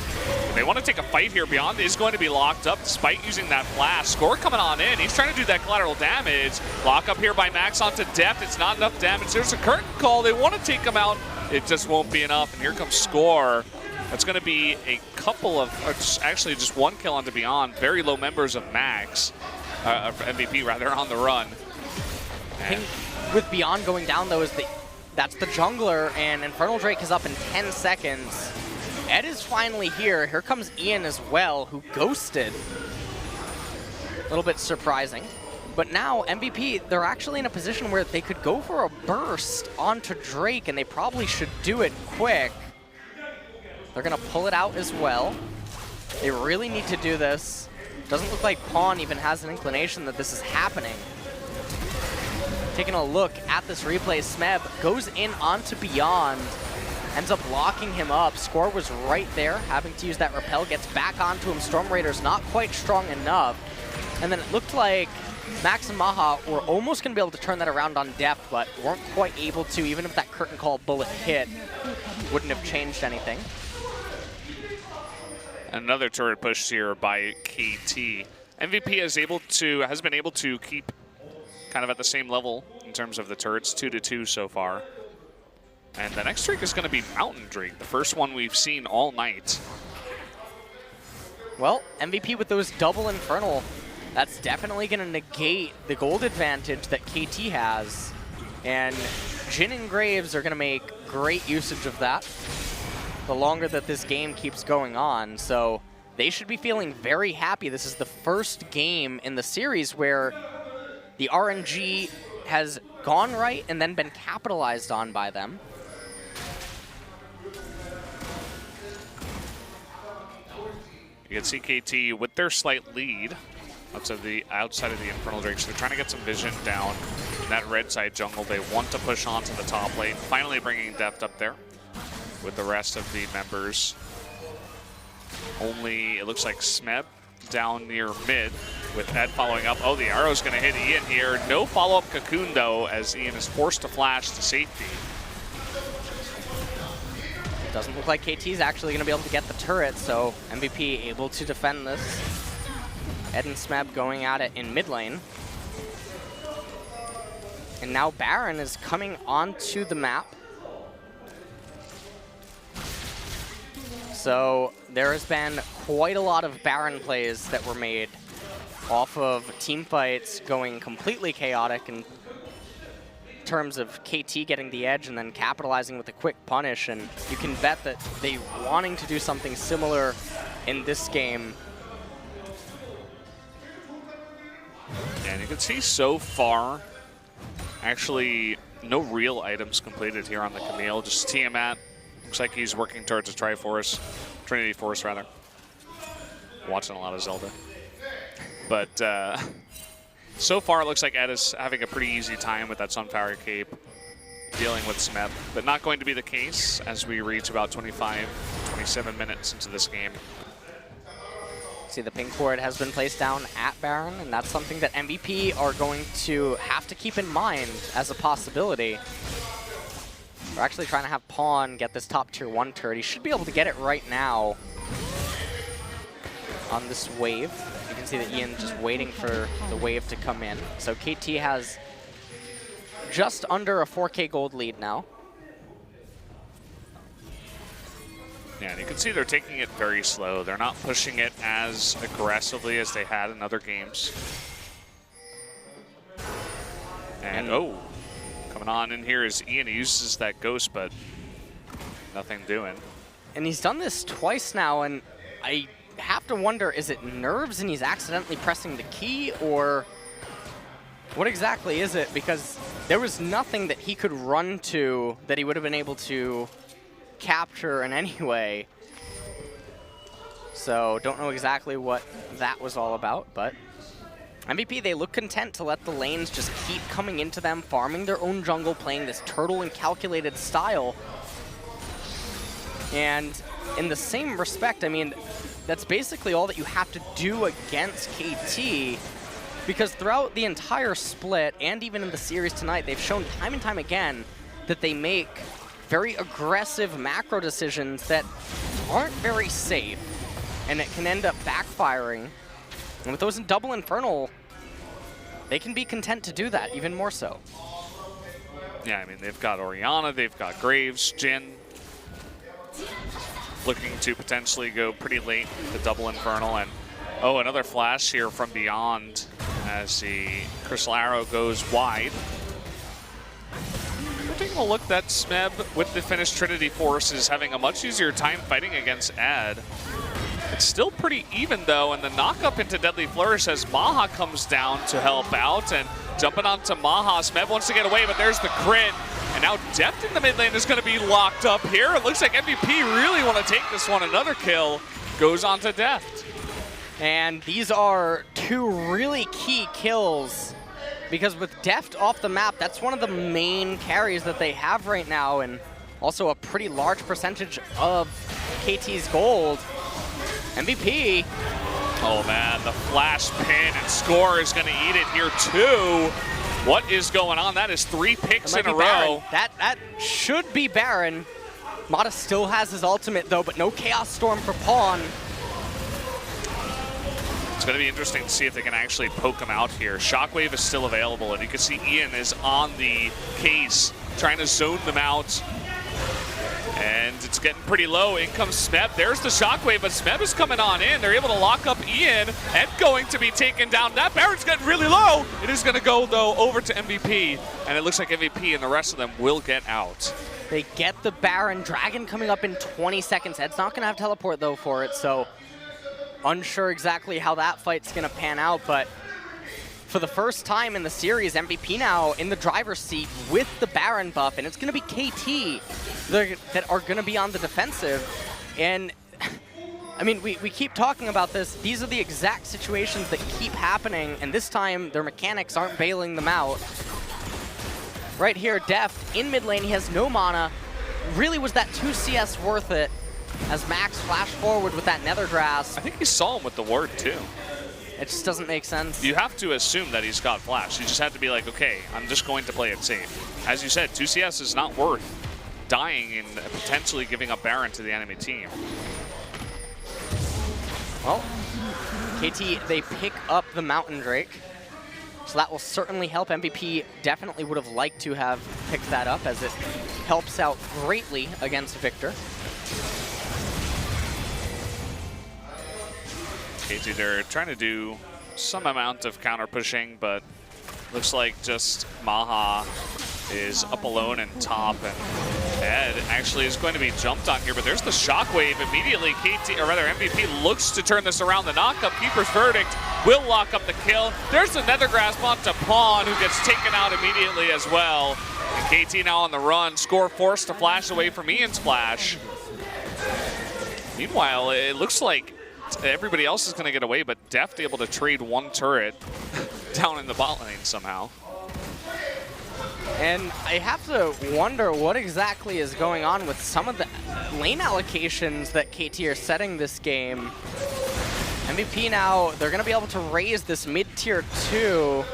They want to take a fight here. Beyond is going to be locked up despite using that flash. Score coming on in. He's trying to do that collateral damage. Lock up here by Max onto Deft. It's not enough damage. There's a curtain call. They want to take him out. It just won't be enough. And here comes Score. That's going to be a couple of, actually just one kill onto Beyond. Very low members of Max, MVP rather, on the run. And with Beyond going down though, that's the jungler, and Infernal Drake is up in 10 seconds. Ed is finally here. Here comes Ian as well, who ghosted. A little bit surprising. But now MVP, they're actually in a position where they could go for a burst onto Drake, and they probably should do it quick. They're gonna pull it out as well. They really need to do this. Doesn't look like Pawn even has an inclination that this is happening. Taking a look at this replay, Smeb goes in onto Beyond, ends up locking him up. Score was right there, having to use that repel, gets back onto him. Storm Raider's not quite strong enough. And then it looked like Max and Maha were almost going to be able to turn that around on Deft, but weren't quite able to. Even if that curtain call bullet hit, wouldn't have changed anything. Another turret push here by KT. MVP has been able to keep kind of at the same level in terms of the turrets, 2-2 so far. And the next Drake is going to be Mountain Drake, the first one we've seen all night. Well, MVP with those double Infernal, that's definitely going to negate the gold advantage that KT has. And Jhin and Graves are going to make great usage of that the longer that this game keeps going on. So they should be feeling very happy. This is the first game in the series where the RNG has gone right and then been capitalized on by them. You can see KT with their slight lead outside of the Infernal Drake. So they're trying to get some vision down in that red side jungle. They want to push onto the top lane, finally bringing Deft up there with the rest of the members. Only, it looks like Smeb down near mid with Ed following up. Oh, the arrow's going to hit Ian here. No follow-up Cocoon, though, as Ian is forced to flash to safety. Doesn't look like KT's actually going to be able to get the turret, so MVP able to defend this. Ed and Smeb going at it in mid lane. And now Baron is coming onto the map. So there has been quite a lot of Baron plays that were made off of team fights going completely chaotic in terms of KT getting the edge and then capitalizing with a quick punish. And you can bet that they wanting to do something similar in this game. And you can see so far, actually, no real items completed here on the Camille. Just Tiamat. Looks like he's working towards a Triforce, Trinity Force rather. Watching a lot of Zelda. But so far it looks like Ed is having a pretty easy time with that Sunfire Cape, dealing with Smeb. But not going to be the case as we reach about 25, 27 minutes into this game. See, the pink ward has been placed down at Baron, and that's something that MVP are going to have to keep in mind as a possibility. We're actually trying to have Pawn get this top tier 1 turret. He should be able to get it right now on this wave. You can see that Ian just waiting for the wave to come in. So KT has just under a 4K gold lead now. Yeah, and you can see they're taking it very slow. They're not pushing it as aggressively as they had in other games. And coming on in here is Ian. He uses that ghost, but nothing doing. And he's done this twice now, and I have to wonder, is it nerves and he's accidentally pressing the key, or what exactly is it? Because there was nothing that he could run to that he would have been able to capture in any way. So don't know exactly what that was all about, but MVP, they look content to let the lanes just keep coming into them, farming their own jungle, playing this turtle and calculated style. And in the same respect, I mean, that's basically all that you have to do against KT, because throughout the entire split and even in the series tonight, they've shown time and time again that they make very aggressive macro decisions that aren't very safe, and it can end up backfiring. And with those in Double Infernal, they can be content to do that even more so. Yeah, I mean, they've got Orianna, they've got Graves, Jhin, looking to potentially go pretty late with the Double Infernal. And another flash here from Beyond as the Crystal Arrow goes wide. We're taking a look that Smeb with the Finnish Trinity Force is having a much easier time fighting against Ad. It's still pretty even though, and the knock up into Deadly Flourish as Maha comes down to help out, and jumping onto Maha. Smeb wants to get away, but there's the crit. And now Deft in the mid lane is going to be locked up here. It looks like MVP really want to take this one. Another kill goes on to Deft. And these are two really key kills, because with Deft off the map, that's one of the main carries that they have right now, and also a pretty large percentage of KT's gold. MVP. Oh man, the flash pin and Score is going to eat it here too. What is going on? That is 3 picks in a row. That should be Baron. Mata still has his ultimate though, but no Chaos Storm for Pawn. It's going to be interesting to see if they can actually poke him out here. Shockwave is still available, and you can see Ian is on the case, trying to zone them out. And it's getting pretty low. In comes Smeb. There's the Shockwave, but Smeb is coming on in. They're able to lock up Ian and going to be taken down. That Baron's getting really low. It is going to go, though, over to MVP. And it looks like MVP and the rest of them will get out. They get the Baron. Dragon coming up in 20 seconds. Ed's not going to have teleport, though, for it. So unsure exactly how that fight's going to pan out. But for the first time in the series, MVP now in the driver's seat with the Baron buff. And it's going to be KT that are going to be on the defensive. And I mean, we keep talking about this. These are the exact situations that keep happening, and this time their mechanics aren't bailing them out. Right here, Deft in mid lane, he has no mana. Really, was that 2 CS worth it as Max flashed forward with that Nether Grass? I think he saw him with the ward too. It just doesn't make sense. You have to assume that he's got flash. You just have to be like, okay, I'm just going to play it safe. As you said, 2 CS is not worth dying and potentially giving up Baron to the enemy team. Well, KT, they pick up the Mountain Drake, so that will certainly help. MVP definitely would have liked to have picked that up, as it helps out greatly against Victor. KT, they're trying to do some amount of counter pushing, but looks like just Maha is up alone in top, and Ed actually is going to be jumped on here, but there's the Shockwave immediately. KT, or rather MVP, looks to turn this around. The knockup, Keeper's Verdict will lock up the kill. There's the Nether Grasp onto Pawn, who gets taken out immediately as well. And KT now on the run. Score forced to flash away from Ian's flash. Meanwhile, it looks like everybody else is going to get away, but Deft able to trade 1 turret down in the bot lane somehow. And I have to wonder what exactly is going on with some of the lane allocations that KT are setting this game. MVP now, they're going to be able to raise this mid-tier 2.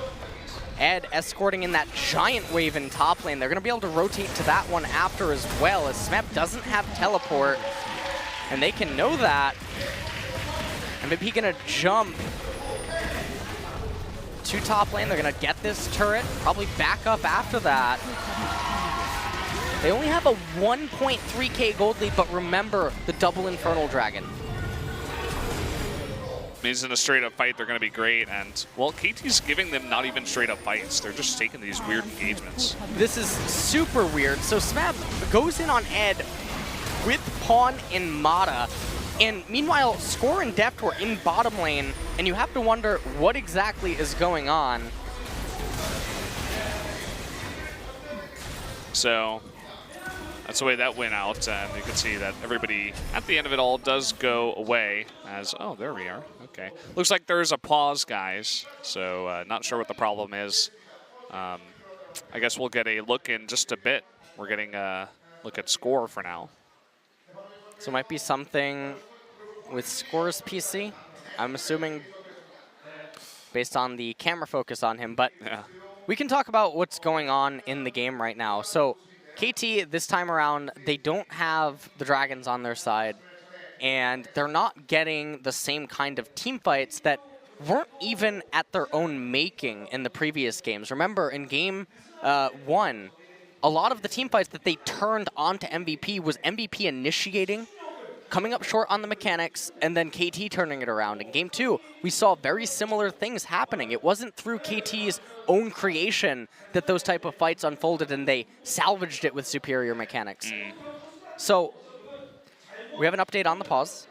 Ed escorting in that giant wave in top lane. They're going to be able to rotate to that one after as well, as Smeb doesn't have teleport, and they can know that. MVP going to jump to top lane. They're going to get this turret, probably back up after that. They only have a 1.3k gold lead, but remember the double Infernal Dragon. Means in a straight-up fight, they're going to be great. And, well, KT's giving them not even straight-up fights. They're just taking these weird engagements. This is super weird. So Smeb goes in on Ed with Pawn and Mata. And meanwhile, Score and Deft were in bottom lane. And you have to wonder what exactly is going on. So that's the way that went out, and you can see that everybody at the end of it all does go away as, oh, there we are. Okay. Looks like there's a pause, guys, so not sure what the problem is. I guess we'll get a look in just a bit. We're getting a look at Score for now. So it might be something with Score's PC, I'm assuming, based on the camera focus on him, but yeah. We can talk about what's going on in the game right now. So KT, this time around, they don't have the Dragons on their side, and they're not getting the same kind of team fights that weren't even at their own making in the previous games. Remember, in game 1, a lot of the team fights that they turned onto MVP was MVP initiating, coming up short on the mechanics, and then KT turning it around. In game 2, we saw very similar things happening. It wasn't through KT's own creation that those type of fights unfolded, and they salvaged it with superior mechanics. So we have an update on the pause.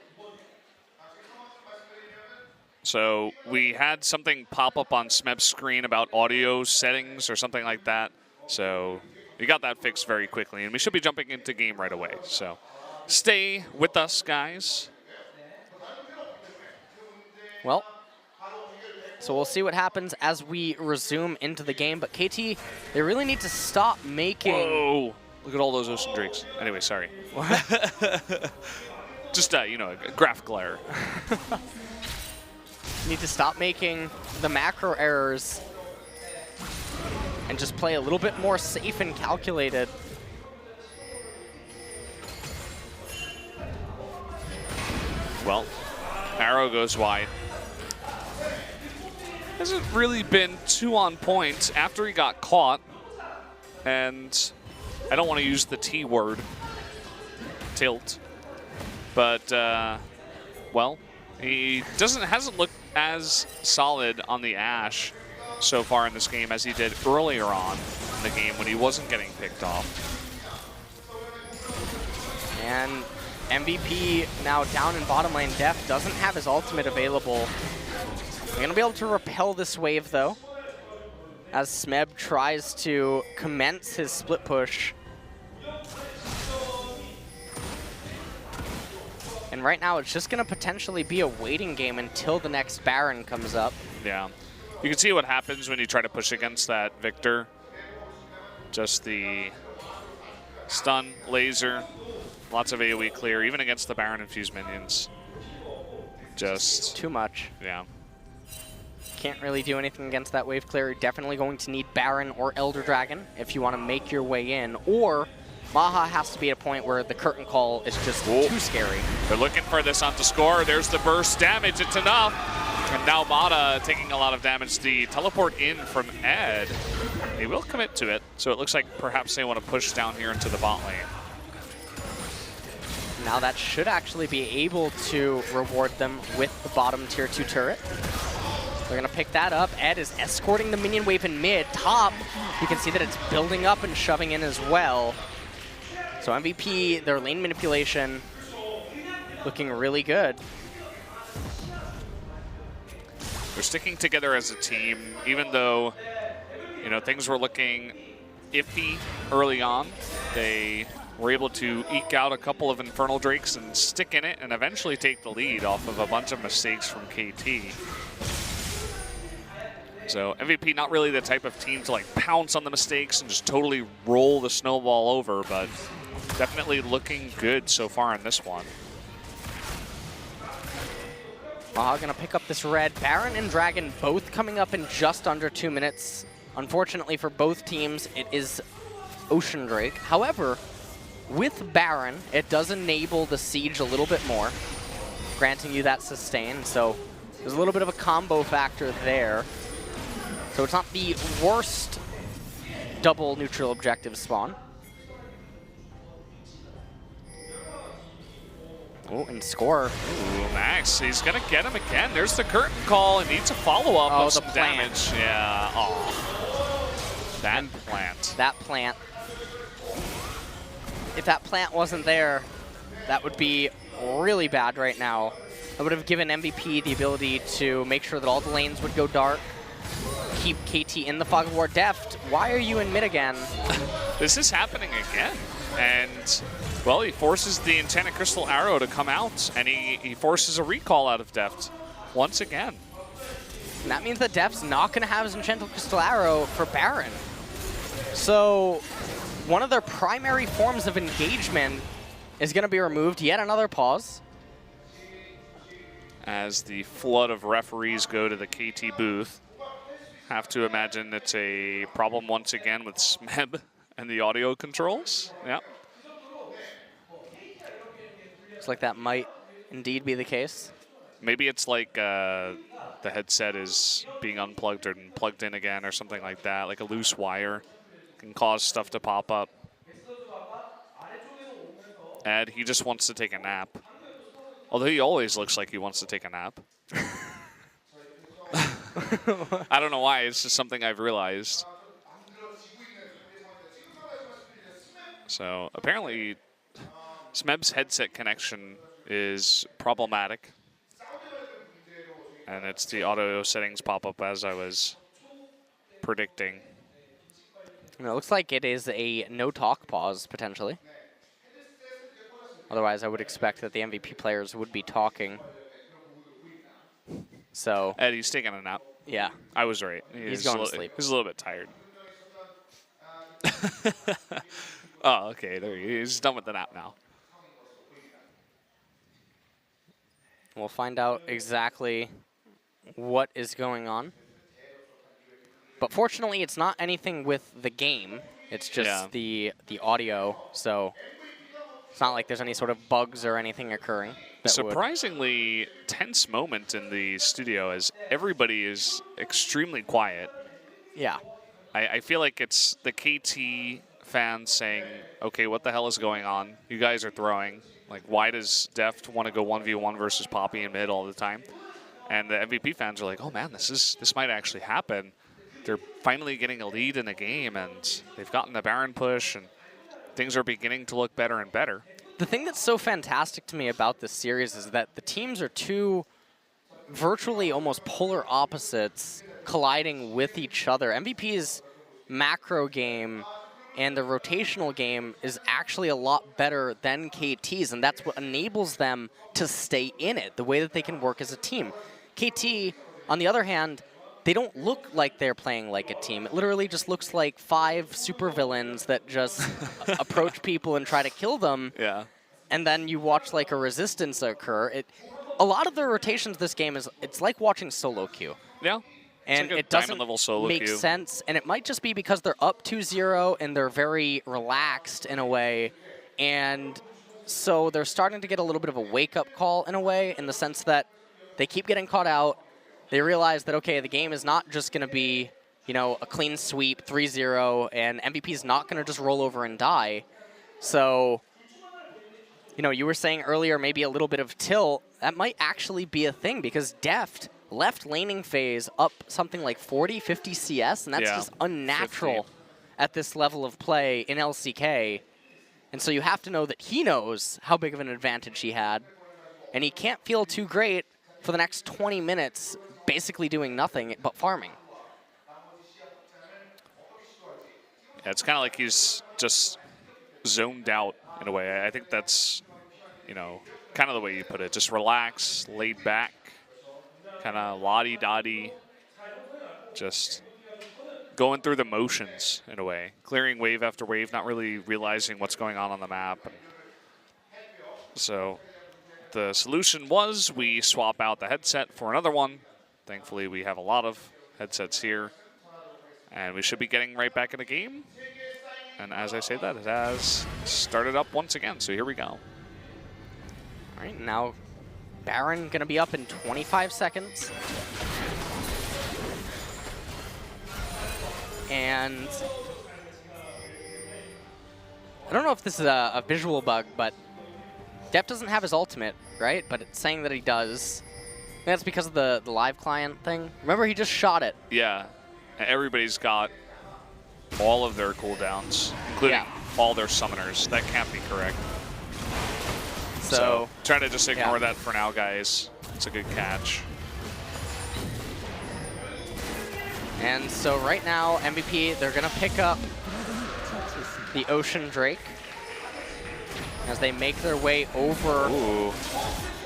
So we had something pop up on Smeb's screen about audio settings or something like that. So we got that fixed very quickly, and we should be jumping into game right away. So stay with us, guys. Well, so we'll see what happens as we resume into the game. But KT, they really need to stop making... Whoa! Look at all those ocean drakes. Anyway, sorry. Just, you know, a graphical error. Need to stop making the macro errors and just play a little bit more safe and calculated. Well, arrow goes wide. Hasn't really been too on point after he got caught. And I don't want to use the T word, tilt. But, well, he hasn't looked as solid on the Ashe so far in this game as he did earlier on in the game when he wasn't getting picked off. And MVP now down in bottom lane. Deft doesn't have his ultimate available. We're going to be able to repel this wave, though, as Smeb tries to commence his split push. And right now, it's just going to potentially be a waiting game until the next Baron comes up. Yeah. You can see what happens when you try to push against that Victor. Just the stun, laser, lots of AoE clear, even against the Baron infused minions. Just too much. Yeah. Can't really do anything against that wave clear. You're definitely going to need Baron or Elder Dragon if you want to make your way in. Or Maha has to be at a point where the curtain call is just too scary. They're looking for this onto Score. There's the burst damage. It's enough. And now Mata taking a lot of damage. The teleport in from Ed. He will commit to it. So it looks like perhaps they want to push down here into the bot lane. Now that should actually be able to reward them with the bottom tier 2 turret. They're going to pick that up. Ed is escorting the minion wave in mid. Top, you can see that it's building up and shoving in as well. So MVP, their lane manipulation, looking really good. They're sticking together as a team, even though, you know, things were looking iffy early on. They were able to eke out a couple of Infernal Drakes and stick in it and eventually take the lead off of a bunch of mistakes from KT. So MVP not really the type of team to like pounce on the mistakes and just totally roll the snowball over, but definitely looking good so far in this one. Maha gonna pick up this red. Baron and Dragon both coming up in just under 2 minutes. Unfortunately for both teams, it is Ocean Drake. However, with Baron, it does enable the siege a little bit more, granting you that sustain. So there's a little bit of a combo factor there. So it's not the worst double neutral objective spawn. Oh, and score. Ooh, Max, he's going to get him again. There's the curtain call. He needs a follow-up of some damage. Yeah, oh. That plant. That plant. If that plant wasn't there, that would be really bad right now. That would have given MVP the ability to make sure that all the lanes would go dark, keep KT in the Fog of War. Deft, why are you in mid again? This is happening again. And, well, he forces the Enchanted Crystal Arrow to come out, and he forces a recall out of Deft once again. And that means that Deft's not going to have his Enchanted Crystal Arrow for Baron. So one of their primary forms of engagement is going to be removed. Yet another pause. As the flood of referees go to the KT booth. Have to imagine it's a problem once again with Smeb and the audio controls. Yeah. Looks like that might indeed be the case. Maybe it's like the headset is being unplugged and plugged in again or something like that. Like a loose wire can cause stuff to pop up. Ed, he just wants to take a nap. Although he always looks like he wants to take a nap. I don't know why, it's just something I've realized. So apparently Smeb's headset connection is problematic. And it's the audio settings pop up as I was predicting. And it looks like it is a no-talk pause, potentially. Otherwise, I would expect that the MVP players would be talking. So Ed, he's taking a nap. Yeah. I was right. He's going to sleep. He's a little bit tired. Oh, okay. There he is. He's done with the nap now. We'll find out exactly what is going on. But fortunately, it's not anything with the game. It's just the audio. So it's not like there's any sort of bugs or anything occurring. Surprisingly tense moment in the studio as everybody is extremely quiet. Yeah. I feel like it's the KT fans saying, okay, what the hell is going on? You guys are throwing. Like, why does Deft want to go 1v1 versus Poppy in mid all the time? And the MVP fans are like, oh man, this might actually happen. They're finally getting a lead in the game, and they've gotten the Baron push, and things are beginning to look better and better. The thing that's so fantastic to me about this series is that the teams are two virtually almost polar opposites colliding with each other. MVP's macro game and the rotational game is actually a lot better than KT's, and that's what enables them to stay in it, the way that they can work as a team. KT, on the other hand, they don't look like they're playing like a team. It literally just looks like 5 supervillains that just approach people and try to kill them. Yeah. And then you watch like a resistance occur. A lot of the rotations this game it's like watching solo queue. Yeah. And like it doesn't make queue. sense. And it might just be because they're up 2-0 and they're very relaxed in a way. And so they're starting to get a little bit of a wake-up call in a way, in the sense that they keep getting caught out. They realize that, okay, the game is not just going to be, a clean sweep, 3-0, and MVP is not going to just roll over and die. So, you were saying earlier maybe a little bit of tilt. That might actually be a thing, because Deft left laning phase up something like 40, 50 CS, and that's just unnatural 50. At this level of play in LCK. And so you have to know that he knows how big of an advantage he had, and he can't feel too great for the next 20 minutes basically doing nothing but farming. Yeah, it's kind of like he's just zoned out in a way. I think that's, kind of the way you put it. Just relax, laid back, kind of la-di-da-di, just going through the motions in a way. Clearing wave after wave, not really realizing what's going on the map. So the solution was we swap out the headset for another one. Thankfully, we have a lot of headsets here. And we should be getting right back in the game. And as I say that, it has started up once again. So here we go. All right, now Baron going to be up in 25 seconds. And I don't know if this is a visual bug, but Deft doesn't have his ultimate, right? But it's saying that he does. And that's because of the live client thing. Remember, he just shot it. Yeah. Everybody's got all of their cooldowns, including all their summoners. That can't be correct. So try to just ignore that for now, guys. It's a good catch. And so right now, MVP, they're going to pick up the Ocean Drake as they make their way over. Ooh.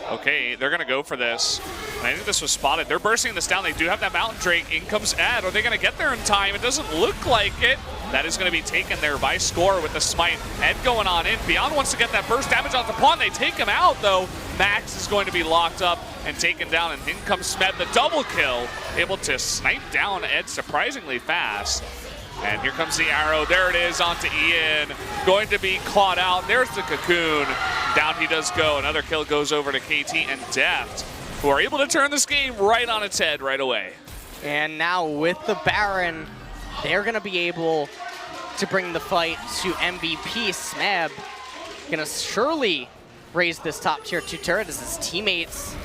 Okay, they're going to go for this. And I think this was spotted. They're bursting this down. They do have that Mountain Drake. In comes Ed. Are they going to get there in time? It doesn't look like it. That is going to be taken there by Score with the smite. Ed going on in. Beyond wants to get that burst damage off the pawn. They take him out, though. Max is going to be locked up and taken down. And in comes Smeb, the double kill. Able to snipe down Ed surprisingly fast. And here comes the arrow. There it is onto Ian. Going to be caught out. There's the cocoon. Down he does go. Another kill goes over to KT and Deft, who are able to turn this game right on its head right away. And now with the Baron, they're going to be able to bring the fight to MVP. Smeb going to surely raise this top tier 2 turret as his teammates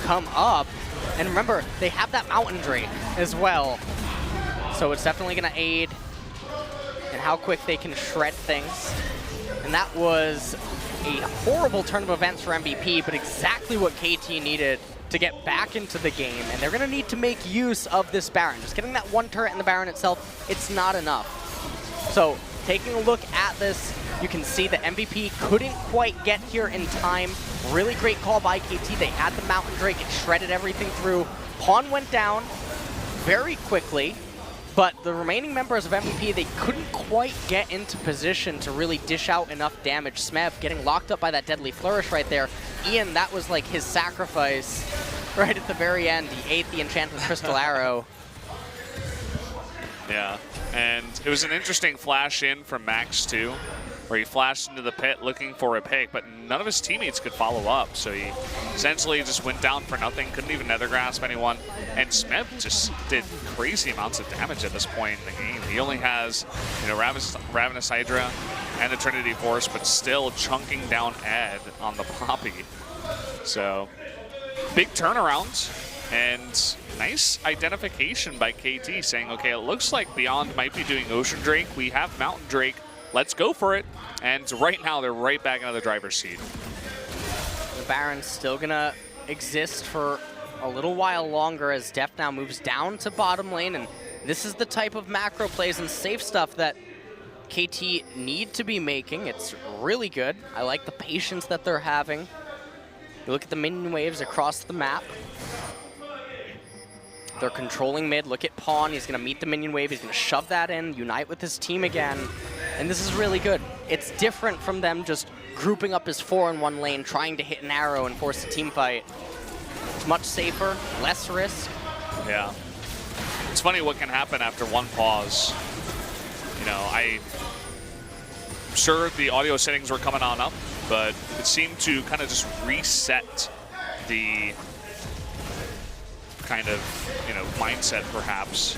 come up. And remember, they have that Mountain Drake as well. So it's definitely going to aid in how quick they can shred things. And that was a horrible turn of events for MVP, but exactly what KT needed to get back into the game. And they're going to need to make use of this Baron. Just getting that one turret in the Baron itself, it's not enough. So taking a look at this, you can see that MVP couldn't quite get here in time. Really great call by KT. They had the Mountain Drake. It shredded everything through. Pawn went down very quickly. But the remaining members of MVP, they couldn't quite get into position to really dish out enough damage. Smeb getting locked up by that Deadly Flourish right there. Ian, that was like his sacrifice right at the very end. He ate the Enchanted Crystal Arrow. Yeah, and it was an interesting flash in from Max too, where he flashed into the pit looking for a pick, but none of his teammates could follow up. So he essentially just went down for nothing, couldn't even nether grasp anyone. And Smeb just did crazy amounts of damage at this point in the game. He only has, you know, Ravenous Hydra and the Trinity Force, but still chunking down Ed on the Poppy. So big turnaround and nice identification by KT saying, okay, it looks like Beyond might be doing Ocean Drake. We have Mountain Drake. Let's go for it. And right now, they're right back into the driver's seat. The Baron's still going to exist for a little while longer as Deft now moves down to bottom lane. And this is the type of macro plays and safe stuff that KT need to be making. It's really good. I like the patience that they're having. You look at the minion waves across the map. They're controlling mid. Look at Pawn. He's going to meet the minion wave. He's going to shove that in, unite with his team again. And this is really good. It's different from them just grouping up as 4 in one lane, trying to hit an arrow and force a team fight. It's much safer, less risk. Yeah. It's funny what can happen after one pause. You know, I'm sure the audio settings were coming on up, but it seemed to kind of just reset the kind of, you know, mindset perhaps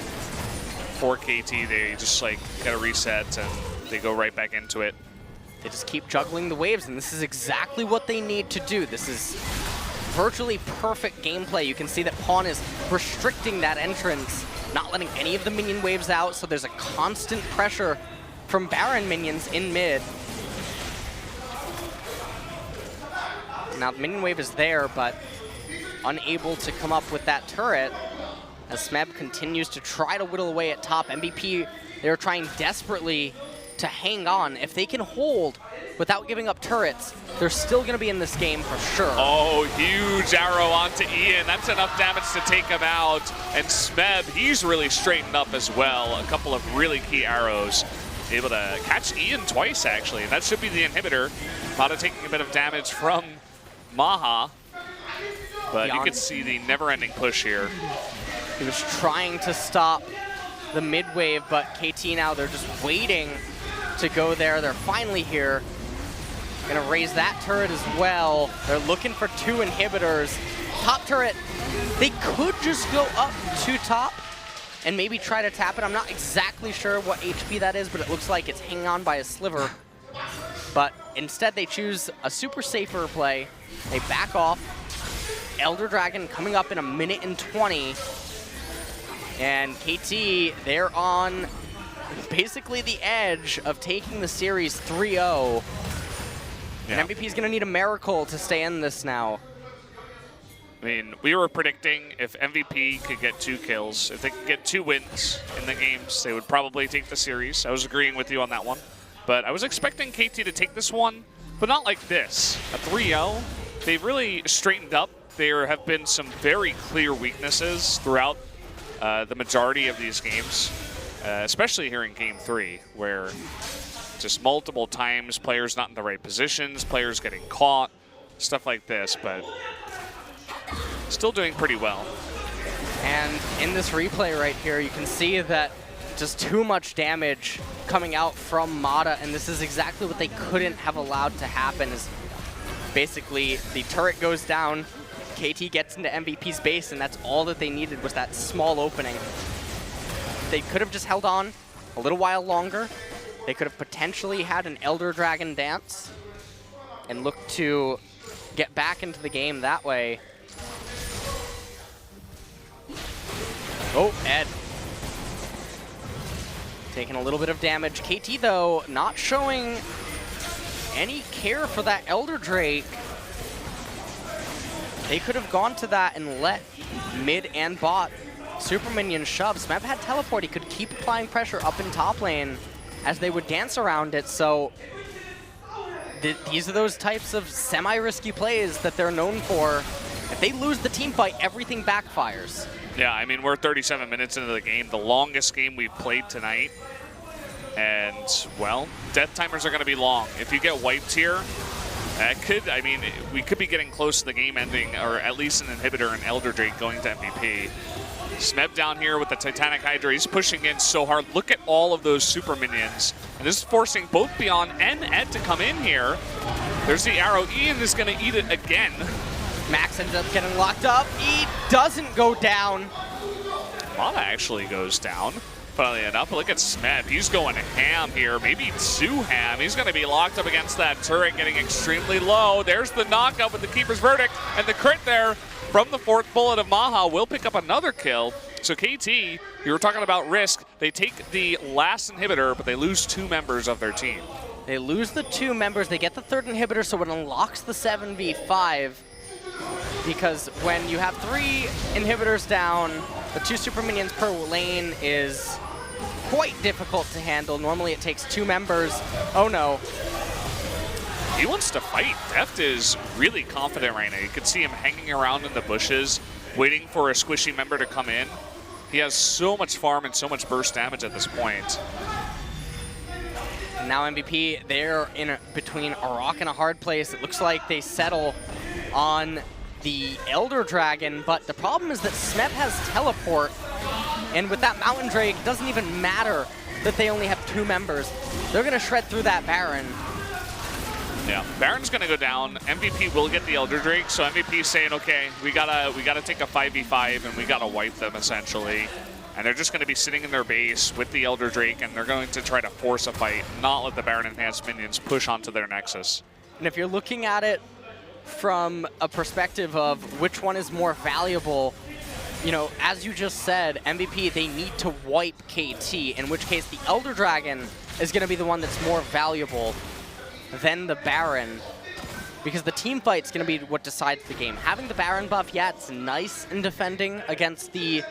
for KT. They just like get a reset and they go right back into it. They just keep juggling the waves, and this is exactly what they need to do. This is virtually perfect gameplay. You can see that Pawn is restricting that entrance, not letting any of the minion waves out, so there's a constant pressure from Baron minions in mid. Now the minion wave is there, but unable to come up with that turret as Smeb continues to try to whittle away at top. MVP, they're trying desperately to hang on. If they can hold without giving up turrets, they're still going to be in this game for sure. Oh, huge arrow onto Ian. That's enough damage to take him out. And Smeb, he's really straightened up as well. A couple of really key arrows. Able to catch Ian twice, actually. And that should be the inhibitor. Mata taking a bit of damage from Maha. But you can see the never-ending push here. He was trying to stop the mid wave, but KT now, they're just waiting to go there. They're finally here. Gonna raise that turret as well. They're looking for 2 inhibitors. Top turret, they could just go up to top and maybe try to tap it. I'm not exactly sure what HP that is, but it looks like it's hanging on by a sliver. But instead, they choose a super safer play. They back off. Elder Dragon coming up in 1:20. And KT, they're on basically the edge of taking the series 3-0. Yeah. And MVP is going to need a miracle to stay in this now. I mean, we were predicting if MVP could get 2 kills, if they could get 2 wins in the games, they would probably take the series. I was agreeing with you on that one. But I was expecting KT to take this one, but not like this. A 3-0, they've really straightened up. There have been some very clear weaknesses throughout the majority of these games, especially here in Game 3, where just multiple times players not in the right positions, players getting caught, stuff like this, but still doing pretty well. And in this replay right here, you can see that just too much damage coming out from Mata, and this is exactly what they couldn't have allowed to happen. Is basically the turret goes down, KT gets into MVP's base, and that's all that they needed was that small opening. They could have just held on a little while longer. They could have potentially had an Elder Dragon dance and looked to get back into the game that way. Oh, Ed. Taking a little bit of damage. KT, though, not showing any care for that Elder Drake. They could have gone to that and let mid and bot super minion shove. Smeb had teleport. He could keep applying pressure up in top lane as they would dance around it. So these are those types of semi-risky plays that they're known for. If they lose the team fight, everything backfires. Yeah, I mean, we're 37 minutes into the game, the longest game we've played tonight. And, well, death timers are going to be long. If you get wiped here, we could be getting close to the game ending, or at least an inhibitor and Elder Drake going to MVP. Smeb down here with the Titanic Hydra. He's pushing in so hard. Look at all of those super minions. And this is forcing both Beyond and Ed to come in here. There's the arrow. Ian is going to eat it again. Max ends up getting locked up. He doesn't go down. Mata actually goes down, funnily enough. But look at Smeb. He's going ham here, maybe 2 ham. He's going to be locked up against that turret, getting extremely low. There's the knockup with the Keeper's Verdict, and the crit there from the 4th bullet of Maha will pick up another kill. So KT, you were talking about risk. They take the last inhibitor, but they lose 2 members of their team. They lose the 2 members. They get the 3rd inhibitor, so it unlocks the 7v5. Because when you have 3 inhibitors down, the 2 super minions per lane is quite difficult to handle. Normally it takes 2 members. Oh no. He wants to fight. Deft is really confident right now. You can see him hanging around in the bushes, waiting for a squishy member to come in. He has so much farm and so much burst damage at this point. And now MVP, they're in between a rock and a hard place. It looks like they settle on the Elder Dragon, but the problem is that Smeb has teleport, and with that Mountain Drake, it doesn't even matter that they only have 2 members. They're going to shred through that Baron. Yeah, Baron's going to go down. MVP will get the Elder Drake, so MVP's saying, okay, we gotta take a 5v5 and we gotta wipe them essentially. And they're just going to be sitting in their base with the Elder Drake, and they're going to try to force a fight, not let the Baron enhanced minions push onto their Nexus. And if you're looking at it from a perspective of which one is more valuable, you know, as you just said, MVP, they need to wipe KT, in which case the Elder Dragon is going to be the one that's more valuable than the Baron, because the team fight's going to be what decides the game. Having the Baron buff, yeah, it's nice in defending against the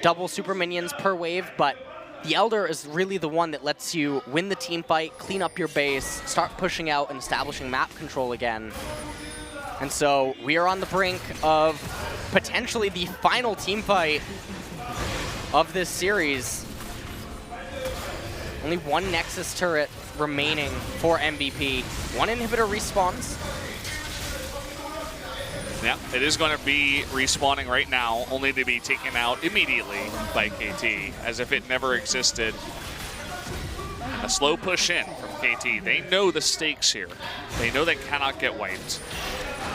double super minions per wave, but the Elder is really the one that lets you win the team fight, clean up your base, start pushing out and establishing map control again. And so we are on the brink of potentially the final team fight of this series. Only 1 Nexus turret remaining for MVP. 1 inhibitor respawns. Yeah, it is going to be respawning right now, only to be taken out immediately by KT, as if it never existed. And a slow push in from KT. They know the stakes here. They know they cannot get wiped.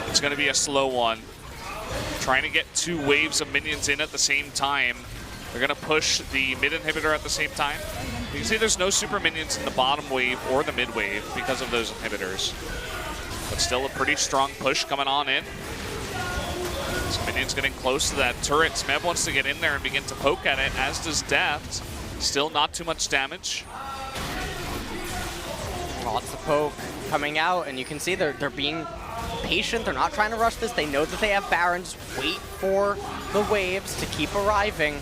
It's going to be a slow one. Trying to get 2 waves of minions in at the same time. They're going to push the mid inhibitor at the same time. You can see there's no super minions in the bottom wave or the mid wave because of those inhibitors. But still a pretty strong push coming on in. Some minions getting close to that turret. Smeb wants to get in there and begin to poke at it, as does Deft. Still not too much damage. Lots of poke coming out, and you can see they're being patient. They're not trying to rush this. They know that they have Baron. Just wait for the waves to keep arriving.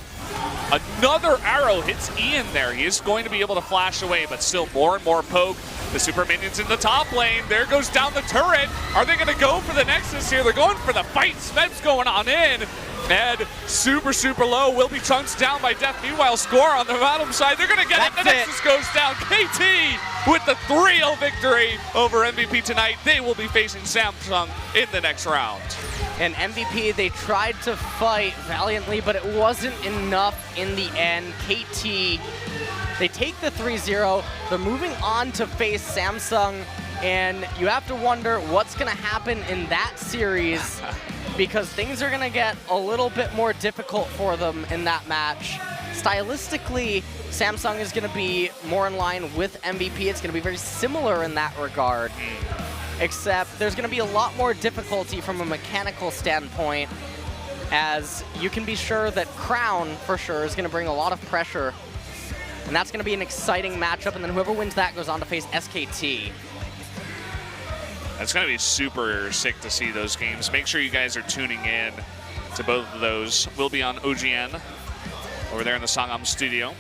Another arrow hits Ian there. He is going to be able to flash away, but still more and more poke. The super minions in the top lane. There goes down the turret. Are they going to go for the Nexus here? They're going for the fight. Smeb's going on in. Ned, super, super low. Will be chunked down by Death. Meanwhile, Score on the bottom side. They're going to get it. The Nexus goes down. KT with the 3-0 victory over MVP tonight. They will be facing Samsung in the next round. And MVP, they tried to fight valiantly, but it wasn't enough in the end. KT, they take the 3-0. They're moving on to face Samsung, and you have to wonder what's going to happen in that series because things are going to get a little bit more difficult for them in that match. Stylistically, Samsung is going to be more in line with MVP. It's going to be very similar in that regard, except there's going to be a lot more difficulty from a mechanical standpoint, as you can be sure that Crown, for sure, is going to bring a lot of pressure, and that's going to be an exciting matchup, and then whoever wins that goes on to face SKT. It's going to be super sick to see those games. Make sure you guys are tuning in to both of those. We'll be on OGN over there in the Sangam studio.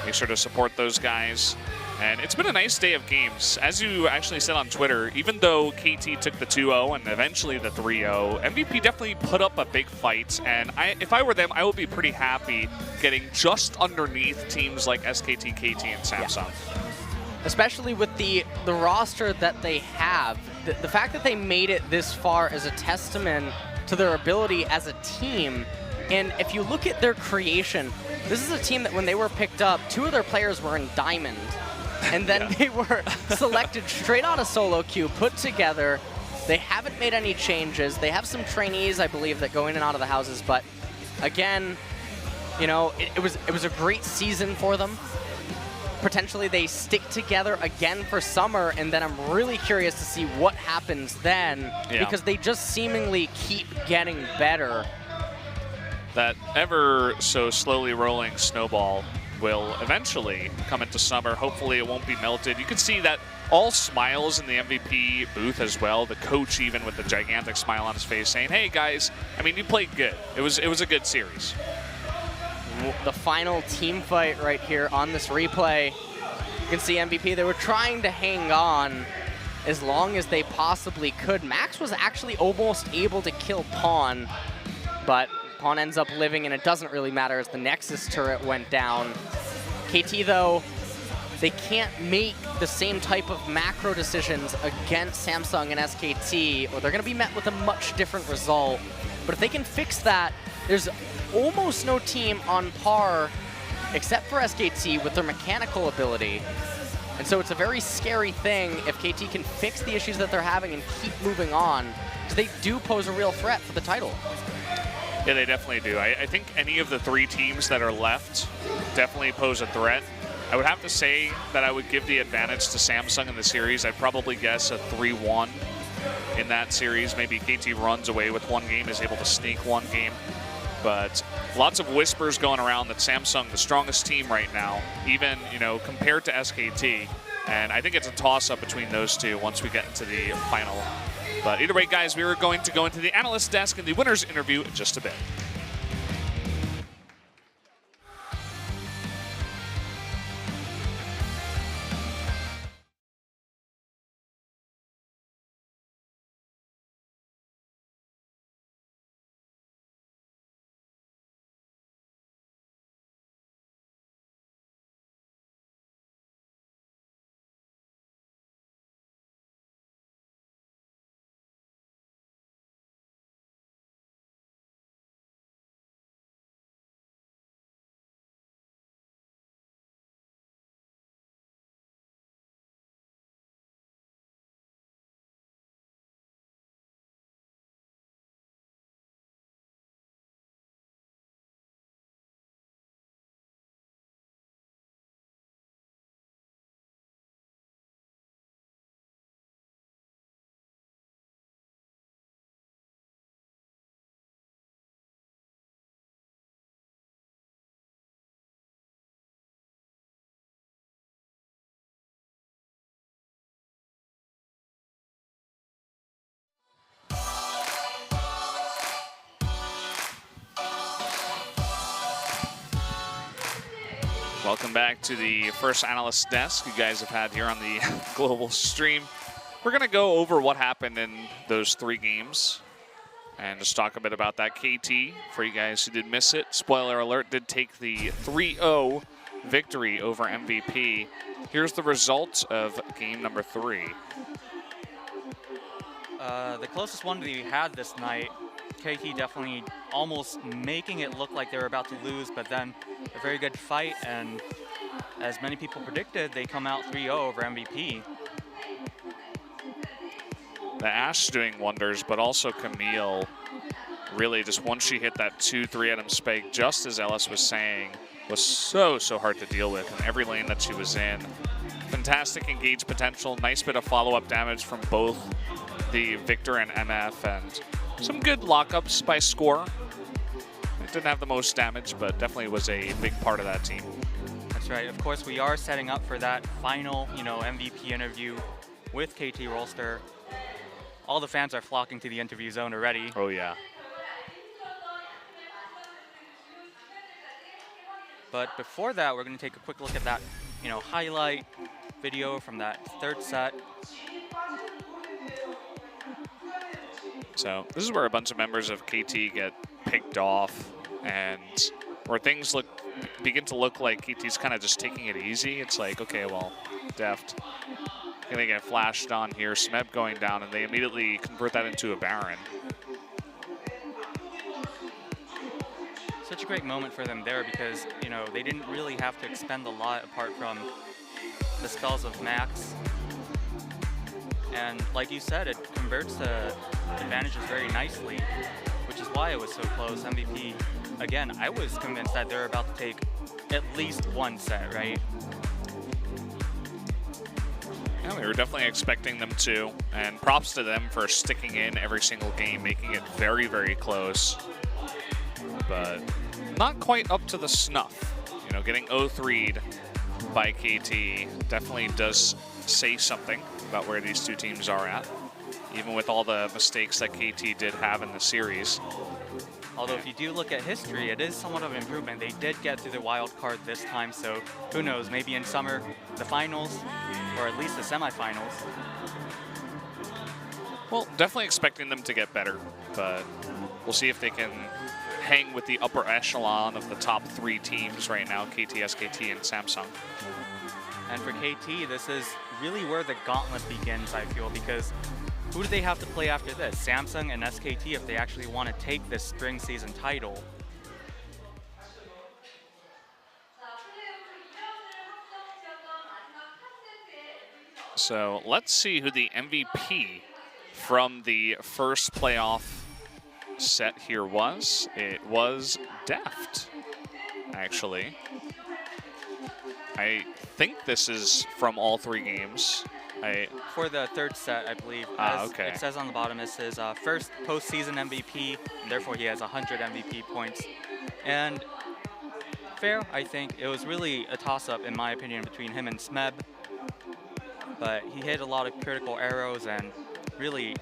Make sure to support those guys. And it's been a nice day of games. As you actually said on Twitter, even though KT took the 2-0 and eventually the 3-0, MVP definitely put up a big fight. And if I were them, I would be pretty happy getting just underneath teams like SKT, KT, and Samsung. Yeah. Especially with the roster that they have. The fact that they made it this far is a testament to their ability as a team. And if you look at their creation, this is a team that when they were picked up, 2 of their players were in Diamond. And then they were selected straight out of solo queue, put together. They haven't made any changes. They have some trainees, I believe, that go in and out of the houses. But again, you know, it was a great season for them. Potentially they stick together again for summer, and then I'm really curious to see what happens then, because they just seemingly keep getting better. That ever so slowly rolling snowball will eventually come into summer. Hopefully it won't be melted. You can see that all smiles in the MVP booth as well. The coach even with the gigantic smile on his face saying, hey guys, I mean, you played good. It was a good series. The final team fight right here on this replay. You can see MVP, they were trying to hang on as long as they possibly could. Max was actually almost able to kill Pawn, but Pawn ends up living, and it doesn't really matter as the Nexus turret went down. KT, though, they can't make the same type of macro decisions against Samsung and SKT, or they're going to be met with a much different result. But if they can fix that, there's almost no team on par except for SKT with their mechanical ability. And so it's a very scary thing if KT can fix the issues that they're having and keep moving on, because they do pose a real threat for the title. Yeah, they definitely do. I think any of the 3 teams that are left definitely pose a threat. I would have to say that I would give the advantage to Samsung in the series. I'd probably guess a 3-1 in that series. Maybe KT runs away with 1 game, is able to sneak 1 game. But lots of whispers going around that Samsung, the strongest team right now, even, you know, compared to SKT. And I think it's a toss-up between those 2 once we get into the final. But either way, guys, we are going to go into the analyst desk and the winner's interview in just a bit. Welcome back to the first analyst desk you guys have had here on the global stream. We're going to go over what happened in those 3 games and just talk a bit about that. KT, for you guys who did miss it, spoiler alert, did take the 3-0 victory over MVP. Here's the results of game number 3. The closest one we had this night, KT definitely almost making it look like they were about to lose, but then a very good fight, and as many people predicted, they come out 3-0 over MVP. The Ashe doing wonders, but also Camille really just once she hit that 2-3 Adam spike, just as Ellis was saying, was so hard to deal with in every lane that she was in. Fantastic engage potential, nice bit of follow-up damage from both the Victor and MF, and some good lockups by Score. It didn't have the most damage, but definitely was a big part of that team. That's right. Of course, we are setting up for that final, MVP interview with KT Rolster. All the fans are flocking to the interview zone already. Oh, yeah. But before that, we're going to take a quick look at that, highlight video from that 3rd set. So this is where a bunch of members of KT get picked off, and where things begin to look like KT's kind of just taking it easy. It's like, okay, well, Deft gonna get flashed on here, Smeb going down, and they immediately convert that into a Baron. Such a great moment for them there because, they didn't really have to expend a lot apart from the spells of Max. And like you said, it converts the advantages very nicely, which is why it was so close. MVP, again, I was convinced that they're about to take at least 1 set, right? Yeah, we were definitely expecting them to, and props to them for sticking in every single game, making it very, very close. But not quite up to the snuff. Getting 0-3'd by KT definitely does say something about where these 2 teams are at, even with all the mistakes that KT did have in the series. Although if you do look at history, it is somewhat of an improvement. They did get through the wild card this time, so who knows, maybe in summer, the finals, or at least the semifinals. Well, definitely expecting them to get better, but we'll see if they can hang with the upper echelon of the top 3 teams right now, KT, SKT, and Samsung. And for KT, this is really where the gauntlet begins, I feel, because who do they have to play after this? Samsung and SKT if they actually want to take this spring season title. So let's see who the MVP from the first playoff set here was. It was Deft, actually. I think this is from all 3 games. For the 3rd set, I believe. Okay. It says on the bottom, it says first postseason MVP, therefore he has 100 MVP points. And fair, I think. It was really a toss-up, in my opinion, between him and Smeb. But he hit a lot of critical arrows and really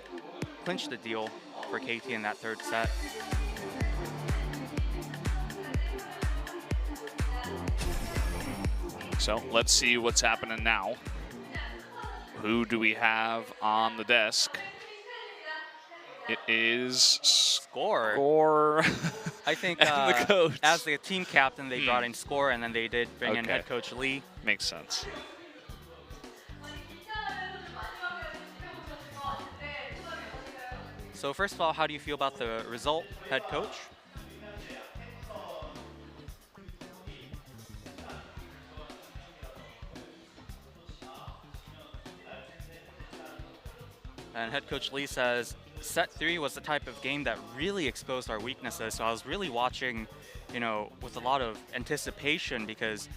clinched the deal for KT in that 3rd set. So let's see what's happening now. Who do we have on the desk? It is Score. I think and the coach. As the team captain, they brought in Score, and then they did bring in head coach Lee. Makes sense. So first of all, how do you feel about the result, head coach? And head coach Lee says, set 3 was the type of game that really exposed our weaknesses. So I was really watching, with a lot of anticipation because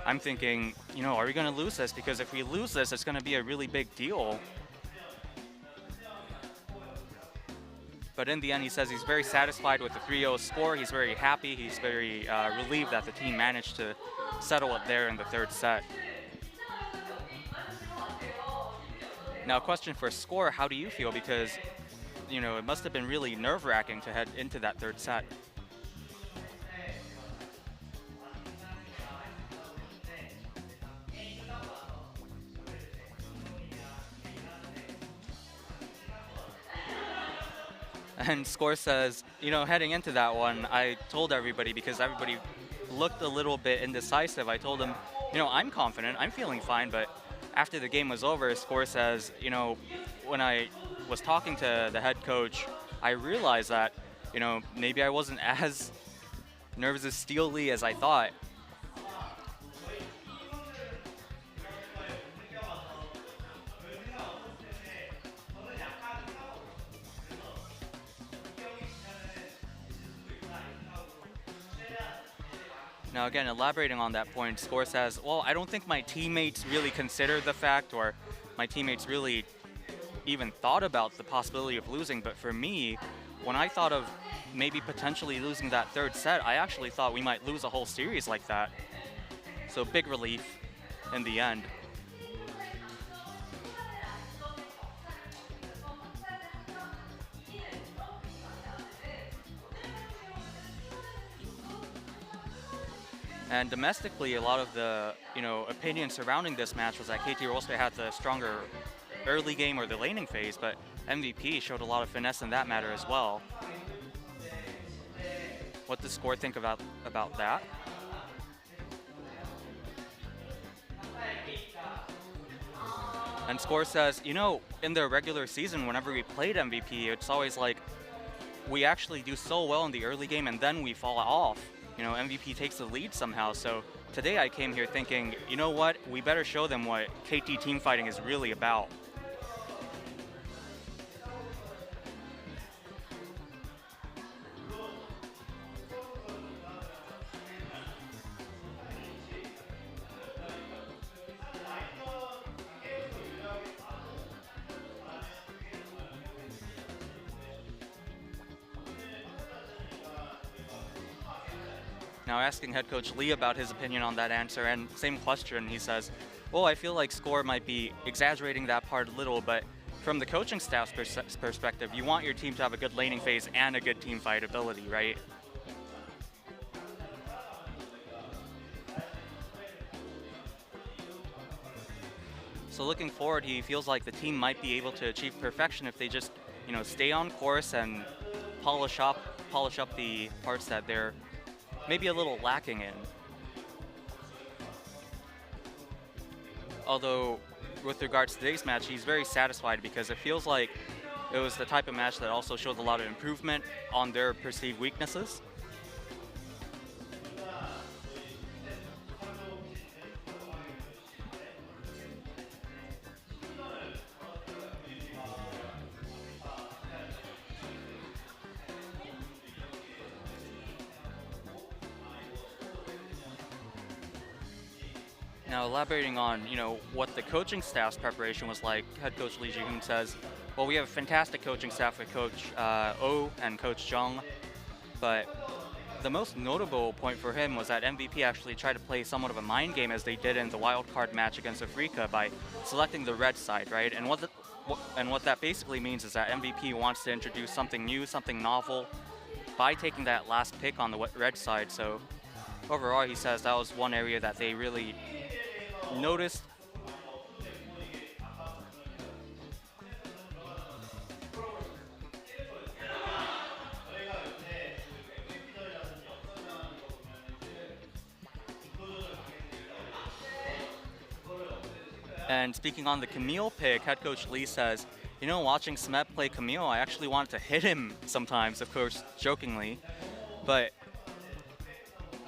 I'm thinking, are we going to lose this? Because if we lose this, it's going to be a really big deal. But in the end, he says he's very satisfied with the 3-0 score. He's very happy. He's very relieved that the team managed to settle it there in the 3rd set. Now, a question for Score, how do you feel? Because, it must have been really nerve-wracking to head into that 3rd set. And Score says, you know, heading into that one, I told everybody, because everybody looked a little bit indecisive, I told them, you know, I'm confident, I'm feeling fine, but after the game was over, Score says, you know, when I was talking to the head coach, I realized that, you know, maybe I wasn't as nervous as Steel Lee as I thought. Now again, elaborating on that point, Score says, well, I don't think my teammates really considered the fact, or my teammates really even thought about the possibility of losing, but for me, when I thought of maybe potentially losing that third set, I actually thought we might lose a whole series like that. So big relief in the end. And domestically, a lot of the opinion surrounding this match was that KT Rolster had the stronger early game or the laning phase, but MVP showed a lot of finesse in that matter as well. What does Score think about that? And Score says, you know, in the regular season, whenever we played MVP, it's always like we actually do so well in the early game and then we fall off. You know, MVP takes the lead somehow. So today I came here thinking, you know what, we better show them what KT team fighting is really about. Now asking head coach Lee about his opinion on that answer, and same question, he says, well, I feel like Score might be exaggerating that part a little, but from the coaching staff's perspective, you want your team to have a good laning phase and a good team fight ability, right? So looking forward, he feels like the team might be able to achieve perfection if they just, you know, stay on course and polish up the parts that they're maybe a little lacking in. Although, with regards to today's match, he's very satisfied because it feels like it was the type of match that also showed a lot of improvement on their perceived weaknesses. Now, elaborating on, you know, what the coaching staff's preparation was like, head coach Lee Ji-hoon says, well, we have a fantastic coaching staff with Coach Oh and Coach Jung, but the most notable point for him was that MVP actually tried to play somewhat of a mind game as they did in the wildcard match against Afrika by selecting the red side, right? And what that basically means is that MVP wants to introduce something new, something novel, by taking that last pick on the red side. So overall, he says that was one area that they really noticed. And speaking on the Camille pick, head coach Lee says, you know, watching Smeb play Camille, I actually wanted to hit him sometimes, of course, jokingly. But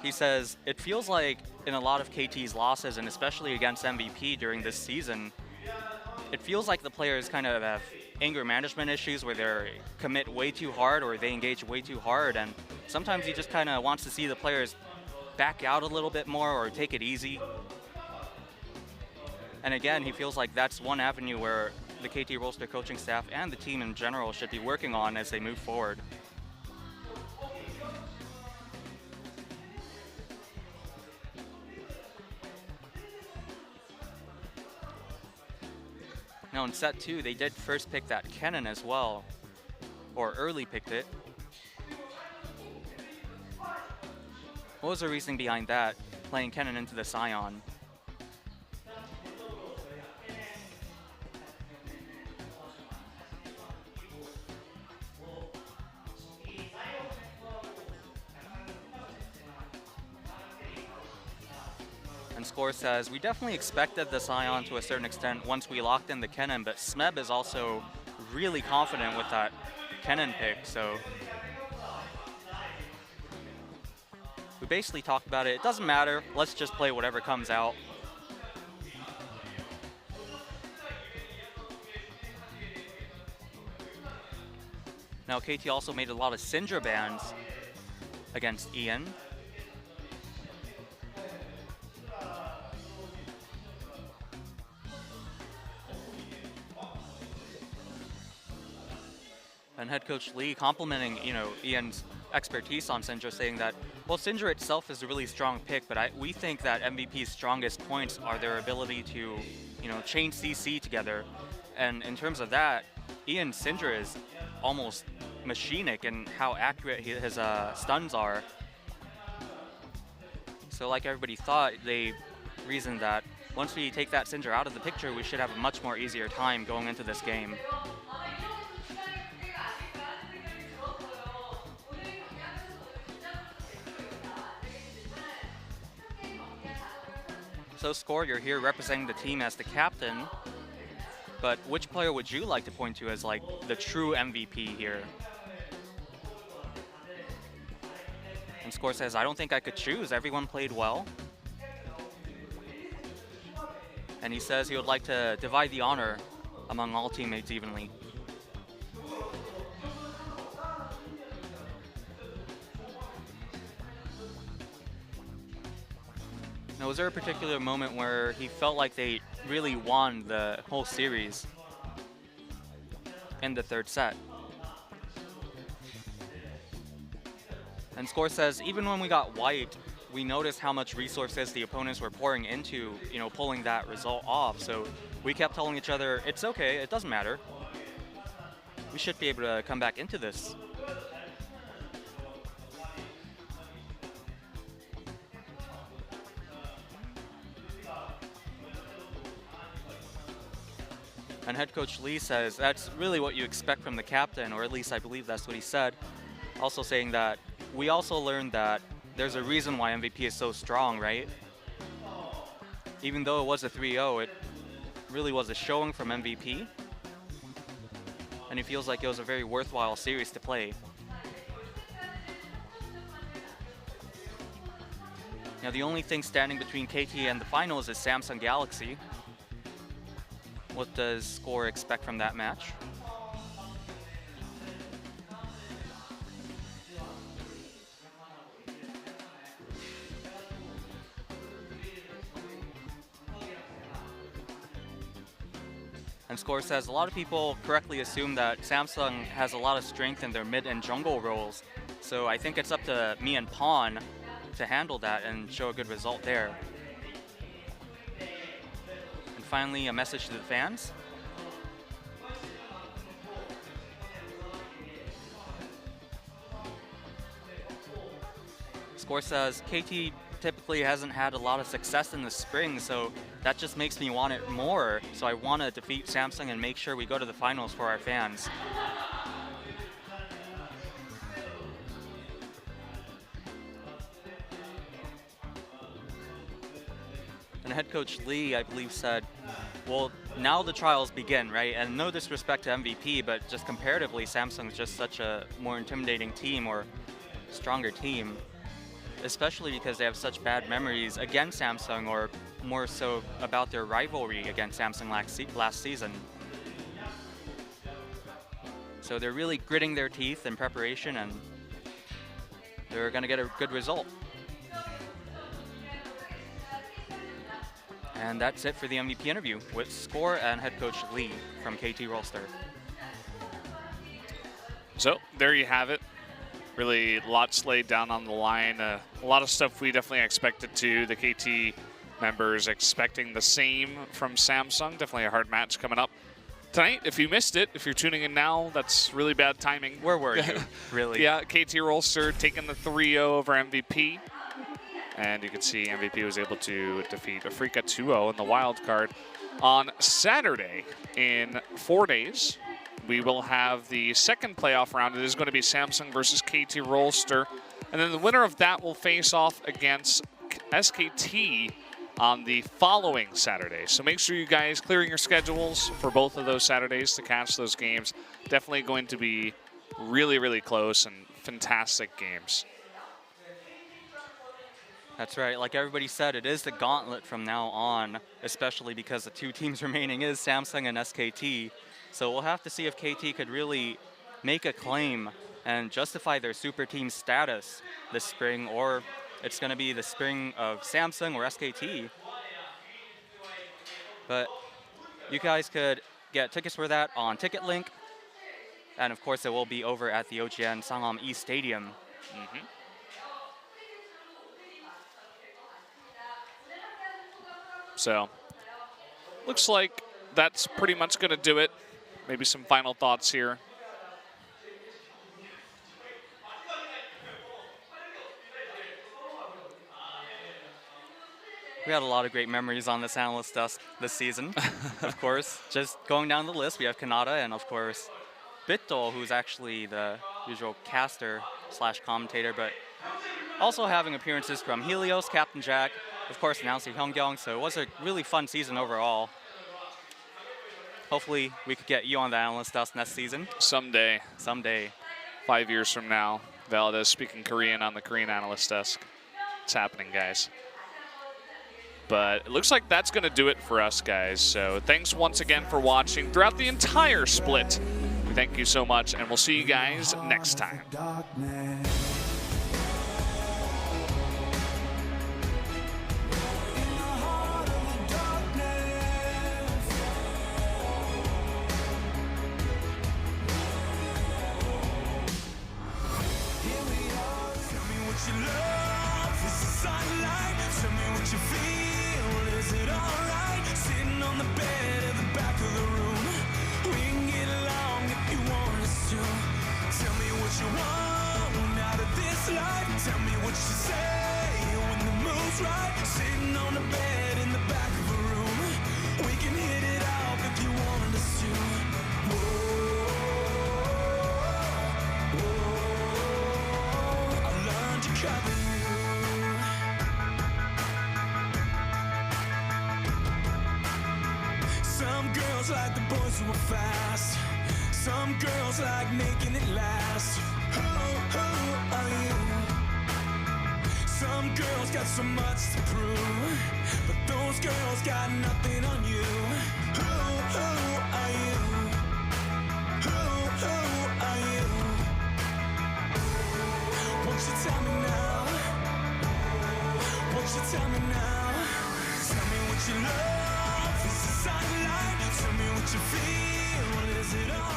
he says, it feels like in a lot of KT's losses, and especially against MVP during this season, it feels like the players kind of have anger management issues where they commit way too hard or they engage way too hard. And sometimes he just kind of wants to see the players back out a little bit more or take it easy. And again, he feels like that's one avenue where the KT Rolster coaching staff and the team in general should be working on as they move forward. Now in set 2, they did first pick that Kennen as well, or early picked it. What was the reasoning behind that, playing Kennen into the Sion? Score says, we definitely expected the Scion to a certain extent once we locked in the Kennen, but Smeb is also really confident with that Kennen pick, so we basically talked about it. It doesn't matter. Let's just play whatever comes out. Now, KT also made a lot of Syndra bans against Ian. And head coach Lee complimenting, Ian's expertise on Syndra, saying that, well, Syndra itself is a really strong pick, but we think that MVP's strongest points are their ability to, chain CC together. And in terms of that, Ian's Syndra is almost machinic in how accurate his stuns are. So like everybody thought, they reasoned that once we take that Syndra out of the picture, we should have a much more easier time going into this game. So Score, you're here representing the team as the captain, but which player would you like to point to as like the true MVP here? And Score says, I don't think I could choose. Everyone played well. And he says he would like to divide the honor among all teammates evenly. Now, was there a particular moment where he felt like they really won the whole series in the third set? And Score says, even when we got wiped, we noticed how much resources the opponents were pouring into, pulling that result off. So we kept telling each other, it's okay, it doesn't matter. We should be able to come back into this. And head coach Lee says that's really what you expect from the captain, or at least I believe that's what he said. Also saying that we also learned that there's a reason why MVP is so strong, right? Even though it was a 3-0, it really was a showing from MVP. And he feels like it was a very worthwhile series to play. Now the only thing standing between KT and the finals is Samsung Galaxy. What does Score expect from that match? And Score says a lot of people correctly assume that Samsung has a lot of strength in their mid and jungle roles. So I think it's up to me and Pawn to handle that and show a good result there. And finally, a message to the fans. Score says KT typically hasn't had a lot of success in the spring, so that just makes me want it more. So I want to defeat Samsung and make sure we go to the finals for our fans. And head coach Lee, I believe, said, well, now the trials begin, right? And no disrespect to MVP, but just comparatively, Samsung's just such a more intimidating team or stronger team, especially because they have such bad memories against Samsung, or more so about their rivalry against Samsung last season. So they're really gritting their teeth in preparation, and they're going to get a good result. And that's it for the MVP interview with Score and head coach Lee from KT Rolster. So there you have it. Really lots laid down on the line. A lot of stuff we definitely expected to. The KT members expecting the same from Samsung. Definitely a hard match coming up tonight. If you missed it, if you're tuning in now, that's really bad timing. Where were you, really? Yeah, KT Rolster taking the 3-0 over MVP. And you can see MVP was able to defeat Afreeca 2-0 in the wild card. On Saturday, in 4 days, we will have the second playoff round. It is going to be Samsung versus KT Rolster. And then the winner of that will face off against SKT on the following Saturday. So make sure you guys clearing your schedules for both of those Saturdays to catch those games. Definitely going to be really, really close and fantastic games. That's right. Like everybody said, it is the gauntlet from now on, especially because the 2 teams remaining is Samsung and SKT. So we'll have to see if KT could really make a claim and justify their super team status this spring, or it's going to be the spring of Samsung or SKT. But you guys could get tickets for that on TicketLink. And of course, it will be over at the OGN Sangam East Stadium. So, looks like that's pretty much going to do it. Maybe some final thoughts here. We had a lot of great memories on this analyst desk this season, of course. Just going down the list, we have Kanata and, of course, Bitdol, who's actually the usual caster / commentator, but also having appearances from Helios, Captain Jack, of course, announcer Hyungkyung. So it was a really fun season overall. Hopefully, we could get you on the analyst desk next season. Someday. Someday. 5 years from now, Valdez speaking Korean on the Korean analyst desk. It's happening, guys. But it looks like that's going to do it for us, guys. So thanks once again for watching throughout the entire split. We thank you so much, and we'll see you guys next time. Tell me what you say when the mood's right. Sitting on the bed in the back of a room. We can hit it off if you wanted us to. Whoa, whoa, I learned to cover you. Some girls like the boys who are fast. Some girls like making it last. Who are you? Some girls got so much to prove, but those girls got nothing on you. Who are you? Who are you? Won't you tell me now? Won't you tell me now? Tell me what you love, is it sunlight? Tell me what you feel, is it all?